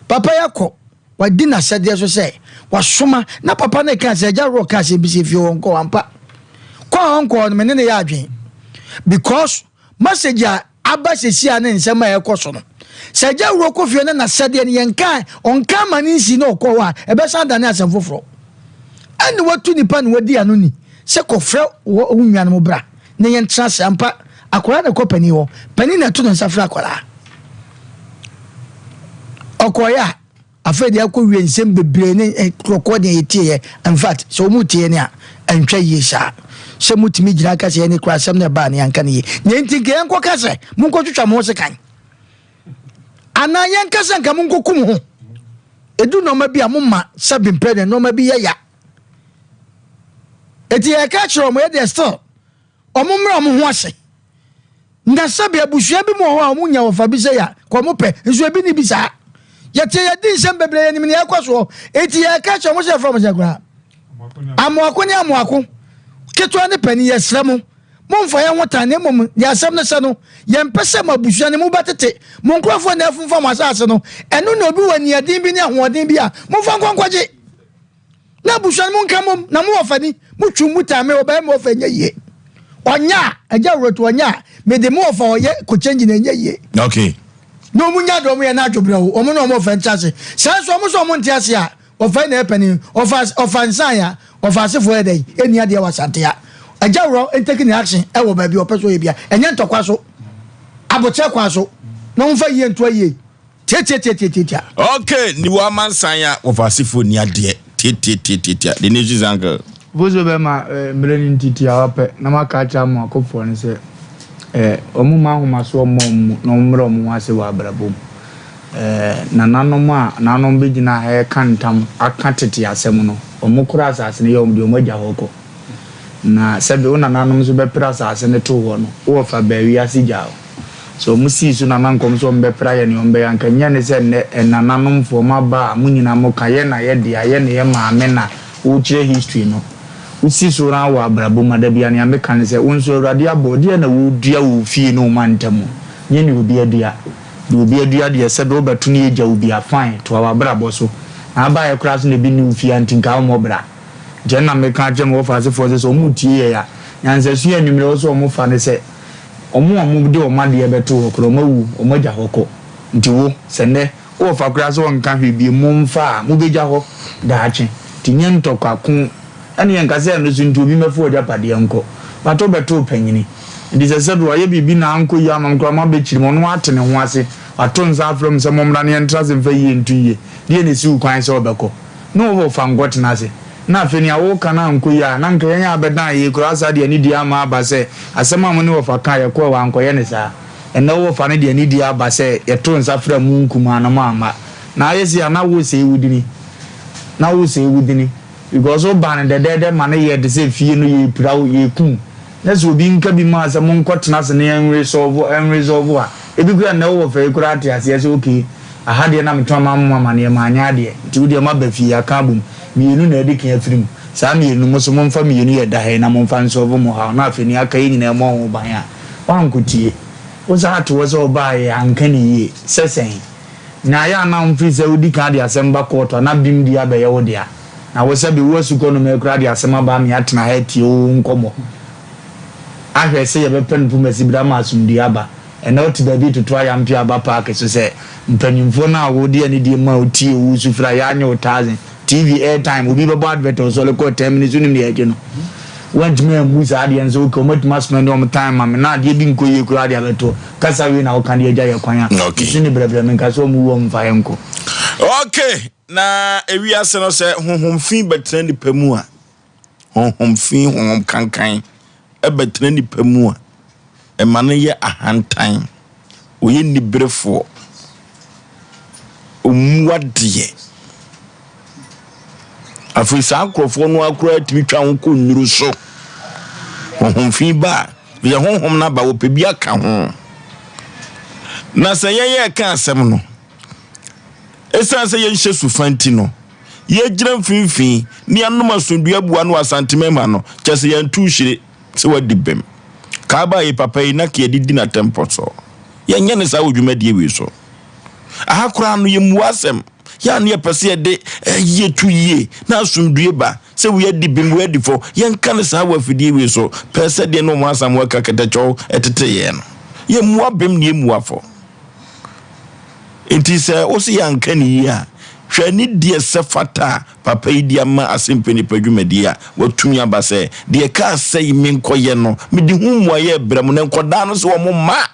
papa yakọ wadi na sede so se wasoma na papa na ka se aja ro ka se bi se fie wonko ampa kwa onko no me ne ya adwen because message aba sesi ana nsem a ekoso no se aja ro ko fie na sede ne yenka onka mani nsi na okọ wa ebe sa da na asem foforo ani watu nipa ne wadi ano ni se ko frɛ wo nwan mo bra ne yen tra se ampa akora na ko pani wo pani na to no nsafra akora okoya afedi akɔwie nsem bebre ne record ne yetie in fact so mu tie ne a antwa yesha se mutimi gira ka se ne kra sem ne ba ne yanka ne ye ne ntinke enko ka se mun ko twetwa mo se kan ana yanka se nka mun ko kum ho edu no ma bi amuma sabin president no ma bi ya eti e ka chiro mo ye de still omumra mo ho ase nda sabe abusua bi mo ho a omunya wo fa bi se ya ko mo pe nso bi ni bi sa yete ye din sem bebre ye ni me yakoso eti ye ka chiro mo se from se kra amoako ni amoako ketwa ne pani ye sremo momfa ye hota ne mom ya asem ne se no ye mpese mabusua ne mu batete mo nkrofo na afumfa mo asase no eno na obi wani adin bi ne ahoden bi a momfa nkwankwaje na busua mo nka mom na mo wafani mo twumuta me oba mo fanya ye onya aja roto onya me de mo ofa oye ko change na nya ye okay no munya do mo ye na adwobra o mo no mo fa ntiase sa so mo ntiase a ofa na epani ofa nsan ya ofa asefo edai eni ade wasante ya aja ro taking action e wo ba bi opeso ye bia enya ntokwa so aboche kwa so no mfa ye nto ye tie okay ni wa mansan ya ofa asefo ni ade tie the news angle vozo be ma mreni titi awape na maka cha mo akofo ne se omuma homa so omom no mro mo ase wa brabom na nanom a nanom be gina he kantam akatete asem no omukura asase ne yom de omagya hoko na sebe una nanom so be pra asase ne to ho no wo fa ba wi ase gya so musi so na nankom so mbe pra ye ne ombe yanka nya ne se ne nanom fo ma ba munyina mo ka ye na ye de aye ne ye maame na wo kire history no usi so ran wa brabo madabia ne ame kan se wonso awrade abode na wo dua wo fie no mantamu nye ne obi adua de se do beto ne eja obi afan to wa brabo so na ba ye kra so ne bi ne fie antinka mo bra je na me kan je mo fa se fo se mu tie ya nyanse su anwumre so mo fa ne se omo de o made beto ho kro mawu o maja hoko nti wo se ne o fa kra so nka hwe bi mo mfa mo beja ho daache tinye ntokwa kun ani yankase no zuntu bi mefo oja pade yanko bato beto panyini ndi se sedo aye bibi na anko ya mamkra ma be chiri mo no atene ho ase ato nsa from se momra ne entrase mfa yi ntuye die ne si ukwan se obeko no wo fa ngot na se na afeni awo kana anko ya na nka yanya abedan ye kura asa de ani dia ma aba se asema mo ne wo fa kan ye ko wa anko ye ne sa ena wo fa ne de ani dia aba se ye to nsa fra mu nkuma na ma na ayesi ana wo se wudini because o ban de man ye de se fie no ye prawo ye kun na so bi nka bi ma se mon kwotena se ne resolve a ebi kura na wo fa kura ate ase se okay aha de na metwa ma ne ma anya de ti wo de ma ba fie aka bum mienu na edi kan afirim sa mienu mo so mon fa mienu ye da he na mon fa nsolve mo ha na afeni aka yi nyina mo ho ban a wan kutie wo za to wo so ba ye anka ni ye sesen na ya na mfi se odi kan de asemba koto na bim di abaye wo dia na wo se bi wo suko no me kra de asema ba me atena ha ti o nkomo ahwe se ye be pen pu masi bra ma asum di aba and not baby to try and pay about park so say mpanimfo na wo de ani de ma oti wo su fra ya anya 1000 TV airtime will be about better so le ko 10 minutes uni me eje no want me musa ade en so ko matuma spend on time am na de bi nko ye kura de abeto kasa we na wo kan de eja ye kwan a sini brebre men ka so mu wo mfa yenko okay na ewi ase no se honhom fin betre ni pamu a honhom fin honhom kankan e betre ni pamu a e mane ye ahantan oye ni brefo omuade afisa akrofo no akura timi twa ho ko nuru so honhom fin ba ye honhom na ba wo pebi aka ho na se ye ka asem no esa se ye nhye sufanti no ye gira mfinfin ni anom asondua bua no asantemema no kyese ye ntu hire se wadi bem ka ba ye papa yi na ke didi na tempo so ye nya ne sa odwumadi wi so ahakura no ye muasem ya ne pese de ye tu ye na asondue ba se we di bem we di fo ye nka ne sa wa fidie wi so pese de no muasam wa kaketacho etete ye no ye mua bem ne muafo Inti se osi yankani ya hwani die sefata papa idi ama Asem Mpe Nipa dwumadi a watumi aba se de ka sei menkoye no medi humwa ye brem ne nkoda no so wo ma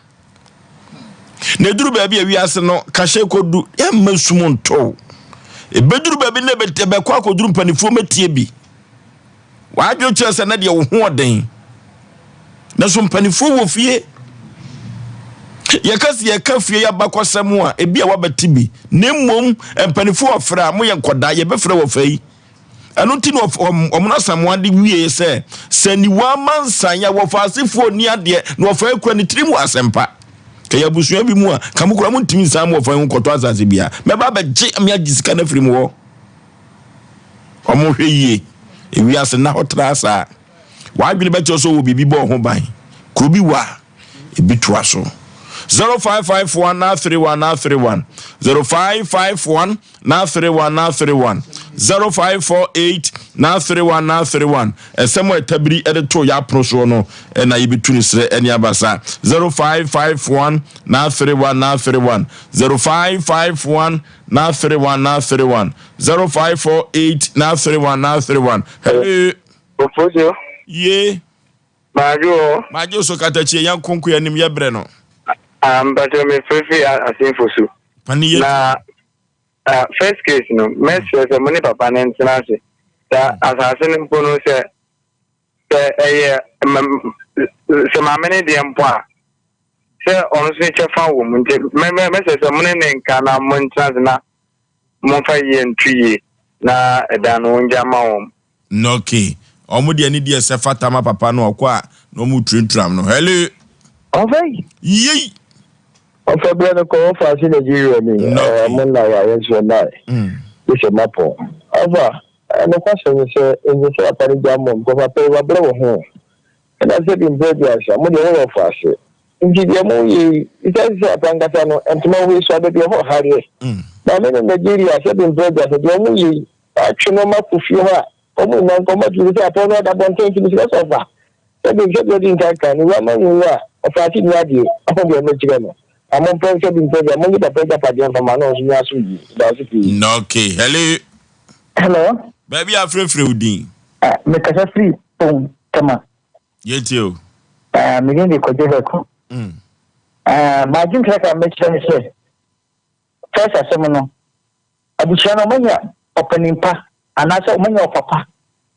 ne duru ba bia wiase no kahye kodu ya masum nto e beduru ba bi ne be kwa koduru mpanifo metie bi wadwo kyese na de wo ho oden na so mpanifo wo fie yakasi yakafie ya bakosam a ebi a wabatibi nemmom empanifo ofra mo ye nkoda ye befra wo fai anu ti no omuna samwade wie se saniwa mansan ya wo fasifo ni ade no ofra kura ni trimu asempa kaya busua bi mu a kamukura mu ntimi sam wo fa nkoto azase bia meba ba je amya gisika na firi mu wo omo hweye ewi ase na hotra sa wadwene be choso wo bibi bo ho ban kurubi wa ebi toaso 0551 na 31 0551 na 31 0548 na 31 esemo etabiri edeto ya proso no na yibituni sre eni abasa 0551 na 31 0551 na 31 0548 na 31 hey Ofojo ye majo so katachi yan konku ya nim yebre no but me free Asem Fosu. Na first case no, message the money papa na ntinase. Da Asem Mpe no se se mamene de mpo a. Se onu se chefa wo mu nte message the money nka na mo ntinase na mo fa ye ntwie na eda no nja ma wo. Okay. Omo de ani de se fatama papa no okwa no mu trintram no. Hello. Ovey. Yey. February ko fa si Nigeria ni mo na wa yen so na this is mapo ava no question say in the apari jamon ko fa pe wa bre wo ho and I said in Nigeria mo de wo fa se nti de mo yi ita se apanga ta no entuma we so de ho hare na me Nigeria said in Nigeria se de mo yi atweno ma kufi ha o mo na ko ma ju se apono da bon ten ti so fa e be je de nka kan ni wa ma wu a fa ti ni ade afọ de me jire no amon pense bin pega mo ngi pega padian fa mano so nya so yi da so fi no okay hello baby afrefre udin me kasa free kama yetio me ngi ko je ko ma jin traka me chene se first asem no abucha no manya opening pa anasa manya papa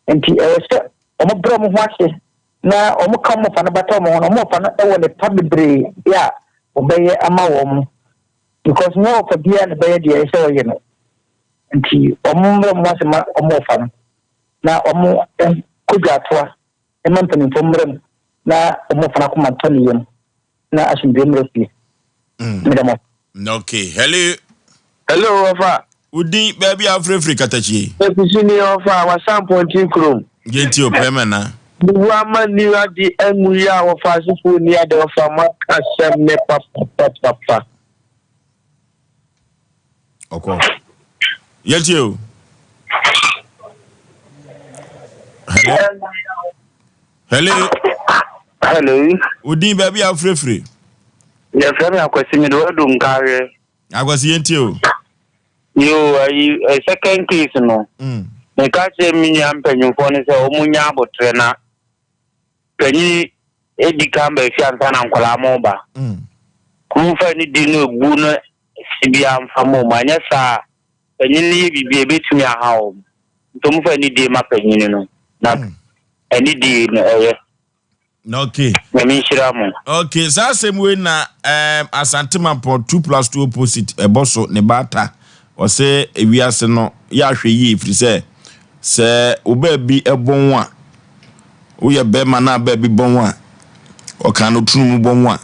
enti se o mo bro mo hwase na o mo kam mo fa na bata mo no mo fa na e wo le pabebre ya obeye ama wo because no for bia na beye dia ese oye no nti omumre mo ase ma omo fa no na omo kugatoa e man tani pomre na omo fa na kuma tani yem na asumbe mrefi medamo okay hello ofa udi baby afrefri katachi ekusini ofa wa sample krom genti o pemana Buwama niwa di emuya wafasifu ni ade wafama Asem Mpe papa. Oko. Yeltio. Hello. Hello. Udi baby afrefre. ya frame akwasi mi do dum kare akwasi yenti o yo a second case no me ka che mi nya mpanyufo ne se omunya abotre na panyi edi kamba fi ansa na nkwala mo ba kumfa ni di no bu no sibia mfa mo manya sa panyi ni bibi ebetumi ahawo ntomfa ni di ma panyi no na ani di okay. Okay, so same way na Asantema for 2+2 opposite eboso ne bata o say ewiase no ya hwe yi firi se oba bi ebon a wo ye be ma na ba bi bon a o kan no tunu bon a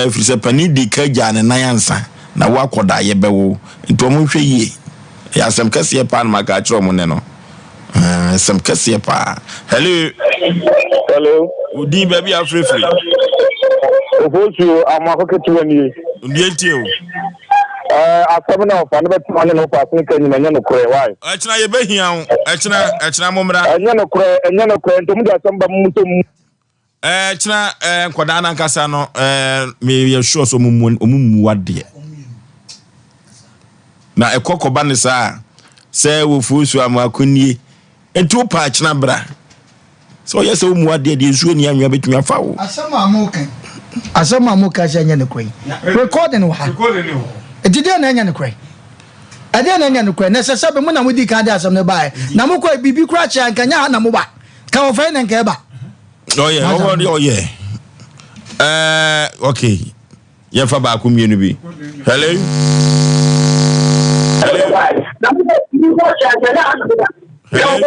firi se pani di ka ja ne nan ansa na wa koda ye bewo nto mo hwe yi ya asem kase pa na maka kiro mo ne no asem kase pa hello Udi baby afrefre. Oforisuo amakoketu ani. Ndienti o. Asem na ofa no betima no pa so kan nyanya no kore why. Echina ye behia ho. Echina momra. Enya no kore ntom de asem ba mutom. Echina nkoda na nkasa no me ye sure so omumu wade. Na ekokoba ne sa se Oforisuo amakonie. Entu pa echina bra. So yes, umuade de nsuo ni anwa betumi afa wo. Asama amuka janya ne kwai. Recording wa. Recording wo. Edide na anya ne kwai. Ade na anya ne kwai. Na sese be mu na mudi kan de asam ne bae. Na mu kwai bibi kura cha nkanya na mu ba. Ka wo fa na nka ba. Oh yeah. Okay. Ye fa ba akumienu bi. Hello. Hello.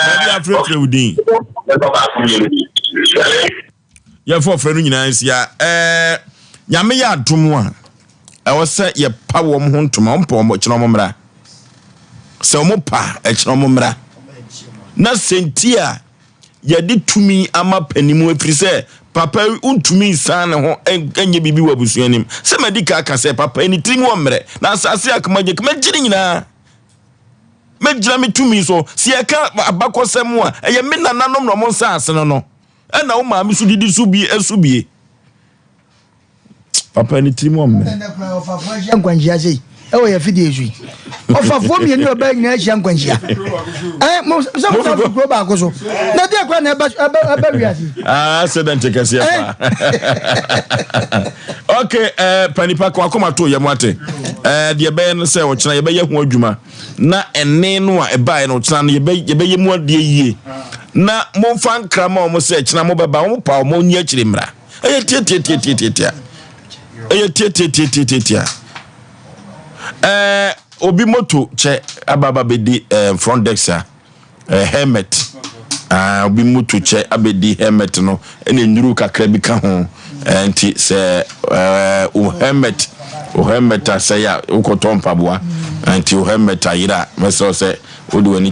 Baby afrefre udin. Ya for frenu nyina nsia nyame ya adomo a wo se ye pa wo ho ntoma mpo mo kire mo mra se mo pa e kire mo mra na sentia ye de tumi ama panimu afiri se papa untumi san ne ho enye bibi wabusuanim se medika aka se papa ni timi wo mre na asase akamaje kemagire nyina mejira me tumi so si e ka abakosem a eye me nananom no mo nsanse no e na wo ma me so didi so bi esubie papa ni timi wo mre nkwanjia sei e wo ya fidi ezu ofafo mi ni oba nyina ahia nkwanjia mo so mo fa kuro ba ko so na de kwa na eba wiasi accident kese fa okay panipa kwa koma to ye mwate de be no se wo kina ye be ye ho adwuma na enne no a eba no kina no ye be ye mu ade yie na mo fa nkrama mo se kina mo beba mo pa mo nya kire mra eye tie obi moto che ababa bedi front desk helmet obi moto che abedi helmet no ene nyuru kakra bi ka ho enti se helmet asaya ukotompa boa enti helmet ayira meso se odi wani